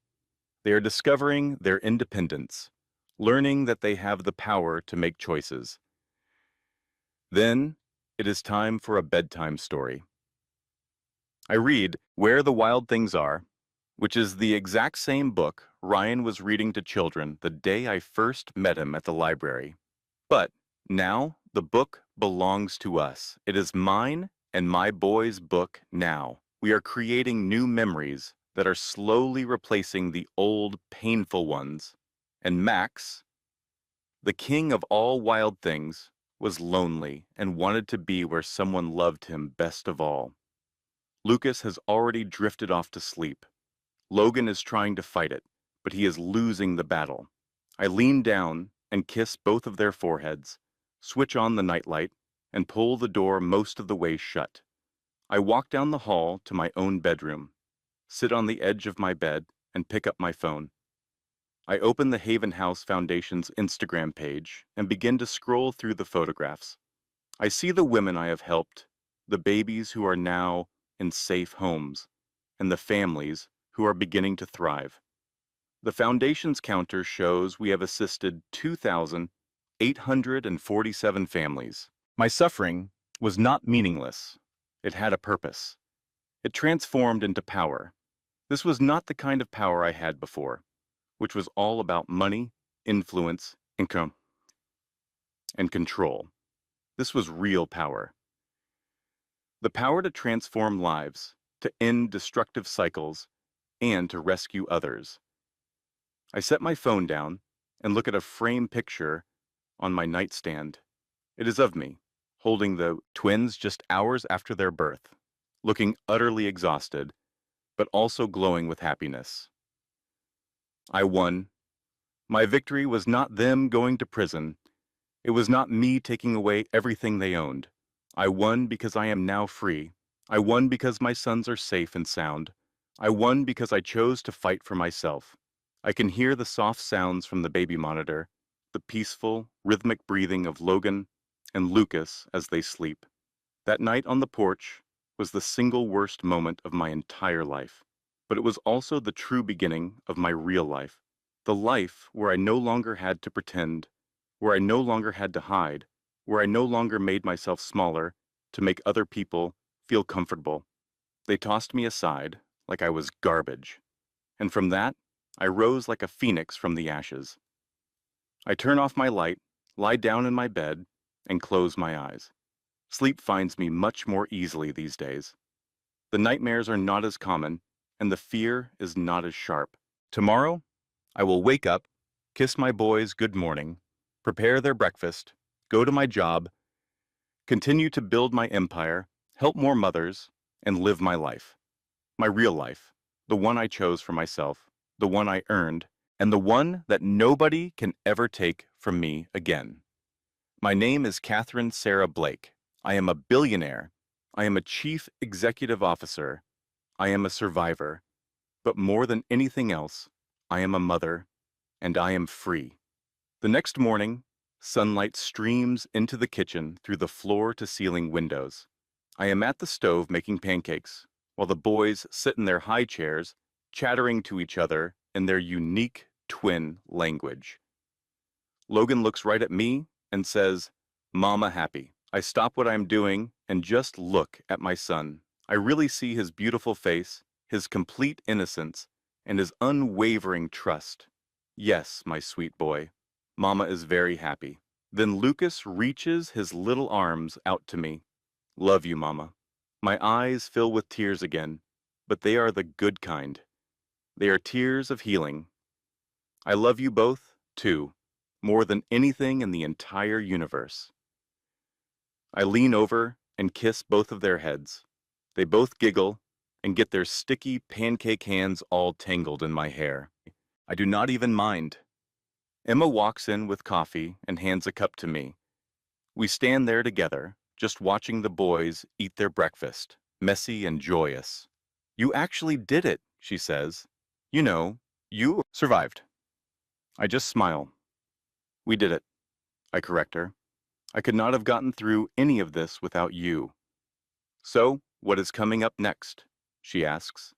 They are discovering their independence, learning that they have the power to make choices. Then, it is time for a bedtime story. I read Where the Wild Things Are, which is the exact same book Ryan was reading to children the day I first met him at the library. But now the book belongs to us. It is mine and my boy's book now. We are creating new memories that are slowly replacing the old, painful ones. And Max, the king of all wild things, was lonely and wanted to be where someone loved him best of all. Lucas has already drifted off to sleep. Logan is trying to fight it, but he is losing the battle. I lean down and kiss both of their foreheads, switch on the nightlight, and pull the door most of the way shut. I walk down the hall to my own bedroom, sit on the edge of my bed, and pick up my phone. I open the Haven House Foundation's Instagram page and begin to scroll through the photographs. I see the women I have helped, the babies who are now in safe homes, and the families who are beginning to thrive. The Foundation's counter shows we have assisted 2,847 families. My suffering was not meaningless. It had a purpose. It transformed into power. This was not the kind of power I had before, which was all about money, influence, income, and control. This was real power. The power to transform lives, to end destructive cycles, and to rescue others. I set my phone down and look at a frame picture on my nightstand. It is of me, holding the twins just hours after their birth, looking utterly exhausted, but also glowing with happiness. I won. My victory was not them going to prison. It was not me taking away everything they owned. I won because I am now free. I won because my sons are safe and sound. I won because I chose to fight for myself. I can hear the soft sounds from the baby monitor, the peaceful, rhythmic breathing of Logan and Lucas as they sleep. That night on the porch was the single worst moment of my entire life, but it was also the true beginning of my real life. The life where I no longer had to pretend, where I no longer had to hide, where I no longer made myself smaller to make other people feel comfortable. They tossed me aside like I was garbage, and from that, I rose like a phoenix from the ashes. I turn off my light, lie down in my bed, and close my eyes. Sleep finds me much more easily these days. The nightmares are not as common, and the fear is not as sharp. Tomorrow, I will wake up, kiss my boys good morning, prepare their breakfast, go to my job, continue to build my empire, help more mothers, and live my life. My real life, the one I chose for myself, the one I earned, and the one that nobody can ever take from me again. My name is Catherine Sarah Blake. I am a billionaire. I am a chief executive officer. I am a survivor. But more than anything else, I am a mother, and I am free. The next morning, sunlight streams into the kitchen through the floor-to-ceiling windows. I am at the stove making pancakes, while the boys sit in their high chairs, chattering to each other in their unique twin language. Logan looks right at me and says, "Mama happy." I stop what I'm doing and just look at my son. I really see his beautiful face, his complete innocence, and his unwavering trust. Yes, my sweet boy. Mama is very happy. Then Lucas reaches his little arms out to me. Love you, Mama. My eyes fill with tears again, but they are the good kind. They are tears of healing. I love you both, too, more than anything in the entire universe. I lean over and kiss both of their heads. They both giggle and get their sticky pancake hands all tangled in my hair. I do not even mind. Emma walks in with coffee and hands a cup to me. We stand there together, just watching the boys eat their breakfast, messy and joyous. "You actually did it," she says. "You know, you survived." I just smile. "We did it," I correct her. "I could not have gotten through any of this without you." "So, what is coming up next?" she asks.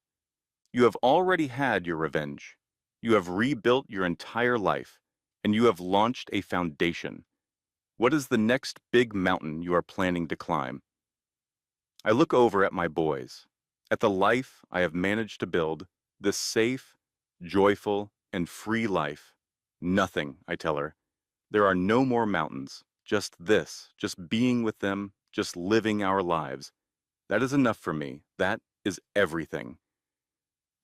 "You have already had your revenge. You have rebuilt your entire life, and you have launched a foundation. What is the next big mountain you are planning to climb?" I look over at my boys, at the life I have managed to build, this safe, joyful, and free life. "Nothing," I tell her. "There are no more mountains, just this, just being with them, just living our lives. That is enough for me. That is everything."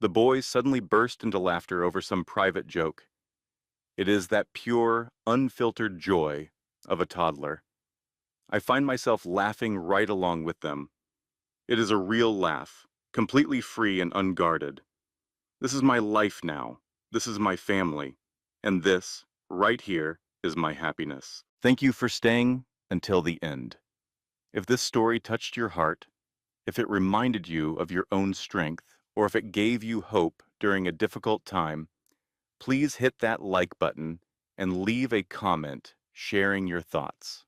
The boys suddenly burst into laughter over some private joke. It is that pure, unfiltered joy of a toddler. I find myself laughing right along with them. It is a real laugh, completely free and unguarded. This is my life now. This is my family. And this, right here, is my happiness. Thank you for staying until the end. If this story touched your heart, if it reminded you of your own strength, or if it gave you hope during a difficult time, please hit that like button and leave a comment sharing your thoughts.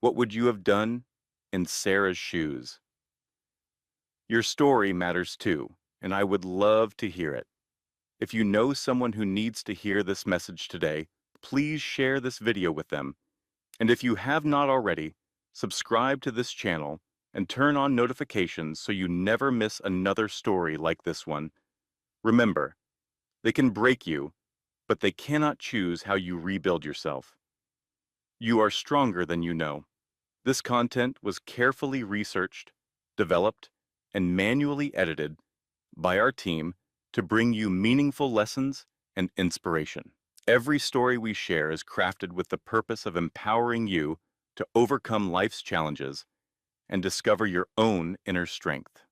What would you have done in Sarah's shoes? Your story matters too, and I would love to hear it. If you know someone who needs to hear this message today, please share this video with them. And if you have not already, subscribe to this channel and turn on notifications so you never miss another story like this one. Remember, they can break you, but they cannot choose how you rebuild yourself. You are stronger than you know. This content was carefully researched, developed, and manually edited by our team to bring you meaningful lessons and inspiration. Every story we share is crafted with the purpose of empowering you to overcome life's challenges and discover your own inner strength.